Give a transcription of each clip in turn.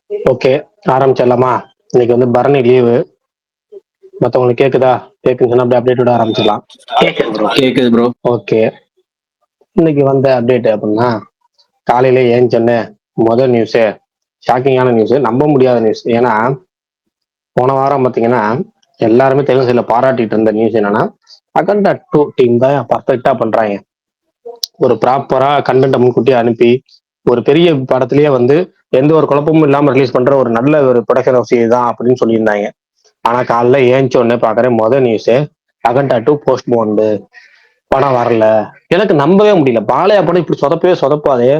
Okay, ஆரம்பிச்சிடலாமா? இன்னைக்கு வந்து Bharani leave. மத்தவங்களுக்கு கேக்குதா? கேக்குதுன்னா அப்படியே அப்டேட்டோட ஆரம்பிச்சிடலாம். கேக்குது ப்ரோ. ஓகே, இன்னைக்கு வந்த அப்டேட் அப்படின்னா, காலையில ஏஞ்சொன்னே முதல் நியூஸ் ஷாக்கிங்கான நியூஸ், நம்ப முடியாத நியூஸ். ஏன்னா போன வாரம் பாத்தீங்கன்னா எல்லாருமே தெலுங்கு சைட்ல பாராட்டிட்டு இருந்த நியூஸ் என்னன்னா, அகண்டா 2 டீம் தான் பர்ஃபெக்டா பண்றாங்க. ஒரு ப்ராப்பரா கண்டென்ட் முன்கூட்டியே அனுப்பி ஒரு பெரிய படத்திலேயே வந்து எந்த ஒரு குழப்பமும் இல்லாம ரிலீஸ் பண்ற ஒரு நல்ல ஒரு ப்ரொடக்ஷன் ஹவுஸ் தான் அப்படின்னு சொல்லியிருந்தாங்க. ஆனா காலைல ஏஞ்ச உடனே பாக்குறேன் முதல் நியூஸ், அகண்டா 2 போஸ்ட்போன்டு, படம் வரல. எனக்கு நம்பவே முடியல. பாலையா படம் இப்படி சொதப்பவே சொதப்பாதே,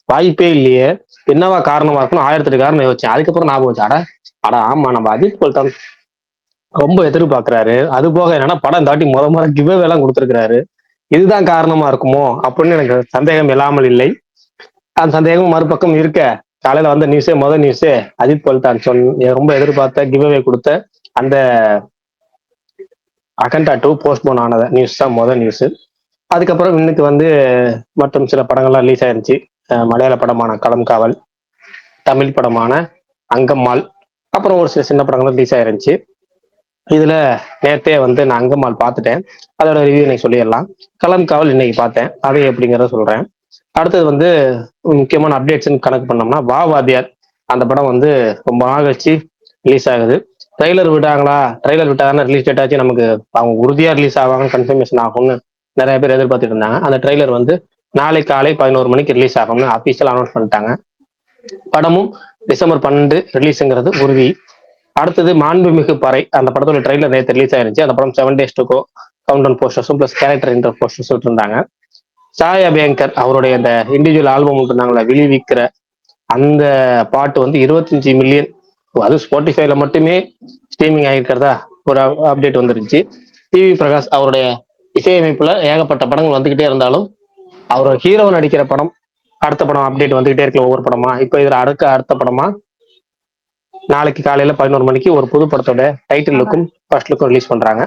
வாய்ப்பே இல்லையே, என்னவா காரணமா இருக்குன்னு 1008 காரணம் யோசிச்சேன். அதுக்கப்புறம் ஞாபகம் வச்சு, அட ஆமா, நம்ம அஜித் போல்தான் ரொம்ப எதிர்பார்க்கிறாரு. அது போக என்னன்னா படம் தாட்டி முத கிவ்வே எல்லாம் கொடுத்திருக்கிறாரு. இதுதான் காரணமா இருக்குமோ அப்படின்னு எனக்கு சந்தேகம் இல்லாமல் இல்லை. அந்த சந்தேகமும் மறுபக்கம் இருக்க, காலையில வந்த நியூஸே முதல் நியூஸே அஜித் பல்தான் ரொம்ப எதிர்பார்த்த கிவ்வே கொடுத்த அந்த அகண்டா 2 போஸ்ட்போன் ஆனத நியூஸ் தான் முதல் நியூஸ். அதுக்கப்புறம் இன்னைக்கு வந்து மற்றும் சில படங்கள்லாம் ரிலீஸ் ஆயிருச்சு. மலையாள படமான களம் காவல், தமிழ் படமான அங்கம்மாள், அப்புறம் ஒரு சில சின்ன படங்களும் ரிலீஸ் ஆயிருந்துச்சு. இதுல நேரத்தே வந்து நான் அங்கம்மாள் பார்த்துட்டேன், அதோட ரிவ்யூ இன்னைக்கு சொல்லிடலாம். களம் காவல் இன்னைக்கு பார்த்தேன், அதை எப்படிங்கிறத சொல்றேன். அடுத்தது வந்து முக்கியமான அப்டேட்ஸ் கணக்கு பண்ணோம்னா, வா வாத்தியார் அந்த படம் வந்து ரொம்ப நாள் கழிச்சு ரிலீஸ் ஆகுது. ட்ரெய்லர் விட்டாங்களா, ட்ரெய்லர் விட்டாங்கன்னா ரிலீஸ் டேட் ஆச்சு, நமக்கு அவங்க உறுதியா ரிலீஸ் ஆவாங்க, கன்ஃபர்மேஷன் ஆகும்னு நிறைய பேர் எதிர்பார்த்துட்டு இருந்தாங்க. அந்த ட்ரெய்லர் வந்து நாளை காலை 11 மணிக்கு ரிலீஸ் ஆகும்னு அபிஷியல் அனௌன்ஸ் பண்ணிட்டாங்க. படமும் டிசம்பர் 12 ரிலீஸ்ங்கிறது உறுதி. அடுத்தது மாண்புமிகு பறை, அந்த படத்தோட ட்ரெய்லர் நேற்று ரிலீஸ் ஆயிருச்சு. அந்த படம் 7 days to go கவுண்டவுன் போஸ்டர்ஸும் பிளஸ் கேரக்டர் இன்டர் போஸ்டர்ஸ் விட்டுருந்தாங்க. சாய் அபியங்கர் அவருடைய அந்த இண்டிவிஜுவல் ஆல்பம் விட்டுருந்தாங்களா, விழிவிக்கிற அந்த பாட்டு வந்து 25 மில்லியன், அது ஸ்பாட்டிஃபைல மட்டுமே ஸ்ட்ரீமிங் ஆகிருக்கிறதா ஒரு அப்டேட் வந்துருச்சு. டிவி பிரகாஷ் அவருடைய இசையமைப்புல ஏகப்பட்ட படங்கள் வந்துகிட்டே இருந்தாலும், அவரோட ஹீரோ நடிக்கிற படம் அடுத்த படம் அப்டேட் வந்துகிட்டே இருக்கு ஒவ்வொரு படமா. இப்ப இதுல அடுத்த படமா நாளைக்கு காலையில 11 மணிக்கு ஒரு புது படத்தோட டைட்டில் லுக்கும் ஃபர்ஸ்ட் லுக்கும் ரிலீஸ் பண்றாங்க.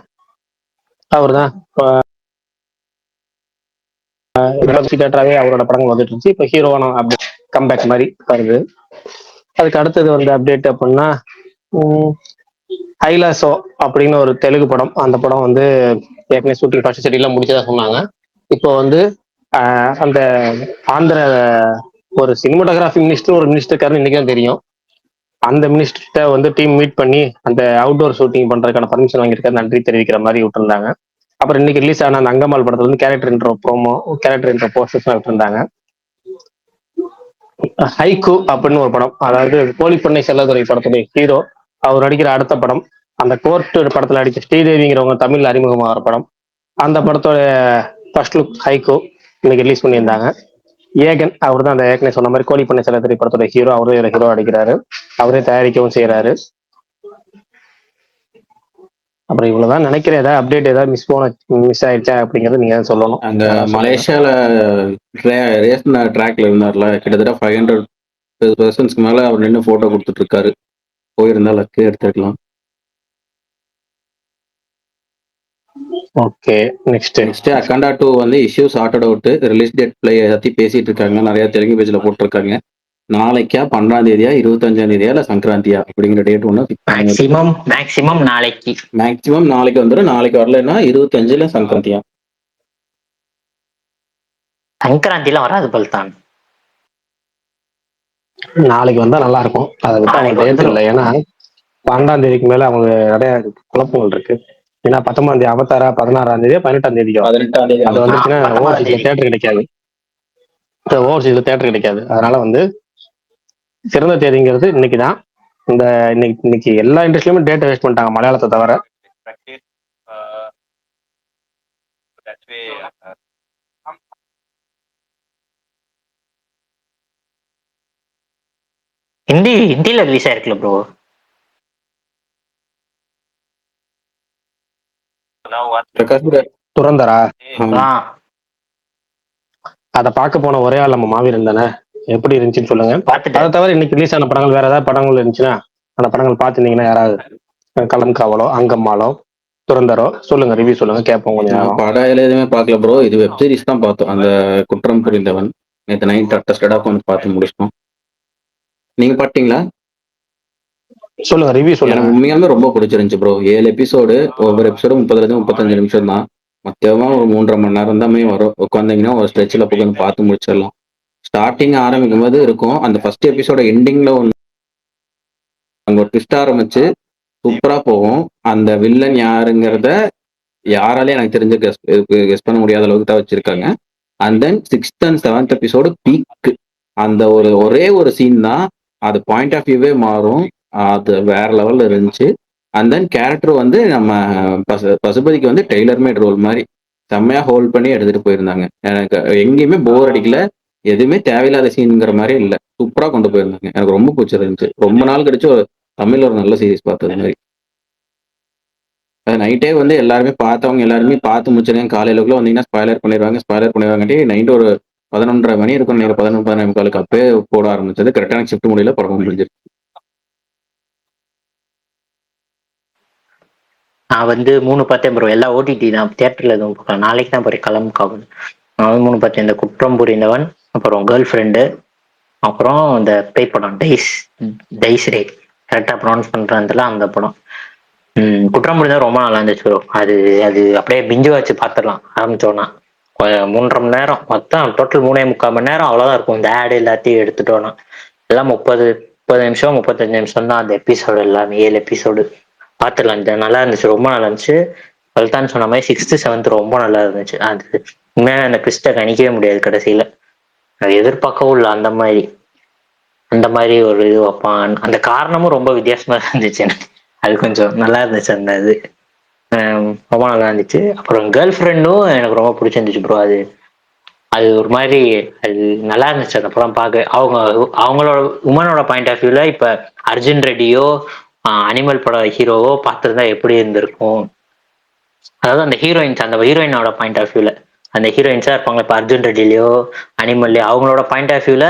அவர் தான் தியேட்டராகவே அவரோட படங்கள் வந்துட்டு இருந்துச்சு. இப்ப ஹீரோவான அப்டேட் கம்பேக் மாதிரி வருது. அதுக்கு அடுத்தது வந்து அப்டேட் அப்படின்னா, ஹைலாசோ அப்படின்னு ஒரு தெலுங்கு படம். அந்த படம் வந்து ஏற்கனவே ஷூட்டிங் ஃபர்ஸ்ட் ஷெட்யூல்லாம் முடிச்சதா சொன்னாங்க. இப்போ வந்து அந்த ஆந்திர ஒரு சினிமாட்டோகிராஃபி மினிஸ்டர் ஒரு மினிஸ்டர் இருக்காருன்னு இன்னைக்கு தான் தெரியும். அந்த மினிஸ்டர்கிட்ட வந்து டீம் மீட் பண்ணி அந்த அவுட்டோர் ஷூட்டிங் பண்றதுக்கான பர்மிஷன் வாங்கியிருக்காரு, நன்றி தெரிவிக்கிற மாதிரி விட்டுருந்தாங்க. அப்புறம் இன்னைக்கு ரிலீஸ் ஆன அந்த அங்கம்மாள் படத்துல வந்து character intro promo, character intro posters விட்டுருந்தாங்க. ஹைகு அப்படின்னு ஒரு படம், அதாவது கோழிப்பண்ணை செல்லதுரை படத்துடைய ஹீரோ அவர் நடிக்கிற அடுத்த படம், அந்த கோர்ட் படத்துல நடிச்ச ஸ்ரீதேவிங்கிறவங்க தமிழ்ல அறிமுகமாகிற படம். அந்த படத்தோட ஃபர்ஸ்ட் லுக் ஹைகு இன்னைக்கு ரிலீஸ் பண்ணியிருந்தாங்க. ஏகன் அவர் தான் அந்த ஏற்கனவே சொன்ன மாதிரி கோழிப்பண்ணை செல்லதுரை படத்தோட ஹீரோ, அவரே ஹீரோ நடிக்கிறாரு, அவரே தயாரிக்கவும் செய்யறாரு. அப்புறம் இவ்வளவுதான் நினைக்கிறேன். ஏதாவது அப்டேட் ஏதாவது மிஸ் ஆயிடுச்சா அப்படிங்கறது நீங்க சொல்லணும். அந்த மலேசியால ரேஸ் ட்ராக்ல இருந்தார்ல, கிட்டத்தட்ட 500 பர்சன்ஸ்க்கு மேல அவர் நின்று போட்டோ கொடுத்துட்டு இருக்காரு. போயிருந்தா லக்கு எடுத்துக்கலாம். ஓகே, நெக்ஸ்ட் அகண்டா 2 வந்து issues started out, release date play எல்லாத்தையும் பேசிட்டு இருக்காங்க. நிறைய தெலுங்கு பேஜ்ல போட்டிருக்காங்க. நாளைக்கா 12ஆம் தேதியா 25ஆம் தேதியா இல்ல சங்கராந்தியா அப்படிங்கிற டேட் ஒண்ணு மேக்ஸிமம் நாளைக்கு வந்துடும். நாளைக்கு வரலன்னா 25ல சங்கராந்தியா. சங்கராந்திலாம் வராது பல்தான், நாளைக்கு வந்தா நல்லா இருக்கும். அதை விட்டு அவங்க டேட் இல்லை. ஏன்னா 12ஆம் தேதிக்கு மேல அவங்க நிறைய குழப்பங்கள் இருக்கு. ஏன்னா 19ஆம் தேதி அவதாரா, 16ஆம் தேதி 18ஆம் தேதியோ அது வந்துச்சுன்னா ஓவர்சீஸ்ல தேட்டர் கிடைக்காது. ஓவர்சீஸ்ல தேட்டர் கிடைக்காது. அதனால வந்து சிறந்த தேதிங்கிறது இன்னைக்குதான். இந்த இன்னைக்கு எல்லா இண்டஸ்ட்ரியுமே டேட்டை வேஸ்ட் பண்ணிட்டாங்க, மலையாளத்தை தவிர. ஹிந்தில ரிலீஸ் ஆயிருக்குல்ல ப்ரோ. துரந்தரா, அதை பார்க்க போன ஒரே ஆள் நம்ம மாவீரன் தானே. எப்படி இருந்துச்சுன்னு சொல்லுங்க. அதை தவிர இன்னைக்கு ரிலீஸ் ஆன படங்கள் வேற ஏதாவது படங்கள் இருந்துச்சுன்னா அந்த படங்கள் பார்த்துருந்தீங்கன்னா யாராவது, களம் காவலோ அங்கம்மாளோ துரந்தரோ சொல்லுங்க, ரிவ்யூ சொல்லுங்க, கேட்போம். கொஞ்சம் படம் எதுவுமே பார்க்கல ப்ரோ. இது வெப் சீரிஸ் தான் பார்த்தோம், அந்த குற்றம் புரிந்தவன். நேற்று நைட் அட்டஸ்டடா கொஞ்சம் பார்த்து முடிச்சிட்டோம். நீங்க பார்த்தீங்களா? சொல்லுங்க, ரிவ்யூ சொல்லுங்க. எனக்கு உண்மையாலுமே ரொம்ப பிடிச்சிருந்துச்சு ப்ரோ. 7 எபிசோடு, ஒவ்வொரு எபிசோடும் 30லேருந்து 35 நிமிஷம் தான். மொத்தமா ஒரு 3.5 மணி நேரம் தான் வரும். உட்காந்தீங்கன்னா ஒரு ஸ்ட்ரெச்சில் உட்காந்து பார்த்து முடிச்சிடலாம். ஸ்டார்டிங் ஆரம்பிக்கும் போது இருக்கும் அந்த ஃபர்ஸ்ட் எபிசோட எண்டிங்ல அங்க ஒரு ட்விஸ்ட் ஆரம்பிச்சு சூப்பரா போகும். அந்த வில்லன் யாருங்கிறத யாராலையும் எனக்கு தெரிஞ்சு கெஸ் பண்ண முடியாத அளவுக்கு தான் வச்சிருக்காங்க. And then 6th and 7th episode peak. அந்த ஒரே ஒரு சீன் தான், அது பாயிண்ட் ஆஃப் வியூவே மாறும். அது வேற லெவல்ல இருந்துச்சு. அண்ட் தென் கேரக்டர் வந்து நம்ம பசுபதிக்கு வந்து டெய்லர் மேட் ரோல் மாதிரி செம்மையா ஹோல்ட் பண்ணி எடுத்துட்டு போயிருந்தாங்க. எனக்கு எங்கேயுமே போர் அடிக்கல, எதுவுமே தேவையில்லாத சீனுங்கிற மாதிரி இல்லை, சூப்பரா கொண்டு போயிருந்தாங்க. எனக்கு ரொம்ப பிடிச்சிருந்துச்சு. ரொம்ப நாள் கழிச்சு ஒரு தமிழ்ல ஒரு நல்ல சீரிஸ் பார்த்தது மாதிரி. நைட்டே வந்து எல்லாருமே பார்த்தவங்க எல்லாருமே பார்த்து முடிச்சிருக்கேன். காலையிலக்குள்ள வந்தீங்கன்னா ஸ்பாய்லர் பண்ணிடுவாங்கட்டி நைட்டு ஒரு 11:30 மணி இருக்கும். 11-11:45 அப்பே போட ஆரம்பிச்சது. கரெக்டான ஷிஃப்ட் முடியல, படம் முடிஞ்சிருக்கு. நான் வந்து 3 பார்த்தேன் ப்ரோ. எல்லாம் ஓடிடி தான், தியேட்டர்ல எதுவும் பார்க்கல. நாளைக்கு தான் போய் கலம் காவல். நான் வந்து 3 பார்த்தேன். இந்த குற்றம் புரிந்தவன், அப்புறம் கேர்ள் ஃப்ரெண்டு, அப்புறம் இந்த பேய் படம் டைஸ் ரே, கரெக்டா ப்ரொனவுன்ஸ் பண்றதுல அந்த படம். குற்றம் புரிந்தவன் ரொம்ப நல்லா இருந்துச்சு ப்ரோ. அது அது அப்படியே பிஞ்சு வச்சு பார்த்துடலாம் ஆரம்பிச்சோன்னா. 3.5 மணி நேரம், மொத்தம் டோட்டல் 3.75 மணி நேரம் அவ்வளோதான் இருக்கும். இந்த ஆடு எல்லாத்தையும் எடுத்துட்டோன்னா எல்லாம் 30 நிமிஷம் 35 நிமிஷம் தான் அந்த எபிசோடு. எல்லாமே 7 எபிசோடு பார்த்துடலாம். நல்லா இருந்துச்சு, ரொம்ப நல்லா இருந்துச்சு. பல்தான் சொன்ன மாதிரி 6th 7th ரொம்ப நல்லா இருந்துச்சு. அது உண்மையான அந்த ட்விஸ்ட்டை கணிக்கவே முடியாது கடைசியில. அது எதிர்பார்க்கவும் இல்லை. அந்த மாதிரி ஒரு இது வைப்பான். அந்த காரணமும் ரொம்ப வித்தியாசமா இருந்துச்சு எனக்கு. அது கொஞ்சம் நல்லா இருந்துச்சு அந்த இது. ரொம்ப நல்லா இருந்துச்சு. அப்புறம் கேர்ள் ஃப்ரெண்டும் எனக்கு ரொம்ப பிடிச்சிருந்துச்சு ப்ரோ. அது அது ஒரு மாதிரி அது நல்லா இருந்துச்சு அந்த படம் பார்க்க. அவங்களோட உமனோட பாயிண்ட் ஆஃப் வியூல இப்ப அர்ஜுன் ரெட்டியோ அனிமல் பட ஹீரோவோ பார்த்துருந்தா எப்படி இருந்திருக்கும். அதாவது அந்த ஹீரோயினோட பாயிண்ட் ஆஃப் வியூல அந்த ஹீரோயின்ஸா இருப்பாங்க. இப்ப அர்ஜுன் ரெட்டிலையோ அனிமல்லையோ அவங்களோட பாயிண்ட் ஆஃப் வியூல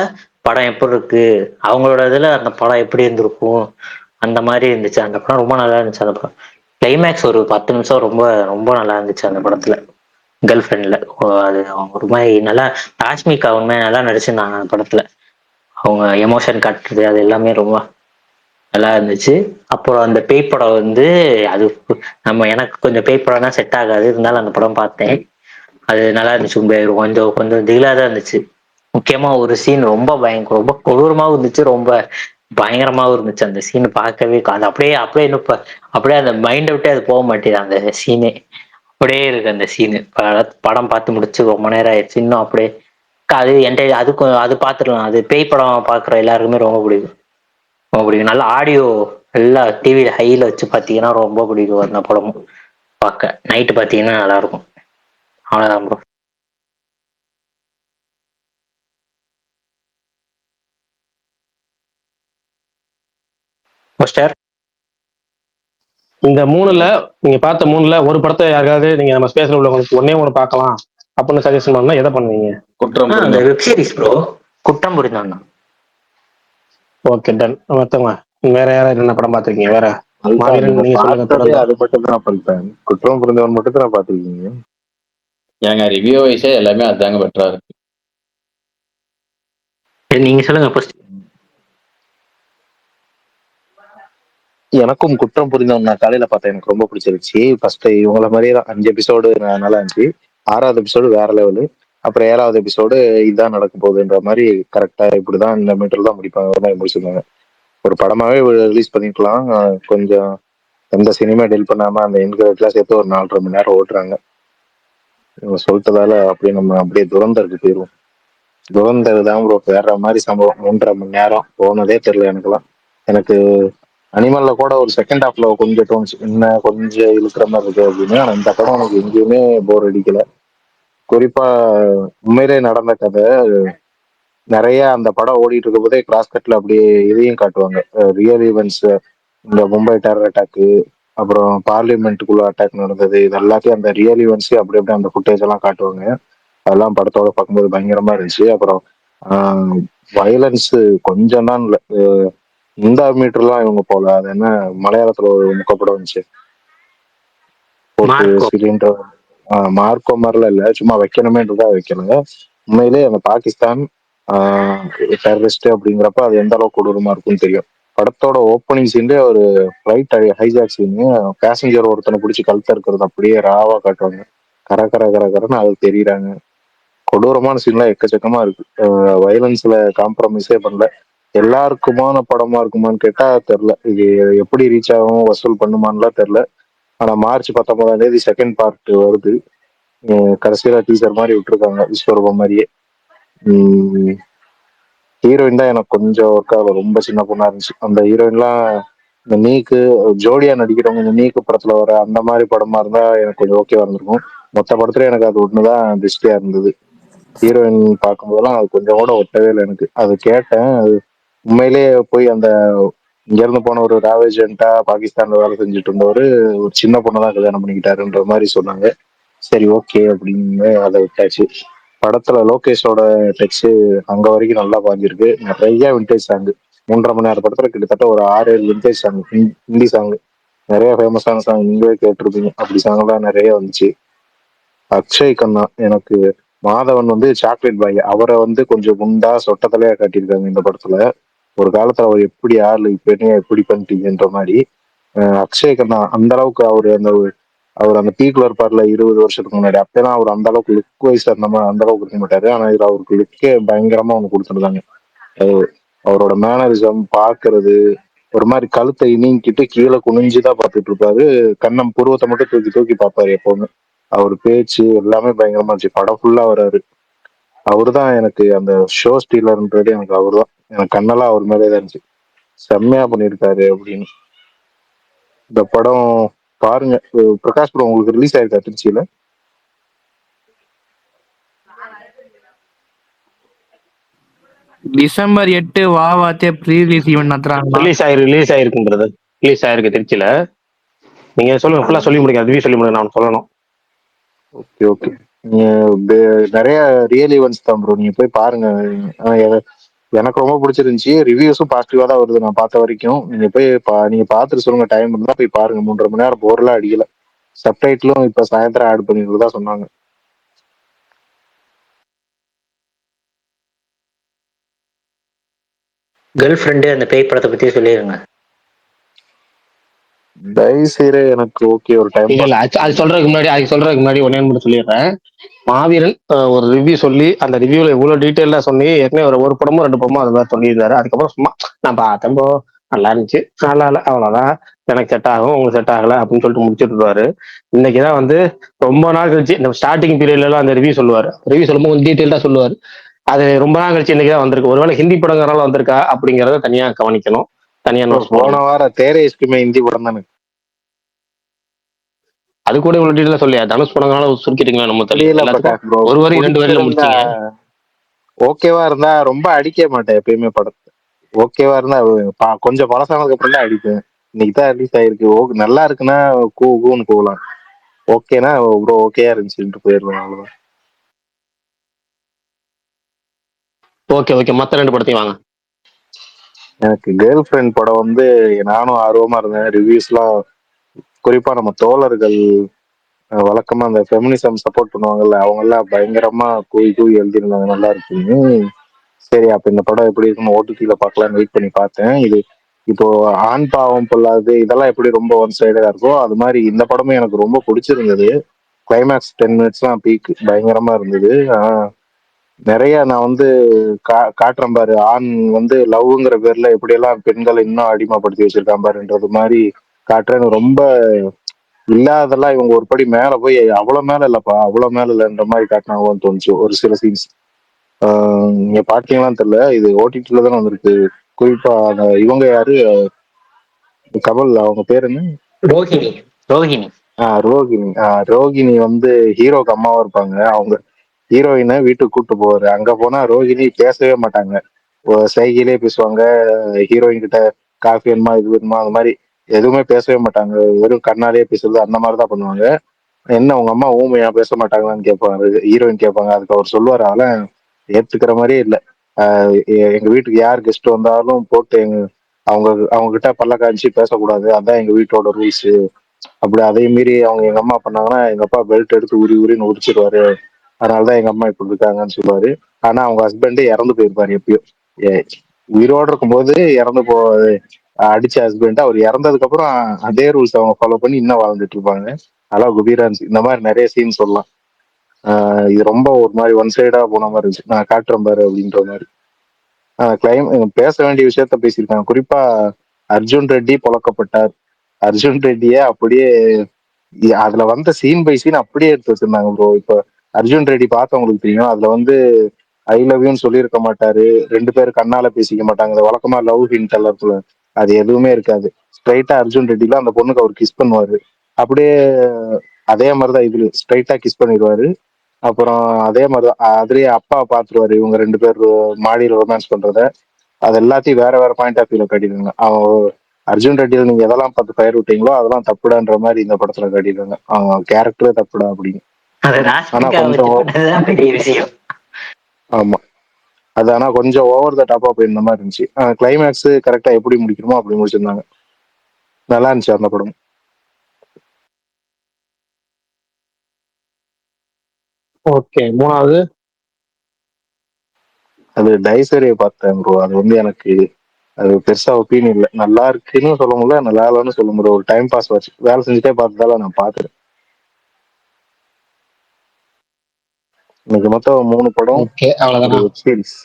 படம் எப்படி இருக்கு, அவங்களோட இதுல அந்த படம் எப்படி இருந்திருக்கும், அந்த மாதிரி இருந்துச்சு. அந்த படம் ரொம்ப நல்லா இருந்துச்சு. அந்த படம் கிளைமேக்ஸ் ஒரு 10 நிமிஷம் ரொம்ப ரொம்ப நல்லா இருந்துச்சு அந்த படத்துல. கேர்ள் ஃப்ரெண்ட்ல அது அவங்க ஒரு மாதிரி நல்லா, ராஷ்மிகா உண்மையா நல்லா நடிச்சிருந்தாங்க அந்த படத்துல. அவங்க எமோஷன் காட்டுறது அது எல்லாமே ரொம்ப நல்லா இருந்துச்சு. அப்புறம் அந்த பேய் படம் வந்து அது எனக்கு கொஞ்சம் பேய் படம்னா செட் ஆகாது, இருந்தாலும் அந்த படம் பார்த்தேன். அது நல்லா இருந்துச்சு. கொஞ்சம் கொஞ்சம் திகிலா தான் இருந்துச்சு. முக்கியமா ஒரு சீன் ரொம்ப ரொம்ப கொடூரமாவும் இருந்துச்சு, ரொம்ப பயங்கரமாவும் இருந்துச்சு. அந்த சீன் பார்க்கவே அது அப்படியே அப்படியே இன்னும் அப்படியே அந்த மைண்டை விட்டே அது போக மாட்டேது அந்த சீனே. அப்படியே இருக்கு அந்த சீனு. படம் பார்த்து முடிச்சு ரொம்ப நேரம் ஆயிடுச்சு, இன்னும் அப்படியே அது என்கிட்ட அது பார்த்துடலாம். அது பேய் படம் பார்க்குற எல்லாருக்குமே ரொம்ப பிடிக்கும், ரொம்ப பிடிக்கும். நல்ல ஆடியோ நல்லா டிவியில ஹைல வச்சு பார்த்தீங்கன்னா ரொம்ப பிடிக்கும் அந்த படமும் பார்க்க. நைட்டு பார்த்தீங்கன்னா நல்லா இருக்கும். அவ்வளோதான் ப்ரோ. போஸ்டர் இந்த 3ல நீங்க பார்த்த 3ல ஒரு படத்தை யாருக்காவது நீங்க நம்ம ஸ்பேஸ்ல உள்ளவங்களுக்கு ஒண்ணு பார்க்கலாம் அப்படின்னு சஜஷன் பண்ணா எதை பண்ணுவீங்க? குற்றம் அந்த புரிந்தவன். வெப் சீரிஸ் ப்ரோ, குற்றம் புரிந்தவன். Okay, ton. மத்தவங்க வேற யாராவது என்ன படம் பார்த்திருக்கீங்க? வேற மாவீரன் நீங்க சொல்லுங்க. பார்த்ததே தொடர்ந்து அது மட்டும் தான் பண்ணிட்டேன். குற்றம் புரிந்தவன் மட்டும் தான் பார்த்திருக்கீங்க. ஏங்க ரிவ்யூ வைஸே எல்லாமே அதுதாங்க பெட்டரா இருக்கு. நீங்க சொல்லுங்க ஃபர்ஸ்ட். எனக்கும் குற்றம் புரிந்தவன் நான் காலையில பார்த்தேன், எனக்கு ரொம்ப பிடிச்சிருச்சு. ஃபர்ஸ்ட் இவங்கள மாதிரியே தான் 5 எபிசோடு நல்லா இருந்துச்சு. 6வது எபிசோடு வேற லெவலு. அப்புறம் 7வது எபிசோடு இதுதான் நடக்க போகுதுன்ற மாதிரி கரெக்டா இப்படிதான் இந்த மீட்டர் தான் முடிப்பாங்க மாதிரி முடிச்சிருந்தாங்க. ஒரு படமாவே ரிலீஸ் பண்ணிக்கலாம். கொஞ்சம் எந்த சினிமா டெல் பண்ணாம அந்த என்கரேஜ்லாம் சேர்த்து ஒரு 4.5 மணி நேரம் ஓட்டுறாங்க. இவங்க சொல்லிட்டதால அப்படியே நம்ம அப்படியே துரந்தருக்கு போயிடுவோம். துரந்தர் தான் ப்ரோ வேற மாதிரி சம்பவம். 3.5 மணி நேரம் போனதே தெரியல எனக்குலாம். எனக்கு அனிமல்ல கூட ஒரு செகண்ட் ஹாஃப்ல கொஞ்சம் தோணுச்சு, என்ன கொஞ்சம் இழுக்கிற மாதிரி இருக்கு அப்படின்னு. ஆனா இந்த படம் எனக்கு எங்கேயுமே போர் அடிக்கல. குறிப்பா உண்மையிலே நடந்த கதை நிறைய அந்த படம் ஓடிட்டு இருக்கும் போதே கிராஸ் கட்ல அப்படியே இதையும் காட்டுவாங்க. ரியல் ஈவெண்ட்ஸ், இந்த மும்பை டெரர் அட்டாக்கு, அப்புறம் பார்லிமெண்ட்டுக்குள்ள அட்டாக் நடந்தது, இது எல்லாத்தையும் அந்த ரியல் ஈவெண்ட்ஸ் அப்படி அப்படியே அந்த ஃபுட்டேஜ் எல்லாம் காட்டுவாங்க. அதெல்லாம் படத்தோட பார்க்கும்போது பயங்கரமா இருந்துச்சு. அப்புறம் வயலன்ஸ் கொஞ்சம் தான் இல்லை. இந்த மீட்டர்லாம் இவங்க போல. அது என்ன மலையாளத்துல ஒரு முக்கப்படம் வந்துச்சு, போட்டு மார்க்கோ. சிலிண்டர். மார்க்கோ மாதிரிலாம் இல்லை, சும்மா வைக்கணுமேன்றதா வைக்கணுங்க. உண்மையிலே அந்த பாகிஸ்தான் டெரரிஸ்ட் அப்படிங்கிறப்ப அது எந்த அளவுக்கு கொடூரமா இருக்கும்னு தெரியும். படத்தோட ஓப்பனிங் சீன்ல ஒரு ஃபிளைட் ஹைஜாக் சீனு, பேசஞ்சர் ஒருத்தனை பிடிச்சி கழுத்த இருக்கிறது அப்படியே ராவா காட்டுவாங்க. கர கர கர கரன்னு அது தெரியுறாங்க. கொடூரமான சீன்லாம் எக்கச்சக்கமா இருக்கு. வயலன்ஸ்ல காம்ப்ரமைஸே பண்ணல. எல்லாருக்குமான படமா இருக்குமான்னு கேட்டா தெரியல. இது எப்படி ரீச் ஆகும், வசூல் பண்ணுமான்லாம் தெரியல. ஆனா மார்ச் 19ஆம் தேதி செகண்ட் பார்ட் வருது. கடைசியில டீசர் மாதிரி விட்டுருக்காங்க, விஸ்வரூபம் மாதிரியே. ஹீரோயின் தான் எனக்கு கொஞ்சம் ஒர்க் ஆகல, ரொம்ப சின்ன பொண்ணா இருந்துச்சு. அந்த ஹீரோயின்லாம் இந்த நீக்கு ஜோடியா நடிக்கிறவங்க இந்த நீக்கு படத்துல வர அந்த மாதிரி படமா இருந்தா எனக்கு கொஞ்சம் ஓகேவா இருந்திருக்கும். மொத்த படத்துல எனக்கு அது ஒண்ணுதான் பெஸ்டியா இருந்தது. ஹீரோயின் பார்க்கும்போதெல்லாம் அது கொஞ்சம் கூட ஒட்டவே இல்லை எனக்கு. அது கேட்டேன், அது உண்மையிலேயே போய் அந்த இங்க இருந்து போன ஒரு ராவேஜென்ட்டா பாகிஸ்தான்ல வேலை செஞ்சுட்டு இருந்தவர் ஒரு சின்ன பொண்ணை தான் கல்யாணம் பண்ணிக்கிட்டாருன்ற மாதிரி சொன்னாங்க. சரி ஓகே அப்படின்னு அதை விட்டாச்சு. படத்துல லோகேஷோட டச் அங்க வரைக்கும் நல்லா பாஞ்சிருக்கு. நிறைய விண்டேஜ் சாங், 3.5 மணி நேரம் படத்துல கிட்டத்தட்ட ஒரு 6-7 விண்டேஜ் சாங், ஹிந்தி சாங், நிறைய ஃபேமஸான சாங் நீங்களே கேட்டிருப்பீங்க. அப்படி சாங் எல்லாம் நிறைய வந்துச்சு. அக்ஷய் கண்ணா, எனக்கு மாதவன் வந்து சாக்லேட் பாய், அவரை வந்து கொஞ்சம் குண்டா சொட்டத்தலையா காட்டியிருக்காங்க இந்த படத்துல. ஒரு காலத்துல அவர் எப்படி ஆளு, இப்ப என்ன எப்படி பண்ணிட்டீங்கன்ற மாதிரி. அக்ஷய் கண்ணா அந்த அளவுக்கு அவர் அந்த பீக்ல இருப்பார்ல 20 வருஷத்துக்கு முன்னாடி, அப்பெல்லாம் அவர் அந்த அளவுக்கு லுக் வைஸ் அந்த அளவுக்கு இருக்க மாட்டாரு. ஆனா இதுல அவருக்கு லுக்கே பயங்கரமா ஒண்ணு கொடுத்துருந்தாங்க. அவரோட மேனரிசம் பாக்குறது ஒரு மாதிரி கழுத்தை நீங்கிட்டு கீழே குனிஞ்சுதான் பார்த்துட்டு இருப்பாரு. கண்ணம் புருவத்தை மட்டும் தூக்கி தூக்கி பார்ப்பாரு எப்பவுமே. அவர் பேச்சு எல்லாமே பயங்கரமா இருந்துச்சு. படம் ஃபுல்லா வராரு. அவரு தான் எனக்கு அந்த ஷோ ஸ்டீலர்ன்றது, எனக்கு அவரு தான். எனக்கு கண்ணெல்லாம் அவர் மேலே தான் இருந்துச்சு. செம்மையா பண்ணியிருக்காரு அப்படின்னு. இந்த படம் பாருங்க. பிரகாஷ் ப்ரோ, உங்களுக்கு ரிலீஸ் ஆயிருக்கா திருச்சியில? டிசம்பர் 8 வாவாத்தே ப்ரீ ரிலீஸ் ஈவென்ட் நடத்துறாங்களா? ரிலீஸ் ஆயிருக்குன்றது, ரிலீஸ் ஆயிருக்கு திருச்சியில. நீங்க சொல்லுங்க, ஃபுல்லா சொல்லி முடிங்க, ரிவ்யூ சொல்லி முடிங்க, நான் சொல்லணும். Okay okay. நிறைய ரியல் ஈவெண்ட்ஸ் தான் ப்ரோ, நீங்க போய் பாருங்க. எனக்கு ரொம்ப பிடிச்சிருந்துச்சு. ரிவ்யூஸும் பாசிட்டிவா தான் வருது நான் பார்த்த வரைக்கும். நீங்க போய் நீங்க பார்த்துட்டு சொல்லுங்க, டைம் இருந்தா போய் பாருங்க. 3.5 மணி நேரம் போர்லாம் அடிக்கல. சப்டைட்டிலும் இப்ப சாயந்தரம் ஆட் பண்ணிருக்கதா சொன்னாங்க. கேர்ள் ஃப்ரெண்டு அந்த பேய் படத்தை பத்தி சொல்லிடுங்க. தயவுசெய்து எனக்கு ஓகே, ஒரு டைம் இல்ல அது சொல்றதுக்கு முன்னாடி ஒன்னே மட்டும் சொல்லிடுறேன். மாவீரன் ஒரு ரிவ்யூ சொல்லி அந்த ரிவ்யூல இவ்வளவு டீட்டெயிலா சொல்லி ஏற்கனவே ஒரு படமோ 2 படமோ அது மாதிரி சொல்லியிருந்தாரு. அதுக்கப்புறம் சும்மா நான் பார்த்தேன் நல்லா இருந்துச்சு, நல்லா இல்லை, அவ்வளவுதான், எனக்கு செட் ஆகும், உங்களுக்கு செட் ஆகல அப்படின்னு சொல்லிட்டு முடிச்சுட்டு இருப்பாரு. இன்னைக்குதான் வந்து ரொம்ப நாள் கழிச்சு இந்த ஸ்டார்டிங் பீரியட்ல எல்லாம் அந்த ரிவ்யூ சொல்லுவாரு. ரிவ்யூ சொல்லும்போது கொஞ்சம் டீட்டெயில்டா சொல்லுவாரு. அது ரொம்ப நாள் கழிச்சு இன்னைக்குதான் வந்திருக்கு. ஒருவேளை ஹிந்தி படங்கிறனால வந்திருக்கா அப்படிங்கறத தனியா கவனிக்கணும், தனியா நோட்ஸ் போன போடணும். வாரம் தேரே இஸ்குமே ஹிந்தி படம் தானே. அது கூட இவ்வளவு டீட்டெயிலா சொல்லியா? தனுஷ் படங்கிறனால சுருக்கிட்டீங்களா நம்ம தள்ளி? தெரியல எல்லாத்துக்கும் பிரகாஷ் ப்ரோ, ஒரு வரி 2 வரியில பிடிச்சிருந்தா முடிச்சீங்க. ஓகேவா இருந்தா ரொம்ப அடிக்க மாட்டேன் எப்பயுமே படத்தை. ஓகேவா இருந்தா கொஞ்சம் பழசானதுக்கு அப்புறம் தான் அடிப்பேன். இன்னைக்கு தான் ரிலீஸ் ஆயிருக்கு, நல்லா இருக்குன்னா கூன்னு போகலாம். ஓகேனா ப்ரோ ஓகேயா இருந்துச்சுன்ட்டு போயிடலாம், அவ்வளவுதான். ஓகே, மத்த 2 படத்தையும் வாங்க. எனக்கு கேர்ள் ஃப்ரெண்ட் படம் வந்து நானும் ஆர்வமா இருந்தேன். ரிவ்யூஸ்லாம் குறிப்பா நம்ம தோழர்கள் வழக்கமா அந்த ஃபெமினிசம் சப்போர்ட் பண்ணுவாங்கல்ல, அவங்க எல்லாம் பயங்கரமா கூவி கூவி எழுதிருந்தாங்க நல்லா இருக்குன்னு. சரி அப்ப இந்த படம் எப்படி இருக்குன்னு ஓடிடில பார்க்கலாம்னு வெயிட் பண்ணி பார்த்தேன். இது இப்போ ஆண் பாவம் பொல்லாது இதெல்லாம் எப்படி ரொம்ப ஒன் சைடா இருக்கோ அது மாதிரி இந்த படமும் எனக்கு ரொம்ப பிடிச்சிருந்தது. கிளைமேக்ஸ் 10 மினிட்ஸ்லாம் பீக் பயங்கரமா இருந்தது. நிறைய நான் வந்து காட்டுறேன் பாரு, ஆண் வந்து லவ்ங்கிற பேர்ல எப்படியெல்லாம் பெண்களை இன்னும் அடிமைப்படுத்தி வச்சிருக்கான் பாருன்றது மாதிரி காட்டுறேன்னு. ரொம்ப இல்லாதெல்லாம் இவங்க ஒரு படி மேல போய் அவ்வளவு மேல இல்லப்பா, அவ்வளவு மேல இல்லைன்ற மாதிரி காட்டினாங்கன்னு தோணுச்சு ஒரு சில சீன்ஸ். நீங்க பாத்தீங்களான்னு தெரியல, இது ஓடிடில தானே வந்திருக்கு. குறிப்பா இவங்க யாரு, கமல், அவங்க பேர் என்ன? ரோஹிணி. ரோகிணி. ரோகிணி வந்து ஹீரோக்கு அம்மாவா இருப்பாங்க. அவங்க ஹீரோயினை வீட்டுக்கு கூட்டு போவாரு. அங்க போனா ரோகிணி பேசவே மாட்டாங்க, சைகிலே பேசுவாங்க. ஹீரோயின் கிட்ட காஃபி வேணுமா இது வேணுமா அந்த மாதிரி எதுவுமே பேசவே மாட்டாங்க. வெறும் கண்ணாலேயே பேசுறது அந்த மாதிரிதான் பண்ணுவாங்க. என்ன உங்க அம்மா ஊமையா பேச மாட்டாங்களான்னு கேட்பாங்க, ஹீரோயின் கேட்பாங்க. அதுக்கு அவர் சொல்லுவாரு, அதெல்லாம் ஏத்துக்கிற மாதிரியே இல்லை. எங்க வீட்டுக்கு யார் கெஸ்ட் வந்தாலும் போட்டு அவங்க அவங்க கிட்ட பல்ல காய்ச்சி பேசக்கூடாது, அதான் எங்க வீட்டோட ரூல்ஸ். அப்படி அதே மீறி அவங்க எங்க அம்மா பண்ணாங்கன்னா எங்க அப்பா பெல்ட் எடுத்து உரின்னு உரிச்சிருவாரு. அதனாலதான் எங்க அம்மா இப்படி இருக்காங்கன்னு சொல்லுவாரு. ஆனா அவங்க ஹஸ்பண்ட் இறந்து போயிருப்பாரு எப்பயோ. உயிரோடு இருக்கும்போது இறந்து அடிச்ச ஹஸ்பண்ட் அவர் இறந்ததுக்கு அப்புறம் அதே ரூல்ஸ் அவங்க ஃபாலோ பண்ணி இன்னும் வாழ்ந்துட்டு இருப்பாங்க. அதெல்லாம் குபீரா இருந்துச்சு. இந்த மாதிரி நிறைய சீன் சொல்லலாம். இது ரொம்ப ஒரு மாதிரி ஒன் சைடா போன மாதிரி இருந்துச்சு. நான் காட்டுறேன் பாரு அப்படின்ற மாதிரி. பேச வேண்டிய விஷயத்த பேசியிருக்காங்க. குறிப்பா அர்ஜுன் ரெட்டி புழக்கப்பட்டார். அர்ஜுன் ரெட்டியே அப்படியே அதுல வந்த சீன் பை சீன் அப்படியே எடுத்து வச்சிருந்தாங்க ப்ரோ. இப்ப அர்ஜுன் ரெட்டி பார்த்தவங்களுக்கு தெரியும். அதுல வந்து ஐ லவ் யூன்னு சொல்லியிருக்க மாட்டாரு. 2 பேரும் கண்ணால பேசிக்க மாட்டாங்க. இந்த வழக்கமா லவ் ஹிண்ட் இருக்குல்ல, அது எதுவுமே இருக்காது. ஸ்ட்ரைட்டா அர்ஜுன் ரெட்டில அந்த பொண்ணுக்கு அவர் கிஸ் பண்ணுவாரு. அப்படியே அதே மாதிரிதான் இதுல ஸ்ட்ரைட்டா கிஸ் பண்ணிடுவாரு. அப்புறம் அதே மாதிரிதான் அதுலயே அப்பா பாத்துருவாரு இவங்க 2 பேர் மாடியில ரொமான்ஸ் பண்றத. அது எல்லாத்தையும் வேற வேற பாயிண்ட் ஆஃப் வியூல காட்டிடுவாங்க. அர்ஜுன் ரெட்டியில நீங்க எதெல்லாம் பார்த்து பயிர் விட்டீங்களோ அதெல்லாம் தப்புடான்ற மாதிரி இந்த படத்துல காட்டிடுவாங்க. அவன் கேரக்டரே தப்புடா அப்படின்னு. அது ஆனா ராஷ்மிகா வச்சு கொஞ்சம் பண்ணதுதான் பெரிய விஷயம். ஆமா, அது ஆனா கொஞ்சம் ஓவர் த டாப்பா போயிருந்த மாதிரி இருந்துச்சு. கிளைமேக்ஸ் கரெக்டா எப்படி முடிக்கணுமோ அப்படி முடிச்சிருந்தாங்க. நல்லா இருந்துச்சு அந்த படம். ஓகே, 3வது அது டைசரியை பார்த்தேன் ப்ரோ. அது வந்து எனக்கு அது பெருசா ஒப்பீனியன் இல்லை. நல்லா இருக்குன்னு சொல்ல முடியல, நல்லா இல்லைன்னு சொல்ல முடியல. ஒரு டைம் பாஸ் வச்சு வேலை செஞ்சுட்டே பார்த்ததால நான் பார்த்துறேன். இன்னைக்கு மொத்தம் 3 படம், ஓகே, ஒரு அவ்வளவுதானா? Web series.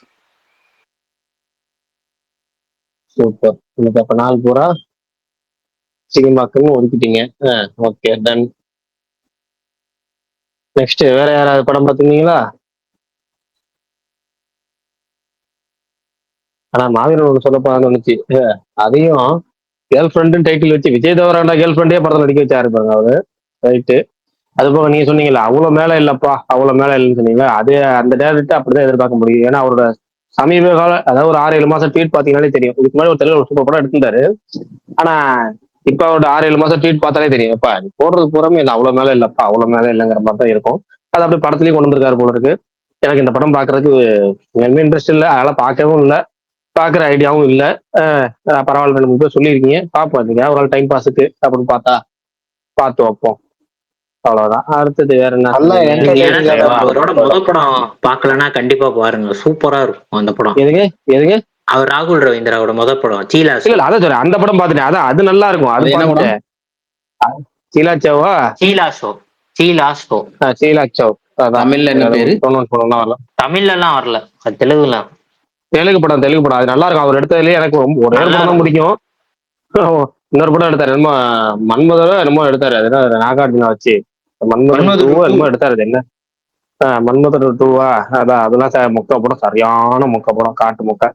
சூப்பர். இன்னைக்கு அப்ப நாள் பூரா சினிமாக்குன்னு ஒதுக்கிட்டீங்க. Okay, done. நெக்ஸ்ட் வேற யாராவது படம் பார்த்துருந்தீங்களா? ஆனா மாவீரன் ஒன்று சொல்லப்படான்னு வந்துச்சு. அதையும் கேர்ள் ஃப்ரெண்டு டைட்டில் வச்சு விஜய் தேவராண்டா கேர்ள் ஃப்ரெண்டே படத்தில் நடிக்க வச்சாரு பாருங்க அவரு. ரைட்டு. அது போக நீங்க சொன்னீங்கல்ல அவ்வளவு மேல இல்லப்பா, அவ்வளவு மேல இல்லைன்னு சொன்னீங்களா, அது அந்த டேரக்டர் அப்படிதான் எதிர்பார்க்க முடியும். ஏன்னா அவரோட சமீப கால, அதாவது ஒரு 6-7 மாசம் ட்வீட் பாத்தீங்கன்னாலே தெரியும். இதுக்கு முன்னாடி ஒரு தெலுங்கு ஒரு சூப்பர் படம் எடுத்திருந்தாரு. ஆனா இப்ப அவரோட 6-7 மாசம் ட்வீட் பார்த்தாலே தெரியும். எப்பா நீ போடுறது பூராமே இல்லை, அவ்வளவு மேல இல்லப்பா, அவ்வளவு மேல இல்லைங்கிற மாதிரி தான் இருக்கும். அது அப்படியே படத்துலயும் கொண்டு வந்திருக்காரு போல இருக்கு. எனக்கு இந்த படம் பாக்குறதுக்கு எதுவுமே இன்ட்ரெஸ்ட் இல்லை, அதெல்லாம் பார்க்கவும் இல்லை, பாக்குற ஐடியாவும் இல்லை. பரவாயில்ல, 2-3 பேர் சொல்லியிருக்கீங்க, பாப்போம். அதுக்கு ஒரு நாள் டைம் பாஸுக்கு அப்படின்னு பார்த்தா பார்த்து வைப்போம். அவ்வளவுதான். அடுத்தது வேற என்ன நல்லா சொன்னீங்க? எனக்கு entertaining-ஆ தான் அவரோட இருந்துச்சு முத படம். படம் பார்க்கலன்னா கண்டிப்பா பாருங்க, சூப்பரா இருக்கும் அந்த படம். எதுங்க எதுங்க? அவர் ராகுல் ரவீந்திராவோட முத படம் இல்ல சீலாஸ். இல்ல, அதான் சொல்றேன், அந்த படம் பார்த்துட்டேன். அதான் அது நல்லா இருக்கும், அது அது என்ன படம்? பார்த்துட்டேன். சீலாச்சோவா? சீலாசோ. சீலாசோ. சீலாச்சோ. அதான் தமிழ்ல என்ன பேரு? சொல்லணும் வரல. தமிழ்ல எல்லாம் வரல, அது தெலுங்குல. தெலுங்கு படம், தெலுங்கு படம். அது நல்லா இருக்கும். அவர் எடுத்ததுலயே எனக்கு ஒரே ஒரு நல்லா படம் தான் இருக்கும். பிடிக்கும். இன்னொரு படம் எடுத்தாரு, என்னமோ மன்மதரோ என்னமோ எடுத்தாரு. அது என்ன, நாகார்ஜுனா வச்சு மன்மதன் மன்மதன் 2 2. என்னமோ எடுத்தாரு. அது என்ன, மன்மதன் 2வா? அதான், அதெல்லாம் மொக்க படம், சரியான மொக்க படம், காட்டு மொக்க.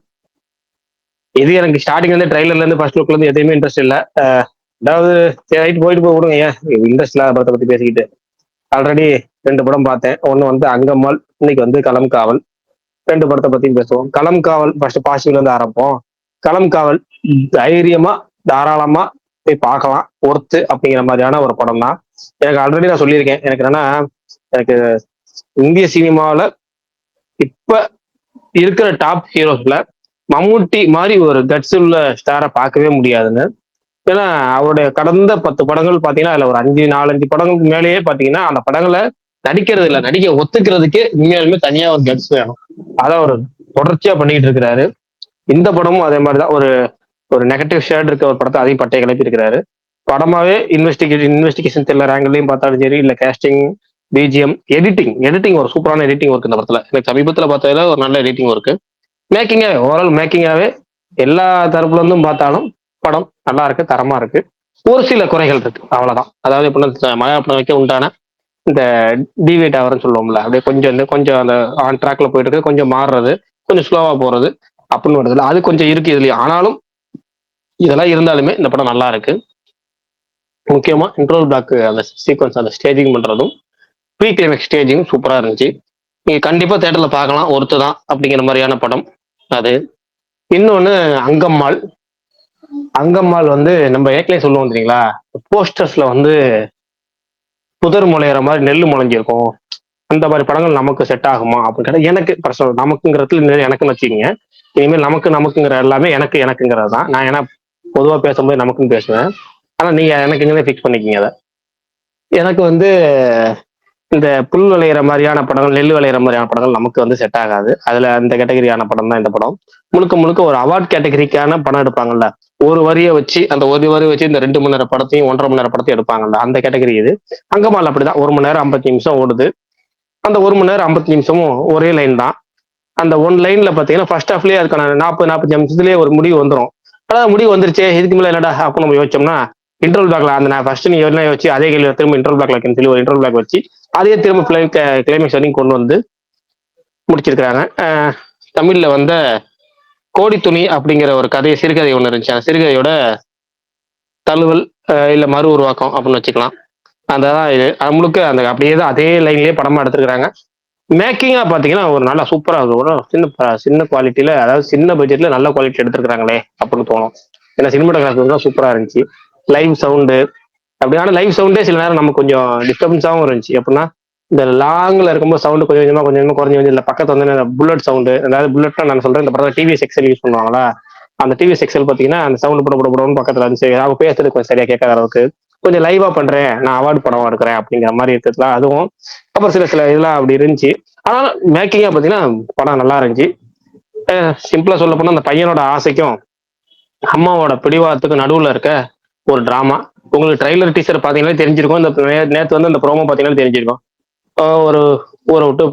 இது எனக்கு ஸ்டார்டிங்ல இருந்து ட்ரைலர்ல இருந்து ஃபர்ஸ்ட் லுக்ல இருந்து எதுவுமே இன்ட்ரெஸ்ட் இல்ல. அதாவது சரி ரைட், போயிட்டு போய் விடுங்க, ஏன் இன்ட்ரெஸ்ட் இல்லாத படத்தை பத்தி பேசிக்கிட்டு. ஆல்ரெடி 2 படம் பார்த்தேன். ஒன்னு வந்து அங்கம்மாள், இன்னைக்கு வந்து களம் காவல். 2 படத்தை பத்தி பேசுவோம். களம் காவல் ஃபர்ஸ்ட் பாசிட்டிவ்ல இருந்து ஆரம்பிப்போம். களம் காவல் தைரியமா தாராளமா போய் பார்க்கலாம், ஒர்த்து அப்படிங்கிற மாதிரியான ஒரு படம் தான். எனக்கு ஆல்ரெடி நான் சொல்லியிருக்கேன், எனக்கு என்னன்னா, எனக்கு இந்திய சினிமாவில் இப்ப இருக்கிற டாப் ஹீரோஸ்ல மம்முட்டி மாதிரி ஒரு கட்ஸ் உள்ள ஸ்டாரை பார்க்கவே முடியாதுன்னு. ஏன்னா அவருடைய கடந்த 10 படங்கள் பாத்தீங்கன்னா அதுல ஒரு 4-5 படங்களுக்கு மேலேயே பாத்தீங்கன்னா அந்த படங்களை நடிக்கிறது இல்லை, நடிக்க ஒத்துக்கிறதுக்கே உண்மையாலுமே தனியா ஒரு கட்ஸ் வேணும். அதான் ஒரு தொடர்ச்சியா பண்ணிட்டு இருக்கிறாரு. இந்த படமும் அதே மாதிரிதான், ஒரு ஒரு நெகட்டிவ் ஷேட் இருக்க ஒரு படத்தை அதையும் பட்டையை கிளப்பி இருக்கிறாரு. படமாவே இன்வெஸ்டிகேஷன் த்ரில்லர் ஆங்கிலையும் பார்த்தாலும் சரி, இல்ல கேஸ்டிங், பிஜிஎம், எடிட்டிங் ஒரு சூப்பரான எடிட்டிங் ஒர்க் இந்த படத்துல. எனக்கு சமீபத்துல பார்த்ததுல ஒரு நல்ல எடிட்டிங் ஒர்க். மேக்கிங்காவே ஓவரால் மேக்கிங்காவே எல்லா தரப்புல இருந்தும் பார்த்தாலும் படம் நல்லா இருக்கு, தரமா இருக்கு. ஒரு சில குறைகள் இருக்கு, அவ்வளவுதான். அதாவது எப்படின்னா மலையாள வைக்க உண்டான இந்த டிவேட் ஆவர்னு சொல்லுவோம்ல, அப்படியே கொஞ்சம் அந்த ஆன் ட்ராக்ல போயிட்டு இருக்கு, கொஞ்சம் மாறுறது, கொஞ்சம் ஸ்லோவா போறது அப்படின்னு வருதுல, அது கொஞ்சம் இருக்கு இதுலயும். ஆனாலும் இதெல்லாம் இருந்தாலுமே இந்த படம் நல்லா இருக்கு. முக்கியமா இன்ட்ரோல் பிளாக் அந்த சீக்வன்ஸ், அந்த ஸ்டேஜிங் பண்றதும் ப்ரீ கிளைமேக்ஸ் ஸ்டேஜிங் சூப்பரா இருந்துச்சு. நீங்க கண்டிப்பா தேட்டர்ல பார்க்கலாம், ஒருத்து தான் அப்படிங்கிற மாதிரியான படம் அது. இன்னொன்னு அங்கம்மாள். அங்கம்மாள் வந்து நம்ம ஏற்கனவே சொல்லுவோம் தெரியுங்களா, போஸ்டர்ஸ்ல வந்து புதர் முளையிற மாதிரி நெல் முளைஞ்சிருக்கும், அந்த மாதிரி படங்கள் நமக்கு செட் ஆகுமா அப்படின்னு எனக்கு பர்சனல், நமக்குங்கிறதுல எனக்குன்னு வச்சுக்கோங்க. இனிமேல் நமக்குங்கிற எல்லாமே எனக்குங்கிறது தான். நான் ஏன்னா பொதுவா பேசும்போது நமக்குன்னு பேசுவேன், ஆனா நீங்க எனக்குங்கன்னே ஃபிக்ஸ் பண்ணிக்கிங்க அதை. எனக்கு வந்து இந்த புல் விளையிற மாதிரியான படங்கள், நெல் விளையிற மாதிரியான படங்கள் நமக்கு வந்து செட் ஆகாது. அதுல அந்த கேட்டகரியான படம் தான் இந்த படம். முழுக்க முழுக்க ஒரு அவார்ட் கேட்டகரிக்கான படம் எடுப்பாங்கல்ல, ஒரு வரியை வச்சு அந்த ஒரு வரி வச்சு இந்த 2 மணி நேர படத்தையும் 1.5 மணி நேர படத்தையும் எடுப்பாங்கல்ல, அந்த கேட்டகரி இது. அங்கமால் அப்படிதான் 1 மணி நேரம் 50 நிமிஷம் ஓடுது. அந்த 1 மணி நேரம் 50 நிமிஷமும் ஒரே லைன் தான். அந்த ஒன் லைன்ல பாத்தீங்கன்னா ஃபர்ஸ்ட் ஹாஃப்லயே அதுக்கான 40-45 நிமிஷத்துலயே ஒரு முடிவு வந்துடும். அதான் முடிவு வந்துருச்சே, இதுக்கு மேல என்னடா அப்படின்னு நம்ம யோசிச்சோம்னா, இன்டர்வல் பேக்ல அந்த நான் ஃபர்ஸ்ட் நீ என்ன வச்சு அதே கேள்வி திரும்ப இன்டர்வல் பேக்ல வைக்கணும்னு சொல்லி ஒரு இன்டர்வல் பேக் வச்சு அதே திரும்ப கிளைமேக்ஸ் வரைக்கும் கொண்டு வந்து முடிச்சிருக்காங்க. தமிழ்ல வந்த கோடி துணி அப்படிங்கிற ஒரு கதை, சிறுகதை ஒன்று இருந்துச்சு. அந்த சிறுகதையோட தழுவல் இல்ல மறு உருவாக்கம் அப்படின்னு வச்சுக்கலாம். அந்த தான் இது. அது முழுக்க அந்த அப்படியே தான் அதே லைன்லயே படமா எடுத்திருக்காங்க. மேக்கிங்கா பாத்தீங்கன்னா ஒரு நல்லா சூப்பரா இருக்கும். ஒரு சின்ன குவாலிட்டியில, அதாவது சின்ன பட்ஜெட்ல நல்ல குவாலிட்டி எடுத்திருக்காங்களே அப்படின்னு தோணும். ஏன்னா சினிமாட்டோகிராஃபி தான் சூப்பரா இருந்துச்சு. லைவ் சவுண்டு அப்படியான லைவ் சவுண்டே சில நேரம் நமக்கு கொஞ்சம் டிஸ்டர்பன்ஸாகவும் இருந்துச்சு. எப்படின்னா இந்த லாங்ல இருக்கும்போது சவுண்டு கொஞ்சம் கொஞ்சமா குறைஞ்சு இல்லை பக்கத்து வந்து புல்லட் சவுண்டு, அதாவது புல்லட் நான் சொல்றேன், இந்த படத்தை டிவிஎஸ் எக்ஸல் யூஸ் பண்ணுவாங்களா, அந்த டிவிஎஸ் எக்ஸல் பாத்தீங்கன்னா அந்த சவுண்டு போட பக்கத்துல வந்து சரி அவங்க பேசுறது கொஞ்சம் சரியா கேட்காத அளவுக்கு கொஞ்சம் லைவா பண்றேன், நான் அவார்டு படம் எடுக்கிறேன் அப்படிங்கிற மாதிரி இருக்கிறதுலாம் அதுவும். அப்புறம் சில இதெல்லாம் அப்படி இருந்துச்சு. ஆனாலும் மேக்கிங்கா பாத்தீங்கன்னா படம் நல்லா இருந்துச்சு. சிம்பிளா சொல்ல போனா அந்த பையனோட ஆசைக்கும் அம்மாவோட பிடிவாதத்துக்கும் நடுவுல இருக்க ஒரு டிராமா. உங்களுக்கு ட்ரைலர் டீசர் பாத்தீங்கன்னா தெரிஞ்சிருக்கும். இந்த நேத்து வந்து அந்த ப்ரோமோ பாத்தீங்கன்னா தெரிஞ்சிருக்கும். ஒரு ஊரை விட்டு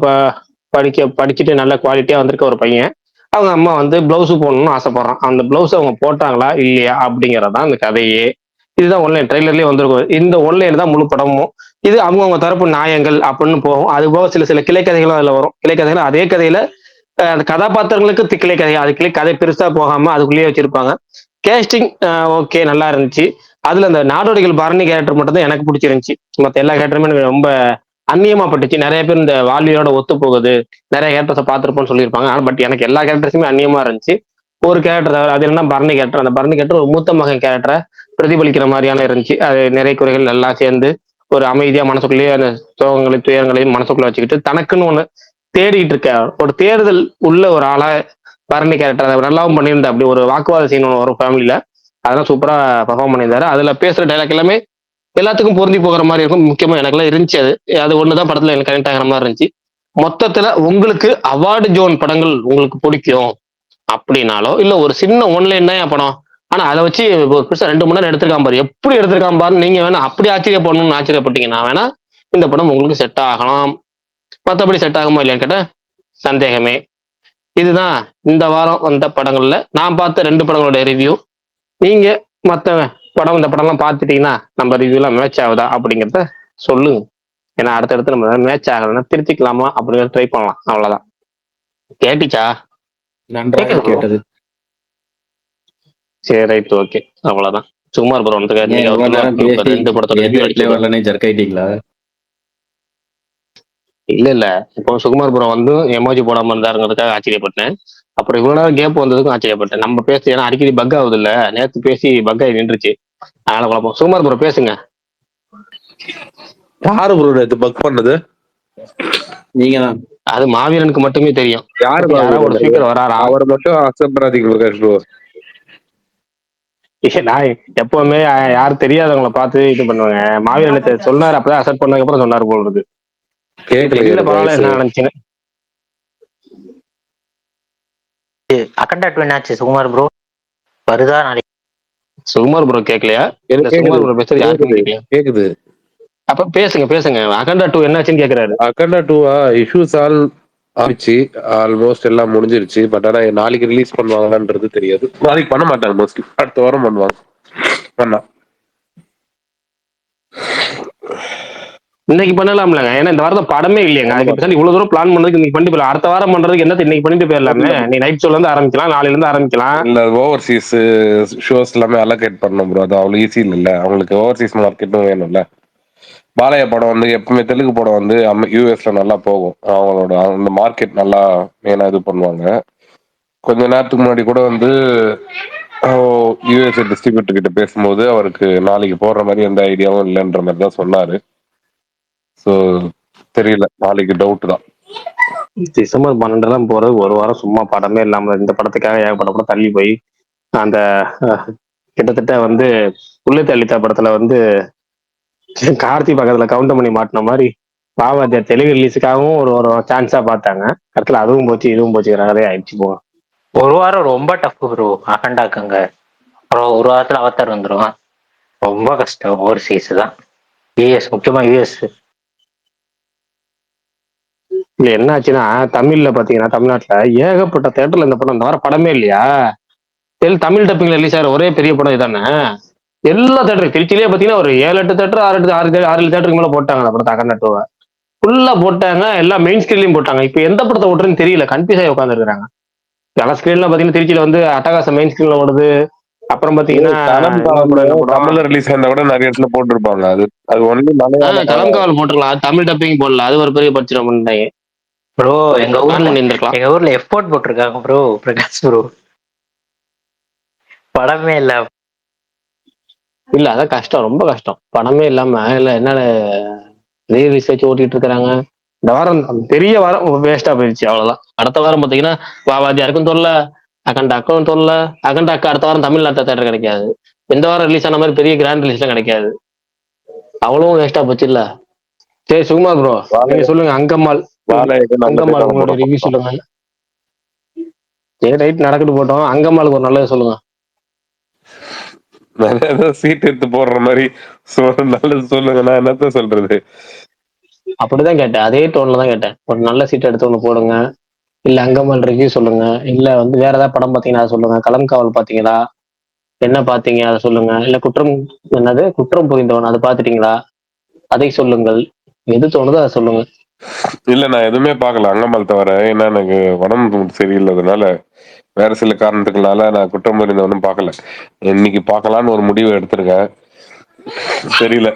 படிச்சுட்டு நல்ல குவாலிட்டியா வந்திருக்க ஒரு பையன், அவங்க அம்மா வந்து பிளவுஸ் போடணும்னு ஆசைப்படுறான். அந்த பிளவுஸ் அவங்க போட்டாங்களா இல்லையா அப்படிங்கறதான் அந்த கதையே. இதுதான் ஒன்லைன் ட்ரெய்லர்லயே வந்திருக்கும். இந்த ஒன்லைன் தான் முழு படமும். இது அவங்கவுங்க தரப்பு நியாயங்கள் அப்படின்னு போகும். அது போக சில கிளை கதைகளும் அதுல வரும். கிளை கதைகள் அதே கதையில அந்த கதாபாத்திரங்களுக்கு கிளை கதை, அதுக்குள்ளே கதை பெருசா போகாம அதுக்குள்ளேயே வச்சிருப்பாங்க. கேஸ்டிங் ஓகே நல்லா இருந்துச்சு. அதுல அந்த நாடோடிகள் பரணி கேரக்டர் மட்டும் தான் எனக்கு பிடிச்சிருந்துச்சு. மத்த எல்லா கேரக்டருமே எனக்கு ரொம்ப அந்நியமா பட்டுச்சு. நிறைய பேர் இந்த வால்வியோட ஒத்து போகுது, நிறைய கேரக்டர்ஸை பார்த்திருப்போம்னு சொல்லியிருப்பாங்க. பட் எனக்கு எல்லா கேரக்டர்ஸுமே அந்நியமா இருந்துச்சு. ஒரு கேரக்டர் அது என்ன பரணி கேரக்டர், அந்த பரணி கேரக்டர் ஒரு மூத்த மகன் கேரக்டரை பிரதிபலிக்கிற மாதிரியான இருந்துச்சு. அது நிறை குறைகள் எல்லாம் சேர்ந்து ஒரு அமைதியா மனசுக்குள்ளேயே அந்த சோகங்களையும் துயரங்களையும் மனசுக்குள்ள வச்சுக்கிட்டு தனக்குன்னு ஒண்ணு தேடிட்டு இருக்க ஒரு தேடுதல் உள்ள ஒரு ஆளா பரணி கேரக்டர் அதை நல்லாவும் பண்ணியிருந்தா. அப்படி ஒரு வாக்குவாத சீன் ஒன்று வரும் ஃபேமிலியில, அதெல்லாம் சூப்பரா பெர்ஃபார்ம் பண்ணியிருந்தாரு. அதுல பேசுற டைலாக் எல்லாமே எல்லாத்துக்கும் பொருந்தி போகிற மாதிரி இருக்கும். முக்கியமா எனக்குலாம் இருந்துச்சு. அது ஒண்ணுதான் படத்துல எனக்கு கனெக்ட் ஆகிற மாதிரி இருந்துச்சு. மொத்தத்துல உங்களுக்கு அவார்டு ஜோன் படங்கள் உங்களுக்கு பிடிக்கும் அப்படின்னாலோ, இல்ல ஒரு சின்ன ஒன்லைன் தான் என் படம், ஆனா அதை வச்சு ஒரு பெருசா 2 மணி நேரம் எடுத்திருக்கான் பாரு, எப்படி எடுத்திருக்கான் பாரு, நீங்க வேணா அப்படி ஆச்சரியப்படணும்னு ஆச்சரியப்பட்டீங்கன்னா வேணா இந்த படம் உங்களுக்கு செட் ஆகலாம். மற்றபடி செட் ஆகுமா இல்லையான்னு கேட்ட சந்தேகமே. இதுதான் இந்த வாரம் வந்த படங்கள்ல நான் பார்த்த 2 படங்களோட ரிவ்யூ. நீங்க மத்த படம் இந்த படம்லாம் பார்த்துட்டீங்கன்னா நம்ம ரிவ்யூலாம் மேட்ச் ஆகுதா அப்படிங்கிறத சொல்லுங்க. ஏன்னா அடுத்தடுத்து நம்ம மேட்ச் ஆகலைன்னா திருத்திக்கலாமா அப்படிங்கிறத ட்ரை பண்ணலாம். அவ்வளவுதான். கேட்டுச்சா? நன்றாக கேட்டது. சரி ரைட் ஓகே, அவ்வளவுதான். சுமார் ப்ரோ வந்து ஏன் இவ்வளவு நேரம் பேசி 2 படத்தோட ரிவ்யூ அடிச்சு வரலனே ஜர்க்காயிட்டீங்களா? இல்ல இப்போ சுகுமார் ப்ரோ வந்து எமோஜி போடாம இருந்தாருங்கிறதுக்காக ஆச்சரியப்பட்டேன். அப்புறம் இவ்வளவு நேரம் கேப் வந்ததுக்கும் ஆச்சரியப்பட்டேன். நம்ம பேசி ஏன்னா அடிக்கடி பக் ஆகுது இல்ல, நேத்து பேசி பக் ஆகி நின்றுச்சு, அதனால குழப்பம். சுகுமார் ப்ரோ பேசுங்க. யாரு ப்ரோ நேத்து பக் பண்ணது? நீங்க தான். அது மாவீரனுக்கு மட்டுமே தெரியும். யாரு யாராவது ஒரு ஸ்பீக்கர் வராரா? அவர் மட்டும் அக்செப்ட் பண்ணாதீங்க பிரகாஷ் ப்ரோ. நான் எப்பவுமே யாரும் தெரியாதவங்களை பார்த்து இது பண்ணுவாங்க. மாவீரனுக்கு சொன்னாரு, அப்பதான் அக்செப்ட் பண்ணதுக்கு அப்புறம் சொன்னாரு போல இருக்கு. கேட்கல பரவாயில்ல, என்ன நினைச்சுன்னு. அக்கண்டா ட்வின் ஆச்சு சுகுமார் ப்ரோ வருதா நாளைக்கு? சுகுமார் ப்ரோ கேட்கலையா? இல்ல சுகுமார் ப்ரோ பேசுறது யாருக்கும் கேட்கலையா? கேக்குது. அப்ப பேசுங்க. அகண்டா 2 என்னாச்சுன்னு கேக்குறாரு. அகண்டா 2 இஷ்யூஸ் ஆச்சு, ஆல்மோஸ்ட் எல்லாம் முடிஞ்சிருச்சு. பட் ஆனா நாளைக்கு ரிலீஸ் பண்ணுவாங்கன்றது தெரியாது. நாளைக்கு பண்ண மாட்டாங்க, மோஸ்ட்லி அடுத்த வாரம் பண்ணுவாங்க. பண்ணா இன்னைக்கு பண்ணலாம்லங்க, ஏன்னா இந்த வாரம் படமே இல்லையாங்க. அதுக்கு இவ்வளவு தூரம் பிளான் பண்ணதுக்கு இன்னைக்கு பண்ணிட்டு போயிடலாம். அடுத்த வாரம் பண்றதுக்கு என்ன இன்னைக்கு பண்ணிட்டு போயிடலாமே. நீ நைட் ஷோல இருந்து ஆரம்பிக்கலாம், நாளைல இருந்து ஆரம்பிக்கலாம். இல்ல ஓவர்சீஸ் ஷோஸ் எல்லாமே அலோகேட் பண்ணணும் ப்ரோ. அது அவ்வளவு ஈஸி இல்ல. அவங்களுக்கு ஓவர்சீஸ் மார்க்கெட்டும் வேணும்ல. பாலையா படம் வந்து எப்பவுமே தெலுங்கு படம் வந்து யூஎஸ்ல நல்லா போகும். அவங்களோட அந்த மார்க்கெட் நல்லா மெயினா இது பண்ணுவாங்க. கொஞ்ச நேரத்துக்கு முன்னாடி கூட வந்து யூஎஸ்ஏ டிஸ்ட்ரிபியூட்டர் கிட்ட பேசும்போது அவருக்கு நாளைக்கு போடுற மாதிரி எந்த ஐடியாவும் இல்லைன்ற மாதிரி தான் சொன்னாரு. ஸோ தெரியல, நாளைக்கு டவுட் தான். டிசம்பர் 12 போறது ஒரு வாரம் சும்மா படமே இல்லாம இந்த படத்துக்காக ஏகப்பட்ட படம் தள்ளி போய் அந்த கிட்டத்தட்ட வந்து உள்ளே தள்ளித்தா படத்துல வந்து கார்த்தி பக்கத்துல கவுண்டமணி மாட்டின மாதிரி வாவாத்தியார் தெலுங்கு ரிலீஸுக்காகவும் ஒரு ஒரு சான்ஸா பார்த்தாங்க. அடுத்துல அதுவும் போச்சு இதுவும் போச்சுங்கிறாரே ஆயிடுச்சு போ. ஒரு வாரம் ரொம்ப டஃப் ப்ரோ அகண்டாக்குங்க. அப்புறம் ஒரு வாரத்துல அவத்தார் வந்துடும். ரொம்ப கஷ்டம் ஓவர்சீஸ் தான். யூஎஸ் முக்கியமா யூஎஸ். இல்ல என்ன ஆச்சுன்னா தமிழ்ல பாத்தீங்கன்னா தமிழ்நாட்டுல ஏகப்பட்ட தேட்டர்ல இந்த படம் இந்த வாரம் படமே இல்லையா. தமிழ் டப்பிங்ல ரிலீஸ் ஆகிற ஒரே பெரிய படம் இதானே. எல்லா தேட்டரும் திருச்சியிலேயே பாத்தீங்கன்னா ஒரு 7-8 தேட்டர் 6-7 தேட்டருக்கு மேல போட்டாங்க அந்த படத்தை அகண்டாட்டுவ ஃபுல்லா போட்டாங்க. எல்லாம் மெயின் ஸ்கிரீன்லயும் போட்டாங்க. இப்ப எந்த படத்தை ஓட்டுறதுன்னு தெரியல, கன்ஃபியூஸ் ஆகி உட்காந்துருக்காங்க. பல ஸ்கிரீன்ல பாத்தீங்கன்னா திருச்சியில வந்து அட்டகாசம் மெயின் ஸ்கிரீன்ல ஓடுது. அப்புறம் பாத்தீங்கன்னா களம் இன்னொரு படம் என்ன படம் தமிழ்ல ரிலீஸ் ஆயிருந்தா கூட நிறைய இடத்துல போட்டிருப்பாங்க. அது ஒன்லி மலையாள கலம்காவல் போட்டுக்கலாம், தமிழ் டப்பிங் போடல, அது ஒரு பெரிய பிரச்சனை பண்ணிட்டாங்க. ப்ரோ எங்க ஊர்ல இருந்திருக்கலாம். எங்க ஊர்ல எஃபோர்ட் போட்டிருக்காங்க ப்ரோ பிரகாஷ் ப்ரோ. படமே இல்ல. இல்ல அதான் கஷ்டம், ரொம்ப கஷ்டம். படமே இல்லாம இல்ல என்ன ரீல்ஸ் வச்சு ஓட்டிட்டு இருக்கிறாங்க. இந்த வாரம் பெரிய வாரம் வேஸ்டா போயிடுச்சு, அவ்வளவுதான். அடுத்த வாரம் பாத்தீங்கன்னா வாவாதியாருக்கும் தொல்ல, அகண்டாக்கும் தொல்ல. அகண்டாக்கு அடுத்த வாரம் தமிழ்நாட்டு தேட்டர் கிடைக்காது. இந்த வாரம் ரிலீஸ் ஆன மாதிரி பெரிய கிராண்ட் ரிலீஸ்லாம் கிடைக்காது. அவ்வளவும் வேஸ்டா போச்சு இல்ல. சரி சுகுமார் ப்ரோ நீங்க சொல்லுங்க. அங்கம்மாள் அங்கம்மாள் உங்களோட ரிவ்யூ சொல்லுங்க. சரி ரைட் நடக்கிட்டு போட்டோம். அங்கம்மாளுக்கு ஒரு நல்லது சொல்லுங்க. சீட் எடுத்து போடுற மாதிரி நல்லது சொல்லுங்க. நான் என்னத்த சொல்றது. அப்படிதான் கேட்டேன், அதே டோன்ல தான் கேட்டேன். ஒரு நல்ல சீட் எடுத்து ஒண்ணு போடுங்க, இல்ல அங்கம்மாள் ரிவ்யூ சொல்லுங்க, இல்ல வந்து வேற ஏதாவது படம் பாத்தீங்கன்னா அதை சொல்லுங்க. கலம்காவல் பாத்தீங்களா, என்ன பாத்தீங்க அதை சொல்லுங்க. இல்ல குற்றம் புரிந்தவன் அதை பாத்துட்டீங்களா, அதை சொல்லுங்கள். எது தோணுதோ அதை சொல்லுங்க. இல்ல நான் எதுவுமே பார்க்கல அங்கம்மாள் தவிர. ஏன்னா எனக்கு உடம்பு சரியில்லாதனால, வேற சில காரணத்துக்குனால நான் குற்றம் புரிந்தவனும் பார்க்கல. இன்னைக்கு பார்க்கலான்னு ஒரு முடிவு எடுத்திருக்கேன். தெரியல.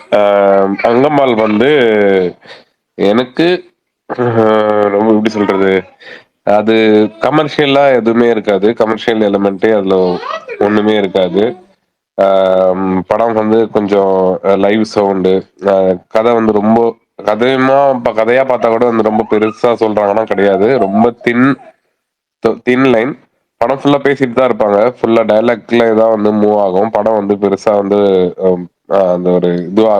அங்கம்மாள் வந்து எனக்கு ரொம்ப எப்படி சொல்றது, அது கமர்ஷியலா எதுவுமே இருக்காது. கமர்ஷியல் எலிமெண்ட்டே அதுல ஒண்ணுமே இருக்காது. படம் வந்து கொஞ்சம் லைவ் சவுண்டு, கதை வந்து ரொம்ப கதையா பார்த்தா கூட வந்து ரொம்ப பெருசா சொல்றாங்கன்னா கிடையாது. ரொம்ப தின் லைன். படம் ஃபுல்லா பேசிட்டு தான் இருப்பாங்க. ஃபுல்லா டைலாக்ல தான் வந்து மூவ் ஆகும். படம் வந்து பெருசா வந்து அந்த ஒரு இதுவா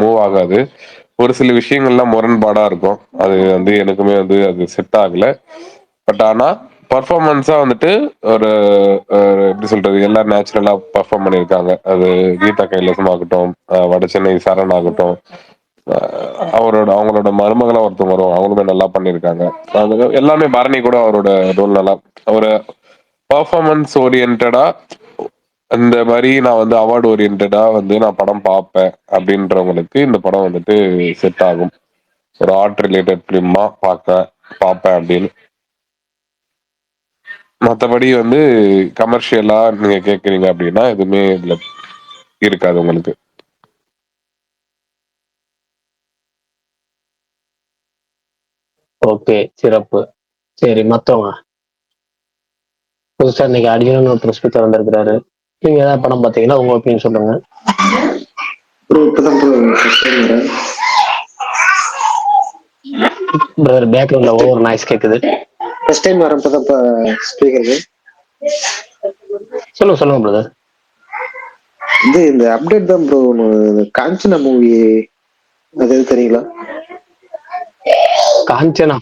மூவ் ஆகாது. ஒரு சில விஷயங்கள்லாம் முரண்பாடா இருக்கும். அது வந்து எனக்குமே வந்து அது செட் ஆகல. பட் ஆனா பர்ஃபார்மன்ஸா வந்துட்டு ஒரு எப்படி சொல்றது, எல்லாரும் நேச்சுரலா பர்ஃபார்ம் பண்ணியிருக்காங்க. அது கீதா கைலாசம் ஆகட்டும், வட சென்னை சரண் ஆகட்டும், அவங்களோட மருமகளா ஒருத்தவங்க வரும், அவங்களுமே நல்லா பண்ணியிருக்காங்க. அது எல்லாமே பரணி கூட அவரோட ரோல் நல்லா, ஒரு பர்ஃபார்மன்ஸ் ஓரியன்டா இந்த மாதிரி நான் வந்து அவார்டு ஓரியன்டா வந்து நான் படம் பார்ப்பேன் அப்படின்றவங்களுக்கு இந்த படம் வந்துட்டு செட் ஆகும். ஒரு ஆர்ட் ரிலேட்டட் ஃபிலிமா பார்ப்பேன் அப்படின்னு. மற்றபடி வந்து கமர்ஷியலா நீங்க கேக்குறீங்க அப்படின்னா எதுவுமே இதுல இருக்காது உங்களுக்கு. ஓகே சிறப்பு. சரி மத்தவங்க புதுசா இன்னைக்கு அடிக்கணும்னு ஒருத்தர் ஸ்பீக்கர் வந்திருக்கிறாரு. நீங்க ஏதாவது படம் பார்த்தீங்கன்னா உங்க ஒப்பீனியன் சொல்லுங்க. பிரதர் பேக்ரவுண்ட்ல ஓவர் நாய்ஸ் கேக்குது. ஃபர்ஸ்ட் டைம் வரேன் இப்பதான் ஸ்பீக்கருக்கு. சொல்லுங்க பிரதர். இந்த அப்டேட் தான் ப்ரோ. காஞ்சனா மூவி அது தெரியுங்களா? காஞ்சனா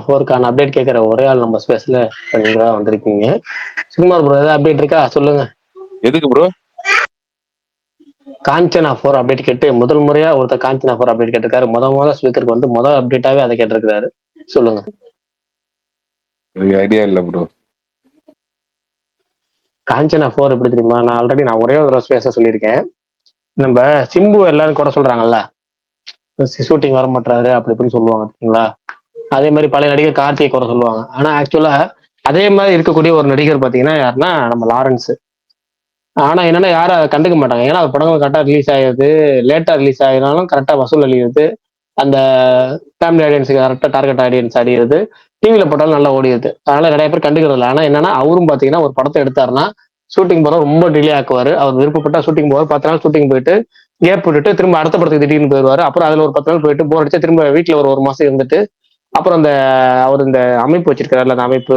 4 அப்டேட் கேட்கிற ஒரே ஆள் நம்ம ஸ்பேஸ்ல நீங்க தான் வந்திருக்கீங்க. சுகுமார் ப்ரோ ஏதாவது அப்டேட் இருக்கா சொல்லுங்க. எதுக்கு ப்ரோ? காஞ்சனா 4 அப்டேட் கேட்டு முதல் முறையா ஒருத்தர் காஞ்சனா 4 அப்டேட் கேட்டிருக்காரு. முதல் ஸ்பீக்கருக்கு வந்து முதல் அப்டேட்டாவே அதை கேட்டிருக்காரு. சொல்லுங்க. ஐடியா இல்ல ப்ரோ. காஞ்சனா 4 எப்படி தெரியுமா, நான் ஒரே ஒரு ஸ்பேஸ சொல்லியிருக்கேன். நம்ம சிம்பு எல்லாரும் கூட சொல்றாங்கல்ல, ஷூட்டிங் வர மாட்டாரு அப்படி இப்படின்னு சொல்லுவாங்க பார்த்தீங்களா. அதே மாதிரி பழைய நடிகர் கார்த்திகை குறை சொல்லுவாங்க. ஆனா ஆக்சுவலா அதே மாதிரி இருக்கக்கூடிய ஒரு நடிகர் பாத்தீங்கன்னா யாருன்னா நம்ம லாரன்ஸ். ஆனா என்னன்னா யாரும் அதை கண்டுக்க மாட்டாங்க. ஏன்னா படங்கள் கரெக்டா ரிலீஸ் ஆகிடுது, லேட்டா ரிலீஸ் ஆகினாலும் கரெக்டா வசூல் அழியுது, அந்த ஃபேமிலி ஆடியன்ஸுக்கு கரெக்டா டார்கெட் ஆடியன்ஸ் அடியுது, டிவியில போட்டாலும் நல்லா ஓடிடுது. அதனால நிறைய பேர் கண்டுக்கிறது இல்லை. ஆனா என்னன்னா அவரும் பாத்தீங்கன்னா ஒரு படத்தை எடுத்தாருன்னா ஷூட்டிங் போற ரொம்ப டிலே ஆக்குவாரு. அவர் விருப்பப்பட்டா ஷூட்டிங் போவார், 10 நாள் ஷூட்டிங் போயிட்டு கேப் விட்டுட்டு திரும்ப அடுத்த படத்துக்கு திடீர்னு போயிடுவாரு. அப்புறம் அதுல ஒரு 10 நாள் போயிட்டு போர் அடிச்சா திரும்ப வீட்டுல ஒரு மாசம் இருந்துட்டு அப்புறம் அவர் இந்த அமைப்பு வச்சிருக்காருல்ல, அந்த அமைப்பு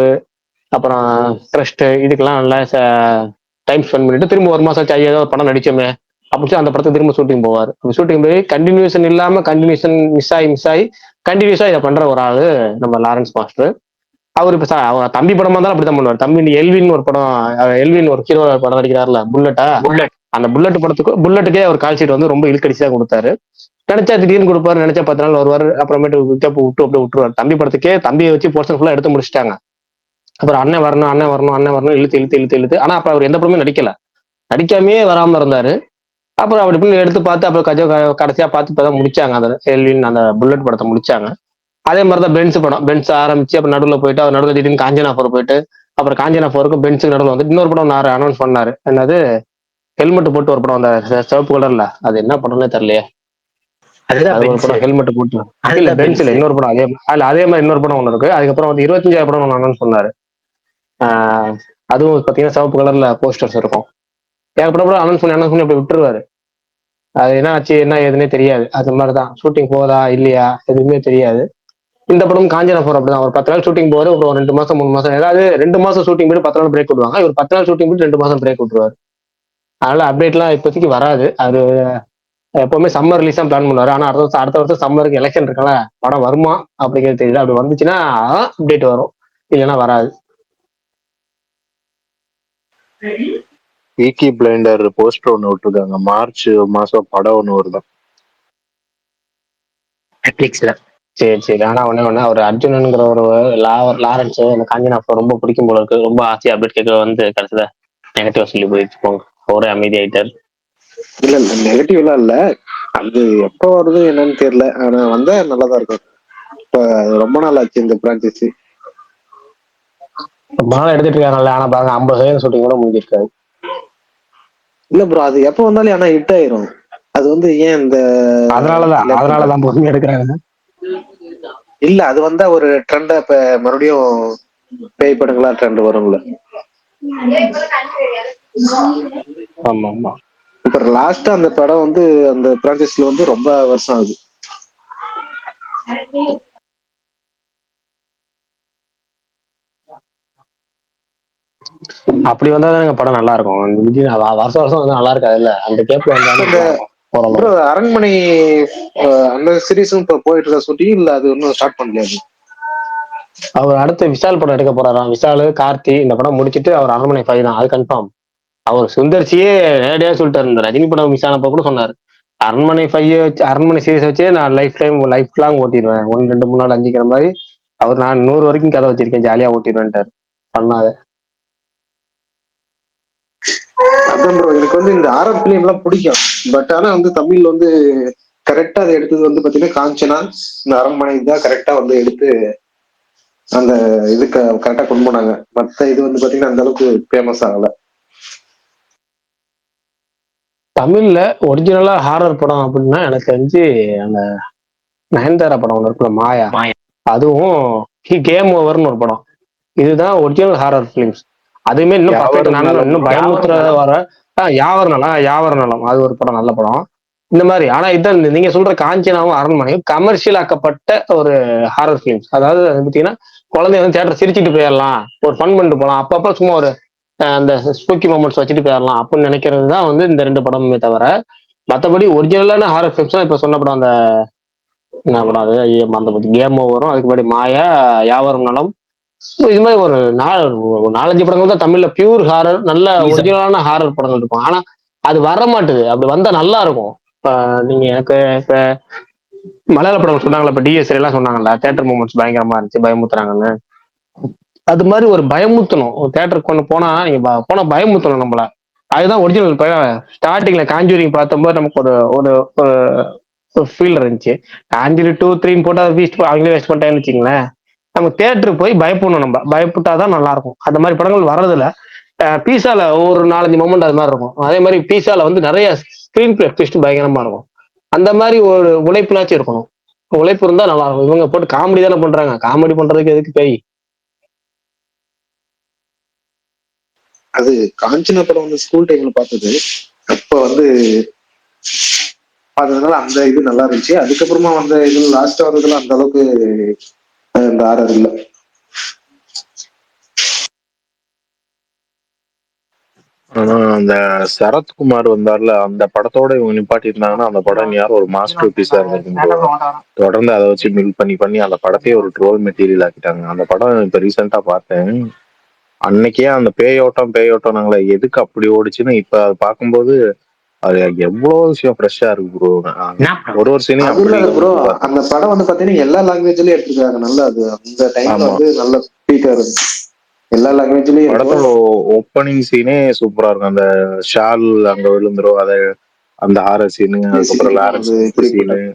அப்புறம் ட்ரஸ்ட் இதுக்கெல்லாம் நல்லா டைம் ஸ்பெண்ட் பண்ணிட்டு திரும்ப ஒரு மாசம் ஆச்சு ஏதோ ஒரு படம் நடிச்சோமே அப்படி அந்த படத்துக்கு திரும்ப ஷூட்டிங் போவார். ஷூட்டிங் போய் கண்டினியூஷன் இல்லாம கண்டினியூஷன் மிஸ் ஆகி கண்டினியூஸா இதை பண்ற ஒரு ஆளு நம்ம லாரன்ஸ் மாஸ்டர். அவர் இப்ப அவர் தம்பி படமா இருந்தாலும் அப்படித்தான் பண்ணுவார். தம்பி எல்வின் ஒரு படம், எல்வின் ஒரு ஹீரோ படம் நடிக்கிறாருல புல்லட்டா, அந்த புல்லட் புல்லட்டுக்கே அவர் கால் ஷீட் வந்து ரொம்ப இழுக்கடிச்சா கொடுத்தாரு. நினைச்சா திடீர்னு கொடுப்பாரு, நினைச்சா 10 நாள் வருவார், அப்புறமேட்டு விட்டு அப்படியே விட்டுருவாரு. தம்பி படத்துக்கே தம்பியை வச்சு போர்ஷன் ஃபுல்லா எடுத்து முடிச்சிட்டாங்க. அப்புறம் அண்ணன் வரணும் இழுத்து. ஆனா அப்ப அவர் எந்த படமும் நடிக்காமே வராம இருந்தாரு. அப்புறம் அப்படி இப்படின்னு எடுத்து பார்த்து அப்புறம் கடைசியா பார்த்து இப்பதான் முடிச்சாங்க அந்த எல்வின் அந்த புல்லட் படத்தை முடிச்சாங்க. அதே மாதிரிதான் பென்ஸ் படம். பென்ஸ் ஆரம்பிச்சு அப்புறம் நடுவில் போயிட்டு அவர் நடுவில் திடீர்னு காஞ்சனா 4 போயிட்டு அப்புறம் காஞ்சனா 4க்கும் பென்ஸுக்கு நடுவில் வந்து இன்னொரு படம் அனௌன்ஸ் பண்ணாரு. என்னது, ஹெல்மெட் போட்டு ஒரு படம், அந்த சிவப்பு கலர்ல, அது என்ன படம்னே தெரியலையே. அதுதான் அது ஒரு பென்ஸ். படம் ஹெல்மெட் போட்டு இல்ல அதுதான் பென்ஸ் இல்ல, பென்ஸ். இன்னொரு படம் அதே மாதிரி இன்னொரு படம் ஒன்று இருக்கு. அதுக்கப்புறம் வந்து 25 படம் ஒன்று அனௌன்ஸ் பண்ணாரு. அதுவும் பாத்தீங்கன்னா சிவப்பு கலர்ல போஸ்டர்ஸ் இருக்கும். ஏகப்பட்ட படம் அனௌன்ஸ் பண்ணி அப்படி விட்டுருவாரு. அது என்ன ஆச்சு என்ன ஏதுன்னே தெரியாது. அது மாதிரிதான் ஷூட்டிங் போதா இல்லையா எதுவுமே தெரியாது. இந்த படம் காஞ்சனா 4 அப்படிதான். ஒரு 10 நாள் ஷூட்டிங் போவாரு, அப்புறம் 2 மாசம் 3 மாசம், ஏதாவது 2 மாசம் ஷூட்டிங் போயிட்டு 10 நாள் பிரேக் விடுவாங்க. இவர் 10 நாள் ஷூட்டிங் போயிட்டு 2 மாசம் பிரேக் விட்டுருவாரு. அதனால அப்டேட்லாம் இப்போதைக்கு வராது. அது எப்பவுமே சம்மர் ரிலீஸ் தான் பிளான் பண்ணுவாரு. ஆனா அடுத்த வருஷம் சம்மருக்கு எலெக்ஷன் இருக்கல, படம் வருமா அப்படிங்கிறது தெரியல. அப்படி வந்துச்சுன்னா அப்டேட் வரும், இல்லைன்னா வராது. பீக்கி பிளைண்டர் போஸ்டர் ஒன்று விட்டுருக்காங்க. மார்ச் மாசம் படம் ஒன்று வருதான். நெட்ஃபிளிக்ஸ்ல. சரி. ஆனா ஒண்ணு அவர் அர்ஜுனன்ங்கிற ஒரு லாரன்ஸ் அந்த காஞ்சனா ரொம்ப பிடிக்கும் போல இருக்கு. ரொம்ப ஆசையா அப்டேட் கேட்க வந்து கடைசியில நெகட்டிவா சொல்லி போயிட்டு போங்க, ஒரே அமைதி ஆயிட்டாரு. இல்ல நெகட்டிவ்லாம் இல்ல, அது எப்ப வருது என்னன்னு தெரியல. ஆனா வந்தா நல்லாதான் இருக்கும். இப்ப ரொம்ப நாள் ஆச்சு இந்த பிரான்சைஸ். படம் எடுத்துட்டு இருக்காங்கல்ல, ஆனா பாருங்க 50 ஷூட்டிங் கூட முடிஞ்சிருக்காரு. இல்ல ப்ரோ, அது எப்ப வந்தாலும் ஆனா ஹிட் ஆயிரும். அது வந்து ஏன் இந்த அதனாலதான் பொறுமையா எடுக்கிறாங்க. இல்ல அது வந்தா ஒரு ட்ரெண்டா இப்ப மறுபடியும் பேய் படங்களா ட்ரெண்ட் வரும்ல. ஆமா. இப்ப லாஸ்டா அந்த படம் வந்து அந்த பிரான்சைஸ்ல வந்து ரொம்ப வருஷம் ஆகுது. அப்படி வந்தாதான் படம் நல்லா இருக்கும். வருஷம் வந்து நல்லா இருக்காது இல்ல, அந்த கேப்ல வந்தாலும் ப்ரோ அரண்மனை அந்த சீரீஸும் இப்ப போயிட்டு இருக்க ஷூட்டிங் இல்ல, அது இன்னும் ஸ்டார்ட் பண்ணலையா? அவர் அடுத்து விஷால் படம் எடுக்க போறாராம். விஷால் கார்த்தி இந்த படம் முடிச்சிட்டு அவர் அரண்மனை 5 தான், அது கன்ஃபார்ம். அவர் சுந்தர்சியே நேரடியா சொல்லிட்டாரு. இந்த ரஜினி படம் மிஸ் ஆனப்ப கூட சொன்னாரு, அரண்மனை 5 வச்சு அரண்மனை சீரிஸ் வச்சே நான் லைஃப் லாங் ஓட்டிடுவேன், 1 2 3 4 5ங்கிற மாதிரி. அவர் நான் 100 வரைக்கும் கதை வச்சிருக்கேன், ஜாலியா ஓட்டிடுவேன்ட்டாரு. பண்ணாத அதான் ப்ரோ, எனக்கு வந்து இந்த ஆரப் பிலிம் எல்லாம் பிடிக்கும். பட் ஆனா வந்து தமிழ்ல வந்து கரெக்டா அதை எடுத்தது வந்து பாத்தீங்கன்னா காஞ்சனா, இந்த அரண்மனை தான் கரெக்டா வந்து எடுத்து அந்த இதுக்கு கரெக்டா கொண்டு போனாங்க. மத்த இது வந்து பாத்தீங்கன்னா அந்த அளவுக்கு ஃபேமஸ் ஆகல. தமிழ்ல ஒரிஜினலா ஹாரர் படம் அப்படின்னா எனக்கு தெரிஞ்சு அந்த நயன்தாரா படம் ஒன்று இருக்குல்ல, மாயா. அதுவும் கேம் ஓவர்னு ஒரு படம். இதுதான் ஒரிஜினல் ஹாரர் பிலிம்ஸ். அதுவுமே இன்னும் பர்ஃபெக்ட். இன்னும் பயமுத்துற வர யாவர் நலம் அது ஒரு படம், நல்ல படம். இந்த மாதிரி. ஆனா இதான் நீங்க சொல்ற காஞ்சனாவும் அரண்மனையும் கமர்ஷியல் ஆக்கப்பட்ட ஒரு ஹாரர் பிலிம்ஸ். அதாவது பாத்தீங்கன்னா குழந்தைய வந்து தியேட்டர் சிரிச்சிட்டு போயிடலாம், ஒரு ஃபன் பண்ணிட்டு போகலாம், அப்பப்ப சும்மா ஒரு அந்த ஸ்பூக்கி மொமெண்ட்ஸ் வச்சுட்டு போயிடலாம் அப்படின்னு நினைக்கிறது தான் வந்து இந்த 2 படமுமே தவிர, மற்றபடி ஒரிஜினலான ஹாரர் பிலிம்ஸ் இப்ப சொன்ன படம் அந்த என்ன படம் அது, அந்த கேம் ஓவரும், அதுக்கு முன்னாடி மாயா, யாவரும் நலம், இது மாதிரி ஒரு 4 5 படங்கள் தான் தமிழ்ல பியூர் ஹாரர், நல்ல ஒரிஜினலான ஹாரர் படங்கள் இருக்கும். ஆனா அது வர மாட்டுது. அப்படி வந்தா நல்லா இருக்கும். இப்ப நீங்க எனக்கு இப்ப மலையாள படம் சொன்னாங்களா, இப்ப டிஎஸ்ஐ எல்லாம் சொன்னாங்கல்ல, தியேட்டர் மூமெண்ட்ஸ் பயங்கரமா இருந்துச்சு, பயமுத்துறாங்கன்னு. அது மாதிரி ஒரு பயமுத்தணும், ஒரு தியேட்டருக்கு கொண்டு போனா நீங்க போனா பயமுத்தணும் நம்மள. அதுதான் ஒரிஜினல். இப்ப ஸ்டார்டிங்ல காஞ்சூரிங் பார்த்தபோது நமக்கு ஒரு ஒரு ஒரு ஃபீல் இருந்துச்சு. காஞ்சூரி 2 3 போட்டு அதை அவங்களே வேஸ்ட் பண்ணிட்டாங்கன்னு வச்சுங்களேன். நம்ம தியேட்டருக்கு போய் பயப்படணும், நம்ம பயப்பட்டாதான் நல்லா இருக்கும். அந்த மாதிரி படங்கள் வர்றதுல பீஸால ஒரு 4 5 மொமெண்ட் அது மாதிரி இருக்கும். அதே மாதிரி பீஸால வந்து நிறைய ஸ்கிரீன் பிளே ட்விஸ்ட் பயங்கரமா இருக்கும். அந்த மாதிரி ஒரு உழைப்புலாச்சும் இருக்கணும். உழைப்பு இருந்தா நல்லா இருக்கும். இவங்க போட்டு காமெடி தானே பண்றாங்க, காமெடி பண்றதுக்கு எதுக்கு பேய்? அது காஞ்சனா படம் வந்து ஸ்கூல் டைம்ல பார்த்தது. அப்ப வந்து அதனால அந்த இது நல்லா இருந்துச்சு. அதுக்கப்புறமா வந்த இது லாஸ்டா வந்ததுல அந்த அளவுக்கு இந்த ஆர்டர் இல்லை. ஆனா அந்த சரத்குமார் வந்தார்ல, அந்த படத்தோட இவங்க நிப்பாட்டி இருந்தாங்கன்னா அந்த படம் யாரும் ஒரு மாஸ்டர் பீஸா இருந்திருக்கும் bro. தொடர்ந்து அதை வச்சு மில் பண்ணி பண்ணி அந்த படத்தையே ஒரு ட்ரோல் மெட்டீரியல் ஆக்கிட்டாங்க. அந்த படம் இப்ப ரீசெண்டா பார்த்தேன். அன்னைக்கே அந்த பேயோட்டம் நாங்களே எதுக்கு அப்படி ஓடிச்சுன்னு இப்ப அதை பார்க்கும்போது அது எவ்வளவு விஷயம் ஃப்ரெஷ்ஷா இருக்கு ப்ரோ. என்ன படம்? ஒரு சீனையும் அது அப்படி இல்ல ப்ரோ, உத்து பார்த்தேன். அந்த படம் வந்து பாத்தீங்கன்னா எல்லா லாங்குவேஜ்லயும் எடுத்துருக்காங்க. நல்லா அது அந்த டைம்ல ஆமா, வந்து நல்ல ஸ்பீக்கா இருந்துச்சு. எல்லா லாங்குவேஜ்லயும் இருக்கும். படத்தோட ஓப்பனிங் சீனே சூப்பரா இருக்கும். அந்த ஷால் அங்க விழுந்துரும், அதை அந்த ஹாரர் சீனு, அதுக்கப்புறம் லாரன்ஸ் அது இப்படிப்பட்ட சீனு.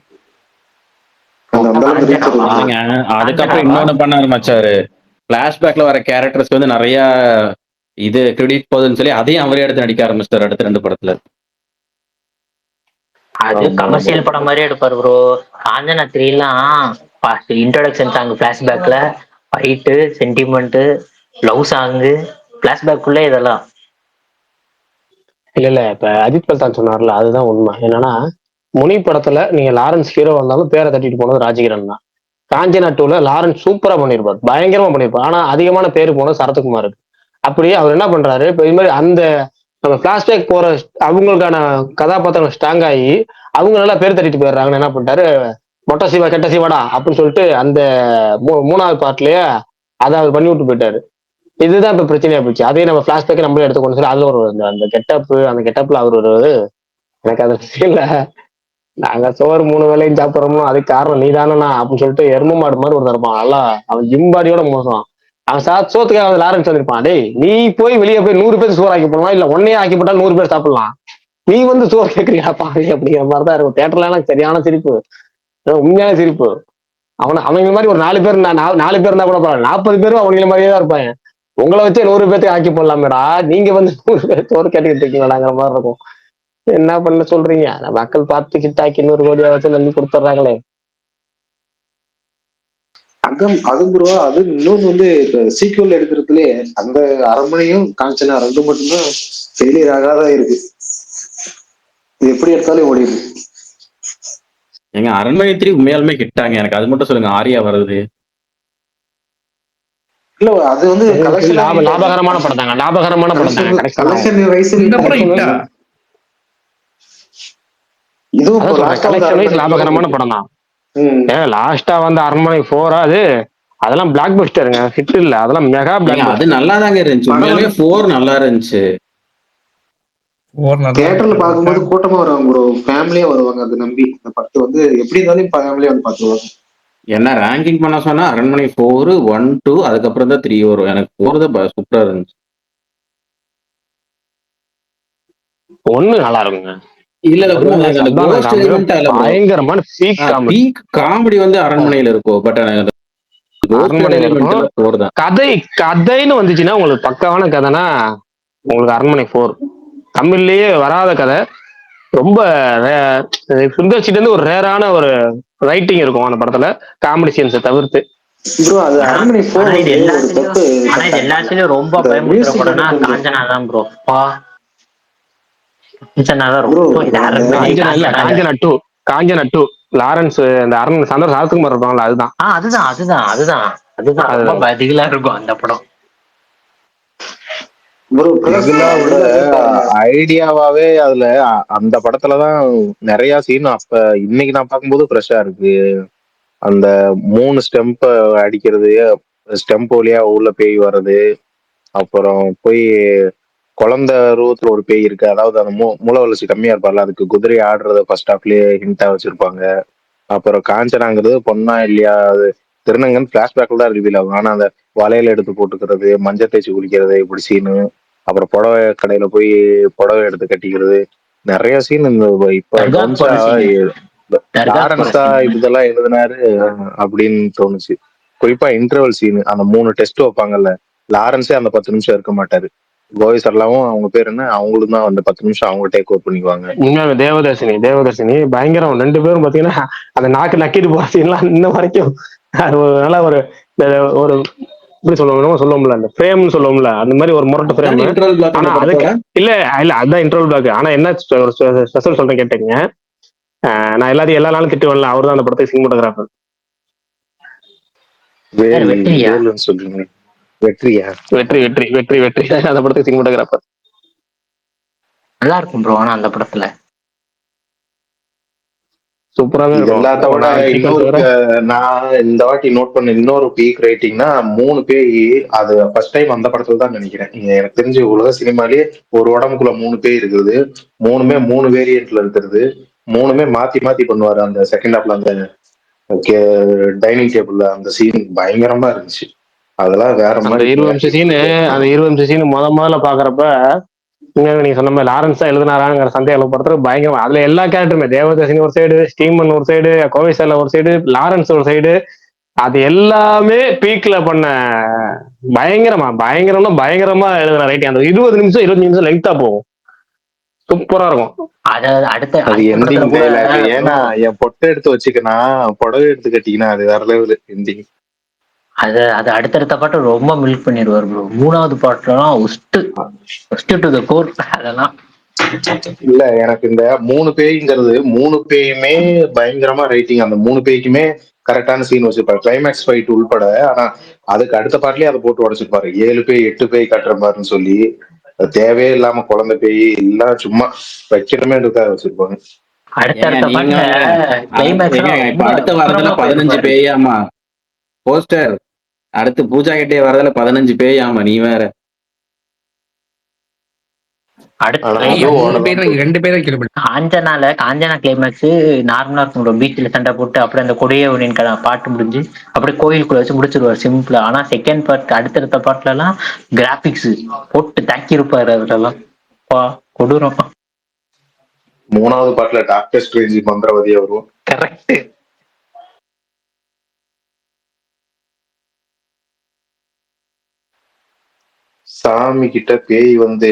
அந்த அளவுக்கு ரீச் காஞ்சனா இருக்கு. இல்லைங்க, அதுக்கப்புறம் காஞ்சனாவா? இன்னொன்னு பண்ண ஆரம்பிச்சாரு. பிளாஷ்பேக்ல வர கேரக்டர்ஸ்க்கு வந்து நிறைய இது கிரெடிட் போகுதுன்னு சொல்லி அதையும் அவரே எடுத்து நடிக்க ஆரம்பிச்சிட்டாரு அடுத்த 2 படத்துல. அது ஆமா, ஆமா. கமர்ஷியல் படம் மாதிரியே எடுப்பாரு ப்ரோ. காஞ்சனா 3லாம் இன்ட்ரோடக்ஷன் சாங் பிளாஷ்பேக்ல ஃபைட்டு, சென்டிமெண்ட், லவ் சாங்கு, பிளாஷ்பேக்குள்ளே இதெல்லாம். இல்ல இப்ப அஜித் பிரசாத் சொன்னார்ல, அதுதான் உண்மை. என்னன்னா முனி படத்துல நீங்க லாரன்ஸ் ஹீரோ வந்தாலும் பேரை தட்டிட்டு போனது ராஜகிரண் தான். காஞ்சனா 2ல லாரன்ஸ் சூப்பரா பண்ணிருப்பார், பயங்கரமா பண்ணிருப்பார். ஆனா அதிகமான பேரு போனது சரத்குமாருக்கு. அப்படியே அவர் என்ன பண்றாரு, இப்ப இது மாதிரி அந்த நம்ம பிளாஷ்பேக் போற அவங்களுக்கான கதாபாத்திரம் ஸ்ட்ராங் ஆகி அவங்க நல்லா பேர் தட்டிட்டு போயிடுறாங்கன்னு என்ன பண்ணிட்டாரு, மொட்டை சிவா கெட்ட சிவாடா அப்படின்னு சொல்லிட்டு அந்த 3வது பார்ட்லயே அதை அவர் பண்ணி விட்டு போயிட்டாரு. இதுதான் இப்ப பிரச்சனையா போச்சு. அதே நம்ம பிளாஷ்பேக் நம்மளே எடுத்துக்கொண்டு சொல்லி அதுல ஒரு அந்த கெட்டப், அந்த கெட்டப்ல அவர் ஒரு எனக்கு அது இல்ல, நாங்க சோறு 3 வேளையும் சாப்பிடுறோமோ அதுக்கு காரணம் நீ தானேண்ணா அப்படின்னு சொல்லிட்டு எரும மாடு மாதிரி ஒரு தரப்பான். நல்லா அவன் ஜிம்பாடியோட மோசம். அவன் சோத்துக்காக அவன் லாரன்ஸ் வந்திருப்பான். டேய் நீ போய் வெளியே போய் 100 பேர் சோறு ஆக்கி போடலாம், இல்ல ஒன்னையே ஆக்கி போட்டாலும் 100 பேர் சாப்பிடலாம். நீ வந்து சோறு கேட்கறியா பாரு அப்படிங்கிற மாதிரிதான் இருக்கும். தேட்டர்ல எல்லாம் சரியான சிரிப்பு, உண்மையான சிரிப்பு. அவங்க மாதிரி ஒரு 4 பேர் 4 பேர் இருந்தா கூட பரவாயில்ல, 40 பேரும் அவங்கள மாதிரியே தான் இருப்பாங்க. உங்களை வச்சு 100 பேர்த்துக்கு ஆக்கி போடலாமேடா, நீங்க வந்து 100 பேர் சோறு கேட்டுக்கிட்டு இருக்கீங்களாங்கிற மாதிரி இருக்கும். என்ன பண்ண சொல்றீங்க, மக்கள் பார்த்து ஹிட்டாக்கி 100 கோடியா வச்சு நம்பி கொடுத்துட்றாங்களே. அது ப்ரோ, அது இன்னொன்று வந்து இப்ப சீக்வல் எடுக்கிறதுலே அந்த அரண்மனையும் காஞ்சனா 2 மட்டும்தான் ஃபெயிலியர் ஆகாத இருக்கு. இது எப்படி எடுத்தாலும் ஓடிடுது. எங்க அரண்மனை 3 உண்மையாலுமே கிட்டாங்க. எனக்கு அது மட்டும் சொல்லுங்க, ஆரியா வருது. இல்ல அது வந்து லாபகரமான படம் தாங்க, லாபகரமான படம் தாங்க. கலெக்ஷன் வைஸ் இந்த படம் ஹிட்டா? இதுவும் கலெக்ஷன் வைஸ் லாபகரமான படம் தான். லாஸ்டா வந்து அரண்மனை 4 அது அதெல்லாம் பிளாக் பஸ்டருங்க, ஹிட் இல்ல, அதெல்லாம் மெகா பிளாக் அது பஸ்டர். நல்லா தாங்க இருந்துச்சு, உண்மையாலுமே 4 நல்லா இருந்துச்சு. தியேட்டர்ல பார்க்கும்போது கூட்டமா வருவாங்க ப்ரோ, ஃபேமிலியா வருவாங்க அதை நம்பி. அந்த படத்தை வந்து எப்படி இருந்தாலும் ஃபேமிலியா வந்து பார்த்துருவாங்க. என்ன ரேங்கிங் பண்ண சொன்னா அரண்மனை 4, 1, 2 அதுக்கப்புறம் தான் 3 வரும். எனக்கு 4 தான் சூப்பரா இருந்துச்சு. 1 நல்லா இருக்குங்க. இல்ல bro, எனக்கு அந்த ghost element இல்ல bro. பயங்கரமான பீக் காமெடி வந்து அரண்மனையில இருக்கும். பட் அந்த ghost element 4 தான். கதைன்னு வந்துச்சுன்னா உங்களுக்கு பக்காவான கதைனா உங்களுக்கு அரண்மனை 4. தமிழ்லயே வராத கதை, ரொம்ப சுந்தர் சிட்டு இருந்து ஒரு ரேரான ஒரு ரைட்டிங் இருக்கும் அந்த படத்துல, காமெடி சீன்ஸை தவிர்த்து. ப்ரோ அது அரண்மனை 4 இது எல்லாத்துலயும் ரொம்ப பயமுறுத்துற படம்னா காஞ்சனா தான் ப்ரோ. காஞ்சனா 2 லாரன்ஸ் அந்த அரண்மனை சரத்குமார் இருப்பாங்களா, அதுதான். அதுதான் ரொம்ப பதிகளா இருக்கும் அந்த படம். ஐடியாவாவே அதுல அந்த படத்துலதான் நிறைய சீன் அப்ப இன்னைக்கு நான் பார்க்கும்போது ஃப்ரெஷ்ஷா இருக்கு. அந்த 3 ஸ்டெம்ப் அடிக்கிறது, ஸ்டெம்ப் வழியா உள்ள பேய் வர்றது, அப்புறம் போய் குழந்தை ரூபத்துல ஒரு பேய் இருக்கு, அதாவது அந்த மூல வளர்ச்சி கம்மியா இருப்பார்ல, அதுக்கு குதிரை ஆடுறத ஃபர்ஸ்ட் ஹாஃப்லயே ஹிண்டா வச்சிருப்பாங்க. அப்புறம் காஞ்சனாங்கிறது பொண்ணா இல்லையா அது திருநங்கன் பிளாஷ்பேக்ல தான் ரிவீல் ஆகும். ஆனா அந்த வலையில எடுத்து போட்டுக்கிறது, மஞ்சள் தேய்ச்சி குளிக்கிறது, இப்படி சீனு. அப்புறம் புடவை கடையில போய் புடவை எடுத்து கட்டிக்கிறது, நிறைய சீன். இந்த இப்ப லாரன்ஸா இதெல்லாம் எழுதினாரு அப்படின்னு தோணுச்சு. குறிப்பா இன்டர்வல் சீன், அந்த 3 டெஸ்ட் வைப்பாங்கல்ல, லாரன்ஸே அந்த 10 நிமிஷம் இருக்க மாட்டாரு. கோவி சர்லாவும் அவங்க பேர் என்ன, அவங்களும் தான் அந்த 10 நிமிஷம் அவங்க டேக் ஓவர் பண்ணிக்குவாங்க. உண்மையாவே தேவதர்ஷினி பயங்கரம். 2 பேரும் பாத்தீங்கன்னா அந்த நாக்கு நக்கிட்டு போற சீன்லாம் இன்ன வரைக்கும் நல்ல ஒரு இப்படி சொல்லுவோம்ல அந்த ஃப்ரேம்னு சொல்லுவோம்ல, அந்த மாதிரி ஒரு முரட்டு ஃப்ரேம். ஆனா அதுக்கு இல்ல அதுதான் இன்டர்வல் பிளாக். ஆனா என்ன ஸ்பெஷல் சொல்றேன் கேட்டுங்க, நான் எல்லா நாளும் திட்டு வரல, அவர் தான் அந்த படத்தை சினிமாட்டோகிராஃபர். வெற்றியா? வெற்றி அந்த படத்துக்கு சினிமாட்டோகிராஃபர். நல்லா இருக்கும் ப்ரோ. ஆனா அந்த படத்துல சூப்பராவே இது இருக்கும். எல்லாத்த விட நான் இன்னொரு சீக்வன்ஸ் வேற. நான் இந்த வாட்டி நோட் பண்ண இன்னொரு பீக் ரேட்டிங்னா 3 பேய். அது ஃபர்ஸ்ட் டைம் அந்த படத்துல தான் நினைக்கிறேன். எனக்கு தெரிஞ்சு உலக சினிமாலேயே ஒரு உடம்புக்குள்ள 3 பேய் இருக்குது. 3மே 3 வேரியன்ட்ல இருக்கிறது. 3மே மாத்தி மாத்தி பண்ணுவாரு. அந்த செகண்ட் ஹாப்ல அந்த டைனிங் டேபிள்ல அந்த சீன் பயங்கரமா இருந்துச்சு. அதெல்லாம் வேற அந்த மாதிரி 20 நிமிஷம் acting சீனு, அந்த பண்ணிருப்பாங்க. 20 நிமிஷம் சீனு முதல்ல பாக்குறப்ப நீங்க சொன்ன மாதிரி லாரன்ஸ் தான் எழுதினாராங்கிற சந்தேகம் படத்துக்கு பயங்கரமா. அதுல எல்லா கேரக்டருமே, தேவதாசினி ஒரு சைடு, ஸ்டீமன் ஒரு சைடு, கோவை சால ஒரு சைடு, லாரன்ஸ் ஒரு சைடு, அது எல்லாமே பீக்ல பண்ண பயங்கரமா பயங்கரமா எழுதுன ரைட்டிங். அந்த 20 நிமிஷம் 25 நிமிஷம் லெங்தா போகும். சூப்பரா இருக்கும். அத அடுத்த அது அடுத்த படத்துல எண்டிங் கூட டைலாக். ஏன்னா bro, என் பொட்டை எடுத்து வச்சுக்கனா புடவை எடுத்து கட்டிக்கினா அது வேற லெவல் எண்டிங். அது அடுத்தடுத்த பாட்டு ரொம்ப மில்க் பண்ணிடுவார் ப்ரோ. 3வது பாட்டுலாம் ஒஸ்ட் டு த கோர். அதெல்லாம் இல்ல எனக்கு இந்த 3 பேய்ங்கிறது 3 பேயுமே பயங்கரமா ரைட்டிங். அந்த 3 பேய்க்குமே கரெக்டான சீன் வச்சிருப்பாரு, கிளைமேக்ஸ் ஃபைட் உள்பட. ஆனா அதுக்கு அடுத்த பாட்டுலயே அதை போட்டு உடச்சிருப்பாரு. 7 பேய் 8 பேய் கட்டுற மாதிரின்னு சொல்லி அது தேவையே இல்லாம குழந்தை பேய் எல்லாம் சும்மா வைக்கணுமே வச்சிருப்பாங்க. அடுத்தடுத்த நீங்க பாட்டுல கிளைமேக்ஸ் ஏங்க எல்லாம் இப்ப ரொம்ப அடுத்த வாரத்துல உக்கிரமா 15 போயிருப்பாரு. பேயாமா போஸ்டர். அடுத்து பூஜா கிட்டே வரதுல 15 பேயாமா. நீ வேற. ஆனா அடுத்து அதுவும் 3 ஓடலாம் பேர் bro. 2 பேரை கேள்விப்பட்டேன். காஞ்சனா கிளைமேக்ஸ் நார்மலா இருக்கும் ப்ரோ. பீச்ல சண்டை போட்டு அப்படியே அந்த கொடியவனின் பாட்டு முடிஞ்சு அப்படியே கோயிலுக்குள்ள வச்சு முடிச்சிருவாரு சிம்பிளா. ஆனா செகண்ட் பார்ட் அடுத்தடுத்த பார்ட்ல எல்லாம் கிராபிக்ஸ் போட்டு தாக்கி இருப்பாரு. அதுலலாம் கொடூரம். 3வது பாட்டுல டாக்டர் ஸ்ட்ரேஞ்ச் மந்திரவாதியா வரும். கரெக்ட். சாமி கிட்ட பேய் வந்து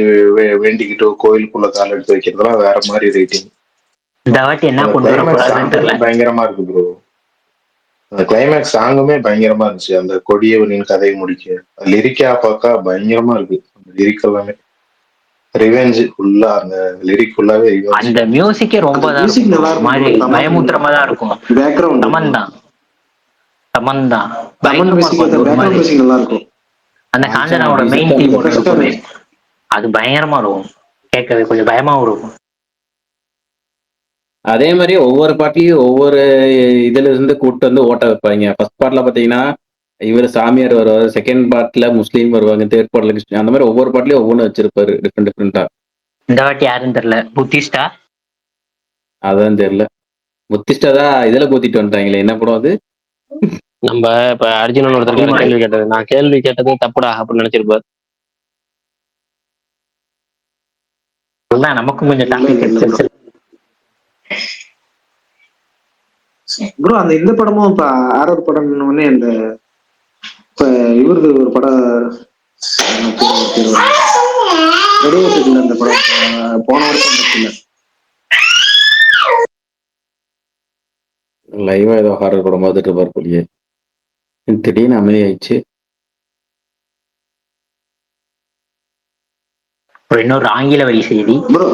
வேண்டிக்கிட்டு கோயிலுக்குள்ள கால் எடுத்து வைக்கிறதுலாம் வேற மாதிரி ரைட்டிங். இந்த வாட்டி என்ன அந்த கொண்டு வர கிளைமேக்ஸ் போறாருன்னு சாங்குமே தெரியல. பயங்கரமா இருக்கு ப்ரோ. அந்த கிளைமேக்ஸ் சாங்குமே பயங்கரமா இருந்துச்சு. அந்த கொடியவனின் கதையை முடிக்க லிரிக்கா பார்க்க பயங்கரமா இருக்கு. லிரிக் எல்லாமே ரிவெஞ்ச் ஃபுல்லா. அந்த லிரிக் ஃபுல்லாவே ரிவெஞ்ச். அந்த மியூசிக்கே ரொம்ப அந்த தான் மியூசிக் இருக்கும் bro. நல்லா ஒரு இருக்கும் மாதிரி ப்ரோ. தமன் பயமுத்திரமா தான் இருக்கும். பேக்ரவுண்ட் தமன் தான் தமன் தான் தமன் பயங்கரமா மியூசிக், இருக்கும். அந்த அது ஒரு பேக்ரவுண்ட் மாதிரி மியூசிக் நல்லா இருக்கும். அந்த காஞ்சனா காஞ்சனாவோட மெயின் டீசெண்டா தீம் இருக்கும். ஒன்று ஃப்ரெஷ்ஷா இருக்குமே, இருக்கும். அது பயங்கரமா இருக்கும். கேட்கறது கொஞ்சம் பயமாவும் இருக்கும். அதே மாதிரி ஒவ்வொரு பாட்டிலையும் ஒவ்வொரு இதுல இருந்து கூட்டு வந்து ஓட்ட வைப்பாங்க. ஃபர்ஸ்ட் பார்ட்ல பாத்தீங்கன்னா இவர் சாமியார் வருவாரு, செகண்ட் பார்ட்ல முஸ்லீம் வருவாங்க, தேர்ட் பார்ட்ல கிறிஸ்டின். அந்த மாதிரி ஒவ்வொரு பாட்லயும் ஒவ்வொன்று வச்சிருப்பாரு டிஃப்ரெண்ட் டிஃப்ரெண்டா. இந்த வாட்டி யாருன்னு தெரியல. புத்திஸ்டா அதான் தெரியல. புத்திஸ்டா தான் இதுல கூத்திட்டு வந்துட்டாங்களே. என்ன படம் அது? நம்ம இப்ப அர்ஜுனன் ஒருத்தர் அடிமொழி. கேள்வி கேட்டது, நான் கேள்வி கேட்டது தப்புடா அப்படின்னு நினைச்சிருப்பாரு. அதுதான் நமக்கும் கொஞ்சம் டாபிக் இல்ல ப்ரோ. கிடைச்சிருச்சு. ப்ரோ அந்த இந்த படமும் இப்ப ஆர்ஆர் படம் உடனே இந்த இப்ப இவரது ஒரு படம் வெளியிட்டு அந்த படம் போன வருஷம் வந்துச்சுல்ல. லைவா ஏதோ ஹாரர் படம் பார்த்துட்டு இருப்பார் போலியே. திடீர்னு அமைதி ஆயிடுச்சு. ஒரு இன்னொரு ஆங்கில வழி செய்தி. ப்ரோ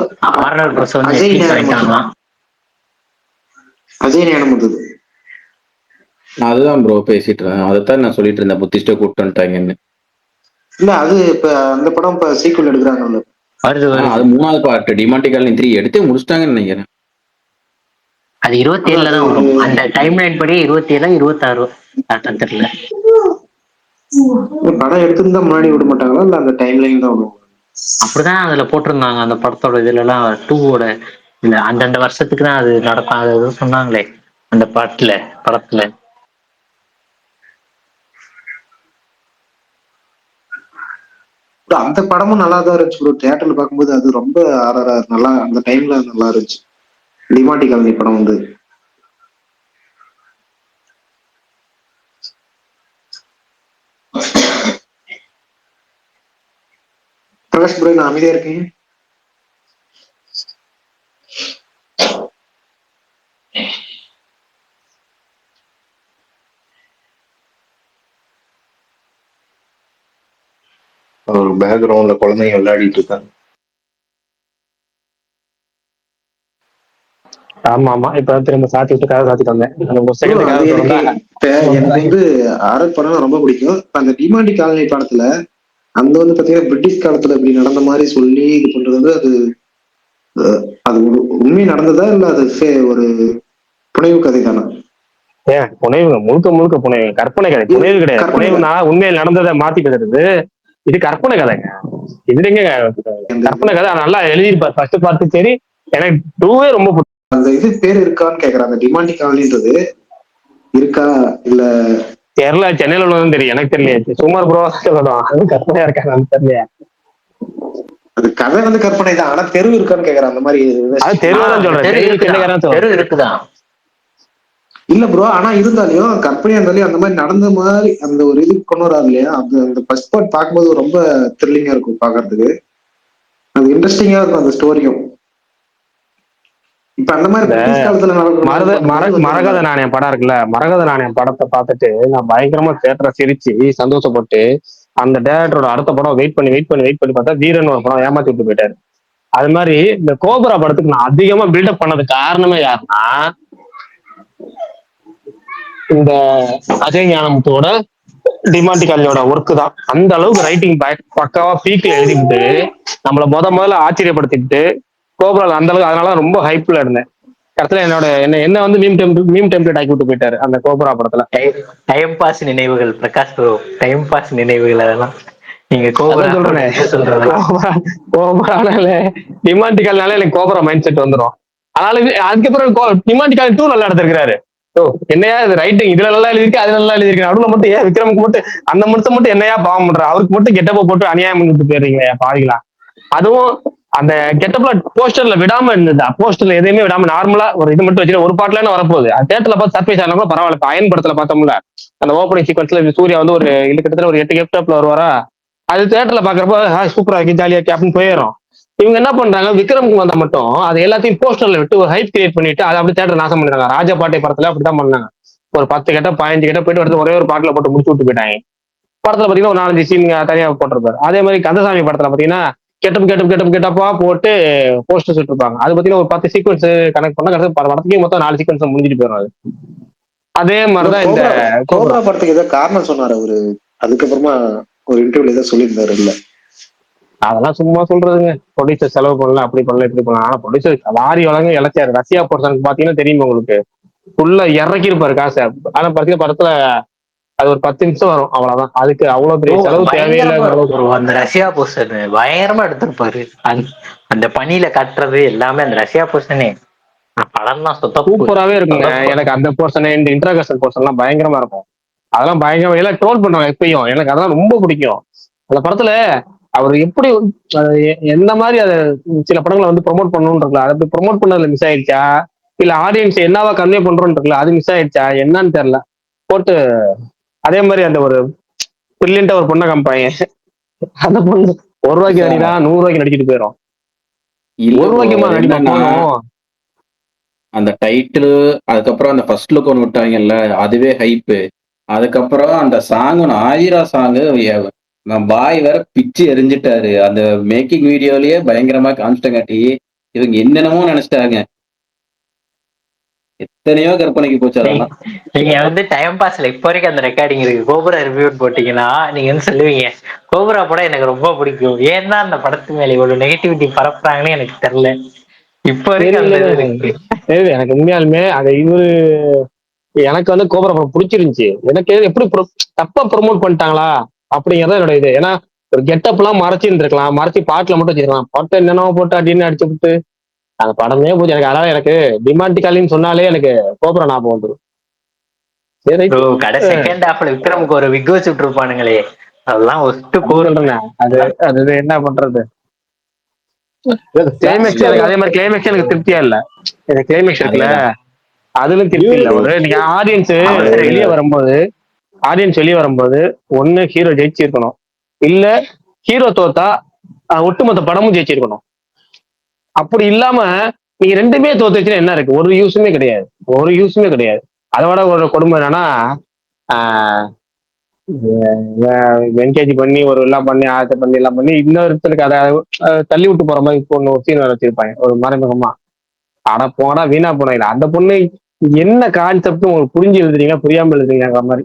ஆர்ஆர் பஸ் வந்து அஜய் நெட்ஃபிளிக்ஸ் ஞானமுத்து. வாங்கிட்டாங்களாம். அஜய் ஞானமுத்து. நான் அதுதான் ப்ரோ பேசிட்டு இருந்தேன். அதைத்தான் நான் சொல்லிட்டு இருந்தேன், புத்திஸ்டா கூப்பிட்டு வந்துட்டாங்கன்னு. இல்ல அது இப்ப அந்த படம் இப்ப சீக்குவல் எடுக்கிறாங்கல்ல. வருது அது வருது. 3வது பார்ட் டிமாண்டி காலனி 3 எடுத்தே முடிச்சிட்டாங்கன்னு நினைக்கிறேன். அது 27 தான் வரும். அந்த டைம் லைன் படி 27 26 தெரியல. படம் எடுத்திருந்தா முன்னாடி விட மாட்டாங்களா இல்ல அந்த டைம் லைன் தான் விடுவாங்க? அப்படிதான் அதுல போட்டிருந்தாங்க. அந்த படத்தோட இதுல எல்லாம் 2வோட இல்ல அந்தந்த வருஷத்துக்கு தான் அது நடக்கும். அது எதுவும் சொன்னாங்களே அந்த படத்துல. bro, அந்த படமும் நல்லா தான் இருந்துச்சு ப்ரோ. தியேட்டர்ல பார்க்கும்போது அது ரொம்ப ஆர்ஆர் நல்லா அந்த டைம்ல நல்லா இருந்துச்சு. டிமாண்டி காலனி படம் வந்து பிரகாஷ் ப்ரோ நான் அமைதியா இருக்கீங்க. ஒரு பேக்ரவுண்ட்ல குழந்தைங்க விளையாடிட்டு இருக்காங்க. ஆமா ஆமா, இப்ப திரும்ப சாத்தி விட்டு கதை சாத்திட்டு வந்தேன். அந்த ஒரு ப்ரோ செகண்ட் அது கதை எனக்கு திறந்தா இப்ப எனக்கு வந்து ஆர்ஆர் படம் ரொம்ப பிடிக்கும். இப்ப அந்த டிமாண்டி காலனி படத்துல அந்த வந்து பாத்தீங்கன்னா பிரிட்டிஷ் காலத்துல இப்படி நடந்த மாதிரி சொல்லி இது பண்றது வந்து அது அது உண்மை நடந்ததா இல்ல அது ஒரு புனைவு கதை தானா? ஏன் புனைவு? முழுக்க முழுக்க புனைவு, கற்பனை கதை. புனைவு கிடையாது. புனைவுனா உண்மையில் நடந்ததை மாத்தி பேசுறது. இது கற்பனை கதைங்க. இதுலங்க கற்பனை கதை நல்லா எழுதியிருப்பார் ஃபர்ஸ்ட் பார்த்து. சரி, எனக்கு 2 ரொம்ப அந்த இது பேர் இருக்கான்னு கேக்குறேன். அந்த டிமாண்டி காவலின்றது இருக்கா இல்ல? தெரியல, சென்னையில உள்ளதும் தெரியும், எனக்கு தெரியல. சுமார் ப்ரோ சொல்லணும், அது கற்பனையா இருக்கான்னு தெரியல. அது கதை வந்து கற்பனை தான், ஆனா தெரு இருக்கான்னு கேக்குறேன். அந்த மாதிரி அது தெருவுதான் சொல்றேன், தெரு இருக்குதான். இல்ல ப்ரோ, ஆனா இருந்தாலையும் கற்பனையா இருந்தாலையும் அந்த மாதிரி நடந்த மாதிரி அந்த ஒரு இது கொண்டு வராது இல்லையா? அந்த ஃபர்ஸ்ட் பார்ட் பார்க்கும்போது ரொம்ப த்ரில்லிங்கா இருக்கும் பாக்குறதுக்கு. அது இன்ட்ரெஸ்டிங்கா இருக்கும் அந்த ஸ்டோரியும். இப்ப அந்த மாதிரி பிரிட்டிஷ் காலத்துல மரகத நாணயம் படம் இருக்குல்ல, மரகத நாணயம் படத்தை பார்த்துட்டு நான் பயங்கரமா தியேட்டரை சிரிச்சு சந்தோஷப்பட்டு அந்த டேரக்டரோட அடுத்த படம் வெயிட் பண்ணி பார்த்தா வீரன் ஒரு படம் ஏமாத்தி விட்டு போயிட்டாரு. அது மாதிரி இந்த கோபுரா படத்துக்கு நான் அதிகமா பில்டப் பண்ணது காரணமே யாருன்னா, இந்த அஜய் ஞானமுத்தோட டிமாண்டி காலியோட ஒர்க்கு தான். அந்த அளவுக்கு ரைட்டிங் பக்காவா பீக்ல எழுதிவிட்டு நம்மள முதல்ல ஆச்சரியப்படுத்திட்டு கோபுரால அந்த அளவுக்கு, அதனால ரொம்ப ஹைப்ல இருந்தேன். கடைசியில என்ன வந்து மீம் டெம்ப்ளேட் ஆக்கி விட்டு போயிட்டாரு அந்த கோபுரா படத்துல. டைம் பாஸ் நினைவுகள் பிரகாஷ் ப்ரோ, டைம் பாஸ் நினைவுகள் அதெல்லாம் நீங்க கோபுரானால டிமாண்டிகால்னால எனக்கு கோபுரா மைண்ட் செட் வந்துடும். அதனால அதுக்கப்புறம் டிமாண்டிகால் 2 நல்லா எடுத்திருக்கிறாரு. என்னையா இது ரைட்டிங் இதுல நல்லா எழுதிருக்கு, அதுல நல்லா எழுதிருக்கு, நடுவுல மட்டும் ஏன் விக்ரமுக்கு மட்டும் அந்த மட்டும் என்னையா பாவம் பண்ற, அவருக்கு மட்டும் கெட்டப்ப போட்டு அநியாயம் பண்ணிட்டு போயிருக்கீங்க பாவிங்களா. அதுவும் அந்த கெட்டப்ல போஸ்டர்ல விடாம இருந்தது, போஸ்டர்ல எதையுமே விடாம நார்மலா ஒரு இது மட்டும் வச்சுட்டு ஒரு பாட்டுல வரப்போகுது. அது தேட்டர்ல பார்த்து சர்ப்ரைஸ் ஆனாலும் பரவாயில்ல. அயன் படத்துல பார்த்தோம்ல அந்த ஓப்பனிங் சீக்வன்ஸ்ல சூர்யா வந்து ஒரு கிட்டத்தட்ட ஒரு 8 கெட்டப்ல வருவாரா, அது தேட்டர்ல பாக்குறப்ப சூப்பரா இருக்கு, ஜாலியா இருக்கு அப்படின்னு போயிடும். இவங்க என்ன பண்றாங்க, விக்ரமுக்கு வந்தா மட்டும் அது எல்லாத்தையும் போஸ்டர்ல விட்டு ஒரு ஹைப் கிரியேட் பண்ணிட்டு அதை அப்படி தேட்டர் நாசம் பண்ணிருக்காங்க. ராஜா பாட்டை படத்துல அப்படிதான் பண்ணாங்க. ஒரு 10 கெட்ட 15 கெட்ட போயிட்டு அடுத்து ஒரே ஒரு பாட்டுல போட்டு முடிச்சு விட்டு போயிட்டாங்க. படத்துல பாத்தீங்கன்னா ஒரு 4-5 சீன் தனியா போட்டிருப்பாரு. அதே மாதிரி கந்தசாமி படத்துல பாத்தீங்கன்னா கெட்டப்பா போட்டு போஸ்டர்ஸ் விட்டுருப்பாங்க. அது பாத்தீங்கன்னா ஒரு 10 சீக்வன்ஸ் கனெக்ட் பண்ணா கடைசி படத்துக்கு மொத்தம் 4 சீக்வன்ஸ் முடிஞ்சிட்டு போயிடும். அதே மாதிரிதான் இந்த கோப்ரா படத்துக்கு ஏதோ காரணம் சொன்னாரு அவரு, அதுக்கப்புறமா ஒரு இன்டர்வியூல ஏதோ சொல்லியிருந்தாரு இல்ல? அதெல்லாம் சும்மா சொல்றதுங்க. ப்ரொடியூசர் செலவு பண்ணல, அப்படி பண்ணல இப்படி பண்ணலாம். ஆனா ப்ரொடியூசர் வாரி வழங்க இழைச்சாரு. ரஷ்யா போர்ஷனுக்கு பாத்தீங்கன்னா தெரியுமா உங்களுக்கு, ஃபுல்லா இறக்கி இருப்பாரு காசு. ஆனா பாத்தீங்கன்னா படத்துல அது ஒரு 10 நிமிஷம் வரும், அவ்வளவுதான். அதுக்கு அவ்வளவு பெரிய செலவு தேவையில்லை. அந்த ரஷ்யா போர்ஷன் பயங்கரமா எடுத்திருப்பாரு. அந்த பனியில கட்டுறது எல்லாமே அந்த ரஷ்யா போர்ஷனே படம் தான் சூப்பராவே இருக்குங்க. எனக்கு அந்த போர்ஷன் இந்த இன்ட்ராகேஷன் போர்ஷன் எல்லாம் பயங்கரமா இருக்கும். அதெல்லாம் பயங்கரமா எல்லாம் ட்ரோல் பண்ணுவாங்க எப்பயும். எனக்கு அதெல்லாம் ரொம்ப பிடிக்கும். அந்த படத்துல அவர் எப்படி எந்த மாதிரி அதை சில படங்களை வந்து ப்ரொமோட் பண்ணணும்னு இருக்குல்ல, அதை ப்ரொமோட் பண்ணதுல மிஸ் ஆயிடுச்சா இல்ல ஆடியன்ஸ் என்னவா கன்வே பண்றோம்னு இருக்குல்ல அது மிஸ் ஆயிடுச்சா என்னன்னு தெரியல. போட்டு அதே மாதிரி அந்த ஒரு பிரில்லியண்டா ஒரு பொண்ணை காமிப்பாங்க. அந்த பொண்ணு 1 ரூபாய்க்கு நடினா 100 ரூபாய்க்கு நடிச்சிட்டு போயிடும். 1 ரூபாய்க்குமா நடிப்பா போகணும். அந்த டைட்டில் அதுக்கப்புறம் அந்த ஃபர்ஸ்ட் லுக் ஒன்று விட்டாங்கல்ல, அதுவே ஹைப்பு. அதுக்கப்புறம் அந்த சாங் ஒன்று ஆயிரா சாங்கு பாய் வேற பிச்சு எரிஞ்சிட்டாரு. அந்த மேக்கிங் வீடியோலயே பயங்கரமா காமிச்சிட்டங்காட்டி இவங்க என்னென்னமோ நினைச்சிட்டாங்க. எத்தனையோ கற்பனைக்கு போச்சு. அதெல்லாம் நீங்க வந்து டைம் பாஸ்ல இப்ப வரைக்கும் அந்த ரெக்கார்டிங் இருக்கு. கோபுரா ரிவ்யூ போட்டீங்கன்னா நீங்க வந்து சொல்லுவீங்க கோபுரா படம் எனக்கு ரொம்ப பிடிக்கும், ஏன்னா அந்த படத்து மேல இவ்வளவு நெகட்டிவிட்டி பரப்புறாங்கன்னு எனக்கு தெரியல. இப்ப வரைக்கும் அந்த இது இருக்கு. எனக்கு உண்மையாலுமே அது இவரு எனக்கு வந்து கோபுரா படம் பிடிச்சிருந்துச்சு. எனக்கு எப்படி தப்பா ப்ரொமோட் பண்ணிட்டாங்களா அப்படிங்கறத என்னோட இது. ஏன்னா ஒரு கெட்டப் எல்லாம் மறைச்சு இருந்திருக்கலாம், மறைச்சு பாட்டுல மட்டும் வச்சிருக்கலாம். பாட்டு என்னென்ன போட்டு அப்படின்னு அடிச்சு விட்டு அந்த படமே போச்சு எனக்கு. அதனால எனக்கு டிமாண்டிகாலின்னு சொன்னாலே எனக்கு கோபுரா ஞாபகம் வந்துடும். செகண்ட் ஹாஃப்ல விக்ரமுக்கு ஒரு விக் வச்சு விட்டுருப்பானுங்களே, அதெல்லாம் ஒஸ்ட் போறேன். அது என்ன பண்றது. கிளைமேக்ஸ் எனக்கு அதே மாதிரி கிளைமேக்ஸ் எனக்கு திருப்தியா இல்ல. எனக்கு கிளைமேக்ஸ் இருக்குல்ல அதுல திருப்தி இல்ல. ஒரு நீங்க ஆடியன்ஸ் வெளியே வரும்போது ஒண்ணு ஹீரோ ஜெயிச்சிருக்கணும், இல்ல ஹீரோ தோத்தா ஒட்டுமொத்த படமும் ஜெயிச்சிருக்கணும். அப்படி இல்லாம நீங்க ரெண்டுமே தோத்துச்சுன்னா என்ன இருக்கு, ஒரு யூஸுமே கிடையாது. அதோட ஒரு கொடுமை என்னன்னா என்கேஜ் பண்ணி ஒரு எல்லாம் பண்ணி ஆயத்தை பண்ணி எல்லாம் பண்ணி இன்னொருத்தருக்கு அதை தள்ளி விட்டு போற மாதிரி பொண்ணு ஒரு சீன் வச்சிருப்பாங்க ஒரு மறைமுகமா. ஆனா போனா வீணா போன இல்லை அந்த பொண்ணு என்ன கான்செப்ட் உங்களுக்கு புரிஞ்சு எழுதுறீங்க புரியாம எழுதுறீங்கிற மாதிரி.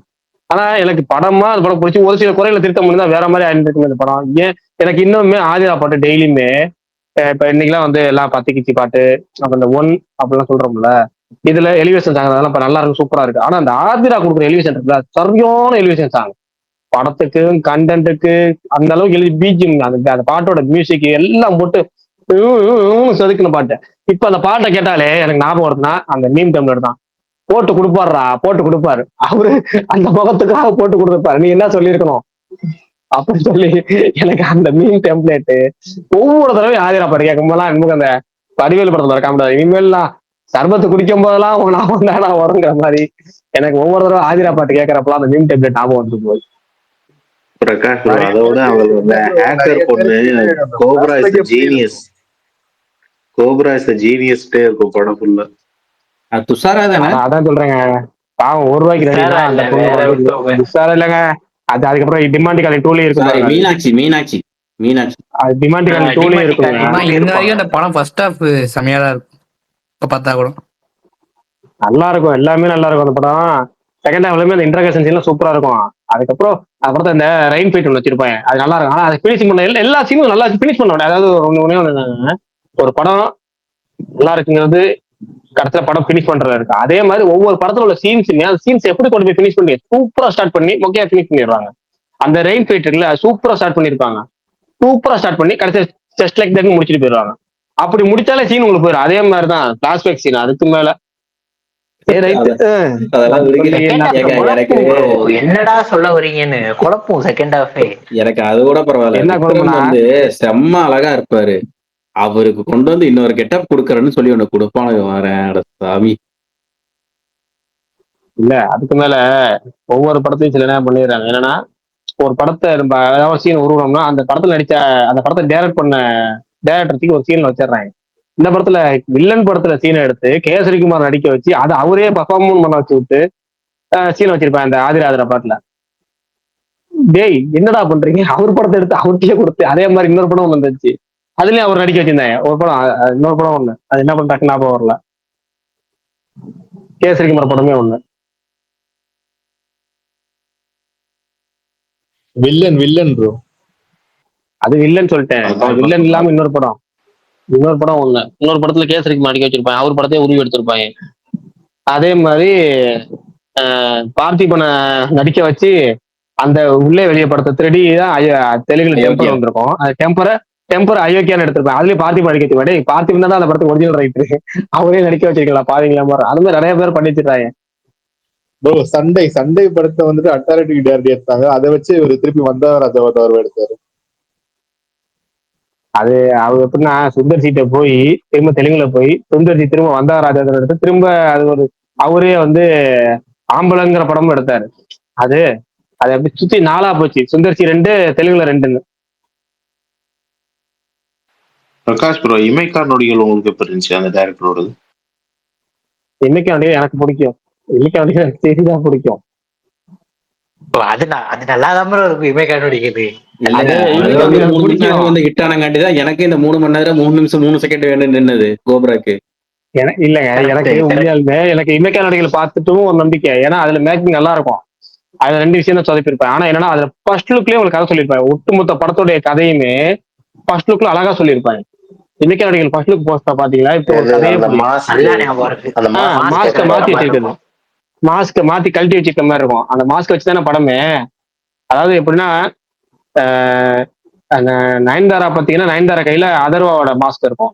ஆனா எனக்கு படமா அந்த படம் பிடிச்சி ஒரு சில குறைகளை திருத்த முடியும் வேற மாதிரி ஆயிருந்துருக்கு இந்த படம். ஏன் எனக்கு இன்னுமே ஆதிரா பாட்டு டெய்லியுமே இப்ப இன்னைக்கெல்லாம் வந்து எல்லாம் பத்தி கிச்சி பாட்டு அப்ப இந்த ஒன் அப்படிலாம் சொல்றோம்ல, இதுல எலிவேஷன் சாங் அதெல்லாம் இப்ப நல்லா இருக்கு, சூப்பரா இருக்கு. ஆனா அந்த ஆதிரா கொடுக்குற எலிவேஷன் இருக்குல்ல, சரியான எலிவேஷன் சாங். படத்துக்கு கண்டென்ட்டுக்கு அந்த அளவுக்கு எழுதி பிஜிஎம் அந்த பாட்டோட மியூசிக் எல்லாம் போட்டு செதுக்கின பாட்டு. இப்ப அந்த பாட்டை கேட்டாலே எனக்கு ஞாபகம் வருதுன்னா அந்த மீம் டம்ளர் தான். போட்டு கொடுப்பாருடா, போட்டு கொடுப்பாரு அவரு, அந்த முகத்துக்காக போட்டு கொடுத்துருப்பாரு. நீ என்ன சொல்லியிருக்கணும் அப்படின்னு சொல்லி எனக்கு அந்த மீன் டெம்ப்ளேட்டு ஒவ்வொரு தடவையும் ஆதிரா பாட்டு கேட்கும் போதெல்லாம் எனக்கு அந்த வடிவேலு படத்துல இருக்க முடியாது, இனிமேல்லாம் சர்பத்து குடிக்கும் போதெல்லாம் உங்க ஞாபகம் தானா வருங்கிற மாதிரி எனக்கு ஒவ்வொரு தடவை ஆதிரா பாட்டு கேட்கறப்பெல்லாம் அந்த மீன் டெம்ப்ளேட் ஞாபகம் வந்து போகுது. பிரகாஷ் bro, அதோட அவங்களோட ஹேக்கர் பொண்ணு Cobra is the genius, Cobra is the ஜீனியஸ்டே இருக்கும் படம் ஃபுல்லா. அது துஷாரா தானே? அதான் சொல்றேங்க, பாவம் ₹1 ரெடி துஷாரா அந்த இல்ல, பொண்ணு வேற வந்து ஒருத்தவங்க. துஷாரா இல்லைங்க. அது அதுக்கப்புறம் டிமாண்டி காலி 2லயும் இருக்கு சாரி, பாருங்க. மீனாட்சி மீனாட்சி மீனாட்சி. அது டிமாண்டி காலி 2லயும் டிமாண்டி இருக்குங்க. காலி. ஆனா இந்த வரைக்கும் அந்த படம் ஃபர்ஸ்ட் ஹாஃப் செமையா தான் இருக்கும். இப்ப பார்த்தா கூட நல்லா இருக்கும், எல்லாமே நல்லா இருக்கும் அந்த படம். செகண்ட் ஹாஃப்லயுமே அந்த இன்டர்கேஷன் சீன்லாம் சூப்பரா இருக்கும். அதுக்கப்புறம் இந்த ரெயின் ஃபைட் ஒன்று வச்சிருப்பாங்க, அது நல்லா இருக்கும். ஆனா அது பினிஷிங் பண்ண எல்லா சீனும் நல்லா பினிஷ் பண்ண முடியாது. அதாவது ஒண்ணே ஒண்ணு என்னன்னா, ஒரு படம் நல்லா இருக்குங்கிறது கடைசியில படம் பினிஷ் பண்றது இருக்கு. அதே மாதிரி ஒவ்வொரு படத்துல உள்ள சீன்ஸுமே அந்த சீன்ஸ் எப்படி கொண்டு போய் பினிஷ் பண்ணி சூப்பரா ஸ்டார்ட் பண்ணி மொக்கையா பினிஷ் பண்ணிடுவாங்க. அந்த ரெயின் ஃபைட் இருக்குல்ல, சூப்பரா ஸ்டார்ட் பண்ணிருப்பாங்க, சூப்பரா ஸ்டார்ட் பண்ணி கடைசியா ஜஸ்ட் லைக் தட் முடிச்சுட்டு போயிடுவாங்க. அப்படி முடிச்சாலே சீன் உங்களுக்கு போயிடும். அதே மாதிரிதான் பிளாஷ்பேக் சீன், அதுக்கு மேல அதெல்லாம் விடுங்க. எனக்கு என்னடா சொல்ல வரீங்கன்னு குழப்பம் செகண்ட் ஹாஃபே. எனக்கு அது கூட பரவாயில்ல. என்ன விக்ரம் குழப்பம்னா, வந்து செம்ம அழகா இருப்பாரு, அவருக்கு கொண்டு வந்து இன்னொரு கெட்டப் கொடுக்கறேன்னு சொல்லி ஒண்ணு கொடுப்பானு வரேன். அட சாமி. இல்ல அதுக்கு மேல ஒவ்வொரு படத்தையும் சில நேரம் பண்ணிடுறாங்க. என்னன்னா, ஒரு படத்தை நம்ம ஏதாவது சீன் உருவனோம்னா அந்த படத்துல நடிச்ச அந்த படத்தை டைரக்ட் பண்ண டைரக்டருக்கு ஒரு சீன்ல வச்சிடுறாங்க. இந்த படத்துல வில்லன் படத்துல சீனை எடுத்து கேசரிகுமார் நடிக்க வச்சு அதை அவரே பர்ஃபார்மன்ஸ் பண்ண வச்சு விட்டு சீனை வச்சிருப்பேன் அந்த ஆதிராதிரா பாட்டுல. டேய் என்னடா பண்றீங்க, அவர் படத்தை எடுத்து அவர்கிட்டயே கொடுத்து அதே மாதிரி இன்னொரு படம் வந்துச்சு, அதுலயும் அவர் நடிக்க வச்சிருந்தாங்க ஒரு படம், இன்னொரு படம் ஒண்ணு, அது என்ன படம் டக்கு ஞாபகம் வரல, கேசரிகுமார் படமே ஒண்ணு. வில்லன் ப்ரோ, அது வில்லன் சொல்லிட்டேன், வில்லன் இல்லாம இன்னொரு படம் ஒண்ணு, இன்னொரு படத்துல கேசரிக்குமார் நடிக்க வச்சிருப்பாங்க, அவர் படத்தையே உருவி எடுத்திருப்பாங்க. அதே மாதிரி பார்த்திபனை நடிக்க வச்சு அந்த உள்ளே வெளியே படத்தை திருடி தான் தெலுங்குல டெம்பர் வந்திருக்கும், அது டெம்பர் அயோக்கியான்னு எடுத்திருப்பேன். அதுலயும் பார்த்திபன் நடிக்க வச்சுருப்பாங்க. பார்த்திபன் தான் அந்த படத்துக்கு ஒரிஜினல் ரைட்டரு, அவரே நடிக்க வச்சிருக்கலாம் பாவீங்களா மாதிரி. அது மாதிரி நிறைய பேர் பண்ணி வச்சிருக்காங்க. ப்ரோ சண்டை படத்தை வந்துட்டு அட்டாரிட்டி டேரக்டர் எடுத்தாங்க, அதை வச்சு ஒரு திருப்பி வந்தவராஜவர் எடுத்தாரு. அது அவர் எப்படின்னா, சுந்தர் சீட்டை போய் திரும்ப தெலுங்குல போய் சுந்தர் சி திரும்ப வந்தவராஜன் எடுத்து திரும்ப அது ஒரு அவரே வந்து ஆம்பளங்கிற படமும் எடுத்தாரு. அது அப்படி சுத்தி 4ஆ போச்சு, சுந்தர் சி 2 தெலுங்குல 2ன்னு. பிரகாஷ் ப்ரோ, இமைக்கா நொடிகள் உங்களுக்கு எப்படி இருந்துச்சு அந்த டைரக்டரோட? இன்னைக்கு எனக்கு பிடிக்கும், இன்னைக்கு எனக்கு சரிதான் பிடிக்கும். அது நல்லாதான் இருக்கும் இமைக்கா நடிக்கிறது. வந்து ஹிட் ஆனங்காண்டிதான் எனக்கு இந்த 3 மணி நேரம் 3 நிமிஷம் 3 செகண்ட் வேணும் நின்னது கோப்ராக்கு. இல்லங்க, எனக்கு உண்மையாலுமே எனக்கு இமைக்கா நடிகளை பார்த்துட்டும் ஒரு நம்பிக்கை. ஏன்னா அதுல மேக்கிங் நல்லா இருக்கும், அதுல 2 விஷயம் தான் சொதப்பிருப்பேன். ஆனா என்னன்னா அதுல ஃபர்ஸ்ட் லுக்லயே உங்களுக்கு கதை சொல்லியிருப்பாங்க, ஒட்டுமொத்த படத்துடைய கதையுமே ஃபர்ஸ்ட் லுக்ல அழகா சொல்லியிருப்பாங்க. இமைக்கா நடிகள் ஃபர்ஸ்ட் லுக் போஸ்டா பாத்தீங்களா, இப்போ ஒரு கதையே மாஸ்க மாத்தி வச்சிருக்கணும், மாஸ்க மாத்தி கழட்டி வச்சிருக்க மாதிரி இருக்கும். அந்த மாஸ்க் வச்சுதானே படமே. அதாவது எப்படின்னா, அந்த நயன்தாரா பாத்தீங்கன்னா நயன்தாரா கையில அதர்வாவோட மாஸ்க் இருக்கும்,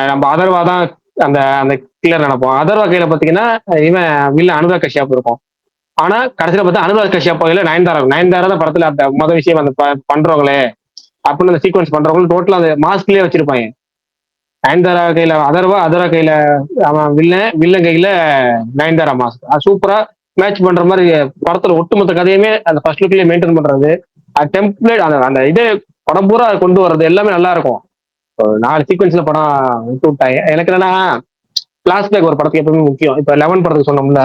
நம்ம அதர்வா தான் அந்த அந்த கில்லர் நினைப்போம். அதர்வா கையில பாத்தீங்கன்னா இவன் வில்ல அனுராக் கஷ்யப் இருக்கும். ஆனா கடைசியில பார்த்தா அனுராக் கஷ்யப் கையில நயன்தாரா தான் படத்துல அந்த மொதல் விஷயம் அந்த பண்றவங்களே அப்படின்னு அந்த சீக்வன்ஸ் பண்றவங்களும் டோட்டலா அந்த மாஸ்க்லயே வச்சிருப்பாங்க. நயன்தாரா கையில அதர்வா கையில அவன் வில்லன் கையில நயன்தாரா மாஸ்க், அது சூப்பரா மேட்ச் பண்ற மாதிரி படத்துல ஒட்டுமொத்த கதையுமே அந்த ஃபர்ஸ்ட் லுக்லயே மெயின்டைன் பண்றது, அது டெம்ப்ளேட் அந்த இதே படம் பூரா கொண்டு வர்றது எல்லாமே நல்லா இருக்கும். 4 சீக்வன்ஸ்ல படம் விட்டு விட்டாங்க. எனக்கு என்னன்னா பிளாஷ்பேக் ஒரு படத்துக்கு எப்பவுமே முக்கியம். இப்ப 11 படத்துக்கு சொன்னோம்ல,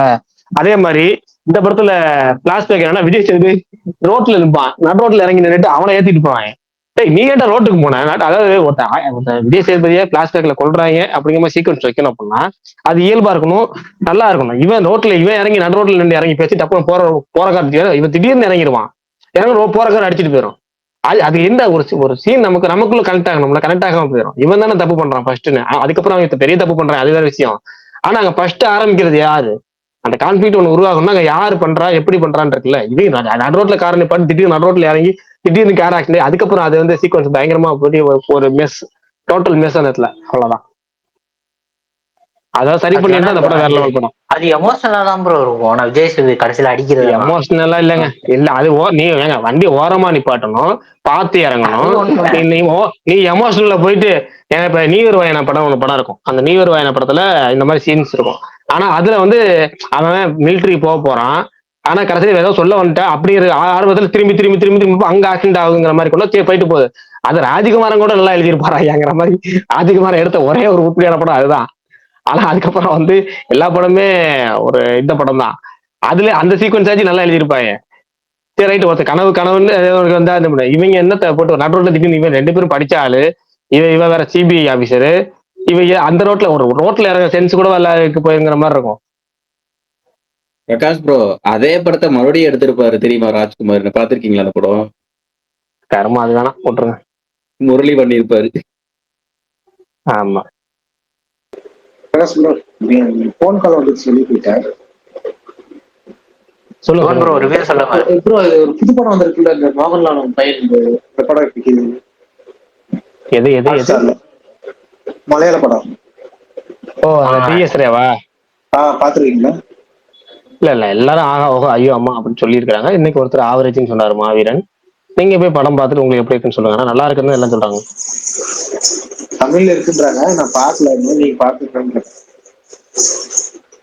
அதே மாதிரி இந்த படத்துல பிளாஷ்பேக் என்னன்னா, விஜய் சேதுபதி ரோட்ல நிற்பான், நடு ரோட்ல இறங்கி நின்றுட்டு அவனை ஏத்திட்டு போவாங்க. நீ ஏன்டா ரோட்டுக்கு போனேன், அதாவது விஜய் சேதுபதியை பிளாஷ்பேக்ல கொள்றாங்க அப்படிங்கிற மாதிரி சீக்வன்ஸ் வைக்கணும் அப்படின்னா அது இயல்பா இருக்கணும், நல்லா இருக்கணும். இவன் இறங்கி நடு ரோட்ல நின்று இறங்கி பேசி டப்பு போற கார்டு இவன் திடீர்னு இறங்கிடுவான், போற கார் அடிச்சுட்டு போயிடும். அது அது என்ன ஒரு சீன் நமக்குள்ள கனெக்ட் ஆகணும்ல, கனெக்ட் ஆகாம போயிடும். இவன் தானே தப்பு பண்றான் ஃபர்ஸ்ட்னு, அதுக்கப்புறம் அவன் பெரிய தப்பு பண்றான், அது வேற விஷயம். ஆனா அங்க ஃபர்ஸ்ட் ஆரம்பிக்கிறது யாரு? அந்த கான்ஃபிளிக்ட் ஒண்ணு உருவாகணும்னா அங்க யாரு பண்றா, எப்படி பண்றான்னு இருக்குல்ல. இது நடுரோட்ல காரணம் பண்ணி திடீர்னு நடுரோட்ல இறங்கி திடீர்னு கார் ஆக்சிடென்ட், அதுக்கப்புறம் அது வந்து சீக்வன்ஸ் பயங்கரமா போய் ஒரு மெஸ், டோட்டல் மெஸ் அந்த இடத்துல. அவ்வளவுதான். அதாவது சரி அது வேணா பண்ணிட்டு அந்த bro, படம் வேற அது லெவல் படம். அது எமோஷனலா தான் ப்ரோ இருக்கும். ஆனா விஜய் சேது கடைசியில அடிக்கிறதெல்லாம் எமோஷனலா இல்லங்க, இல்ல அது நீ ஏங்க வண்டி ஓரமா நிப்பாட்டணும், பார்த்து அது இறங்கணும். உண்மை. நீ நீ நீ எமோஷனல்ல போயிட்டு ஏன்னா இப்ப நீவர் வாயன படம் ஒன்று படம் இருக்கும், அந்த நீவர் வாயன படத்துல இந்த மாதிரி சீன்ஸ் இருக்கும். ஆனா அதுல வந்து அவன் மிலிட்டரி போக போறான், ஆனா கடைசியில் ஏதோ சொல்ல வந்துட்டா அப்படிங்கிற ஆர்வத்துல திரும்பி திரும்பி திரும்பி திரும்பி அங்க ஆக்சிடென்ட் ஆகுங்கிற மாதிரி கூட சரி போயிட்டு போகுது. அது ராஜகுமாரன் கூட நல்லா எழுதியிருப்பாராங்கிற மாதிரி ராஜகுமாரன் எடுத்த ஒரே ஒரு உருப்படியான படம் அதுதான். ஆனா அதுக்கப்புறம் வந்து எல்லா படமே ஒரு இந்த படம் தான். அதுல அந்த சீக்வன்ஸ் ஆச்சு நல்லா எழுதியிருப்பாங்க. சரி ரைட், ஒருத்த கனவு கனவுன்னு வந்தா இவங்க என்னத்தை போட்டு நடுரோட்ல திடீர்னு இவன் 2 பேரும் படிச்ச ஆளு, இவன் வேற சிபிஐ ஆபீசரு, இவங்க அந்த ரோட்ல இறங்க சென்ஸ் கூட இல்லாத போயிருங்கிற மாதிரி இருக்கும். பிரகாஷ் ப்ரோ அதே படத்தை மறுபடியும் எடுத்திருப்பாரு தெரியுமா ராஜ்குமார், பாத்திருக்கீங்களா அந்த படம்? கர்மா, அது வேணா போட்டுருங்க. முரளி பண்ணியிருப்பாரு. ஆமா போன் கால் வந்து சொல்லி போயிட்டேன் சொல்லுங்க ப்ரோ சொல்லுங்க. ரிவ்யூ சொல்லுங்க. ப்ரோ. இது ஒரு புது படம் வந்திருக்குல்ல, இந்த மோகன்லால் பையன், இந்த படம் இருக்குது எது எது எது? ஹாட்ஸ்டார்ல, மலையாள படம். ஓ அந்த டிஎஸ் ரேவா? பாத்துருக்கீங்களா? இல்ல எல்லாரும் ஆகா ஓஹோ ஐயோ அம்மா அப்படின்னு சொல்லியிருக்காங்க. இன்னைக்கு ஒருத்தர் ஆவரேஜ்னு சொன்னாரு மாவீரன். நீங்க போய் படம் பார்த்துட்டு உங்களுக்கு எப்படி இருக்குன்னு சொல்லுங்க. ஆனா நல்லா இருக்குன்னு எல்லாம் சொல்றாங்க. தமிழ்ல இருக்குன்றாங்க, நான் பாக்கல, நீங்க பாத்துருக்கேன்.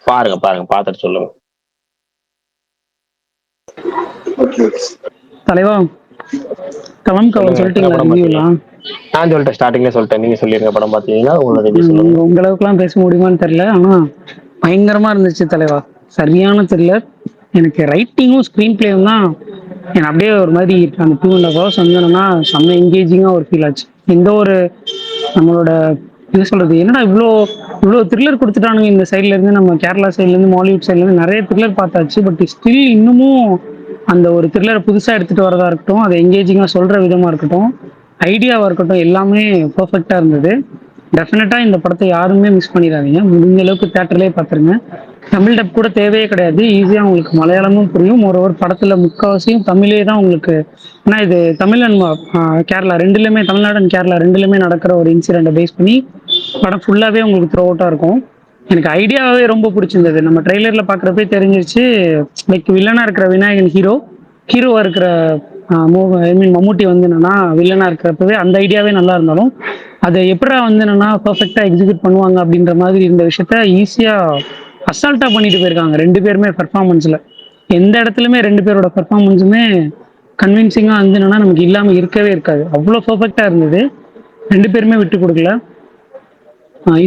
பாருங்க பாருங்க, பார்த்துட்டு சொல்லுங்க. Okay okay. தலைவா, களம் கவர் சொல்லுங்க, எத்தனை சொல்லிட்டீங்களா படம் பார்த்தீங்க? ரிவ்யூலாம்? நான் சொல்லிட்டேன், ஸ்டார்டிங்ல சொல்லிட்டேன். நீங்க சொல்லிருங்க படம் பார்த்தீங்கன்னா உங்களோட ரிவ்யூ சொல்லுங்க. உங்க அளவுக்குலாம் பேச முடியுமான்னு தெரியல, ஆனா பயங்கரமா இருந்துச்சு தலைவா. சரியான த்ரில்லர். எனக்கு ரைட்டிங்கும் ஸ்க்ரீன் பிளேயும் தான் எனக்கு அப்படியே ஒரு மாதிரி அந்த 2.5 hours வந்தோம்னா செம்ம என்கேஜிங்காக ஒரு ஃபீல் ஆச்சு. எந்த ஒரு நம்மளோட என்ன சொல்றது, என்னடா இவ்வளோ இவ்வளோ த்ரில்லர் கொடுத்துட்டானுங்க இந்த சைட்ல இருந்து, நம்ம கேரளா சைட்ல இருந்து மாலிவுட் சைட்ல இருந்து நிறைய த்ரில்லர் பார்த்தாச்சு. பட் ஸ்டில் இன்னமும் அந்த ஒரு த்ரில்லரை புதுசாக எடுத்துட்டு வரதா இருக்கட்டும், அதை என்கேஜிங்காக சொல்ற விதமா இருக்கட்டும், ஐடியாவா இருக்கட்டும், எல்லாமே பர்ஃபெக்டா இருந்தது. டெஃபினட்டா இந்த படத்தை யாருமே மிஸ் பண்ணிடாதீங்க. முடிஞ்ச அளவுக்கு தேட்டர்லேயே பார்த்துருங்க. தமிழ் டப் கூட தேவையே கிடையாது, ஈஸியாக உங்களுக்கு மலையாளமும் புரியும். ஒரு படத்துல முக்கால்வாசியும் தமிழே தான் உங்களுக்கு. ஏன்னா இது தமிழ் அண்ட் கேரளா ரெண்டுலையுமே, தமிழ்நாடு அண்ட் கேரளா ரெண்டுலையுமே நடக்கிற ஒரு இன்சிடென்ட்டை பேஸ் பண்ணி படம் ஃபுல்லாகவே உங்களுக்கு த்ரோ அவுட்டாக இருக்கும். எனக்கு ஐடியாவே ரொம்ப பிடிச்சிருந்தது. நம்ம ட்ரெய்லர்ல பார்க்குறப்பே தெரிஞ்சிருச்சு, லைக் வில்லனா இருக்கிற விநாயகன் ஹீரோவா இருக்கிற ஐ மீன் மம்முட்டி வந்து என்னன்னா வில்லனா இருக்கிறப்பவே அந்த ஐடியாவே நல்லா இருந்தாலும் அதை எப்படா வந்து என்னன்னா பர்ஃபெக்டா எக்ஸிக்யூட் பண்ணுவாங்க அப்படின்ற மாதிரி இந்த விஷயத்த ஈஸியா அசால்ட்டா பண்ணிட்டு போயிருக்காங்க ரெண்டு பேருமே. பெர்ஃபார்மன்ஸ்ல எந்த இடத்துலயுமே ரெண்டு பேரோட பெர்ஃபார்மன்ஸுமே கன்வின்சிங்கா வந்து என்னன்னா நமக்கு இல்லாம இருக்கவே இருக்காது, அவ்வளோ பர்ஃபெக்டா இருந்தது. ரெண்டு பேருமே விட்டு கொடுக்கல.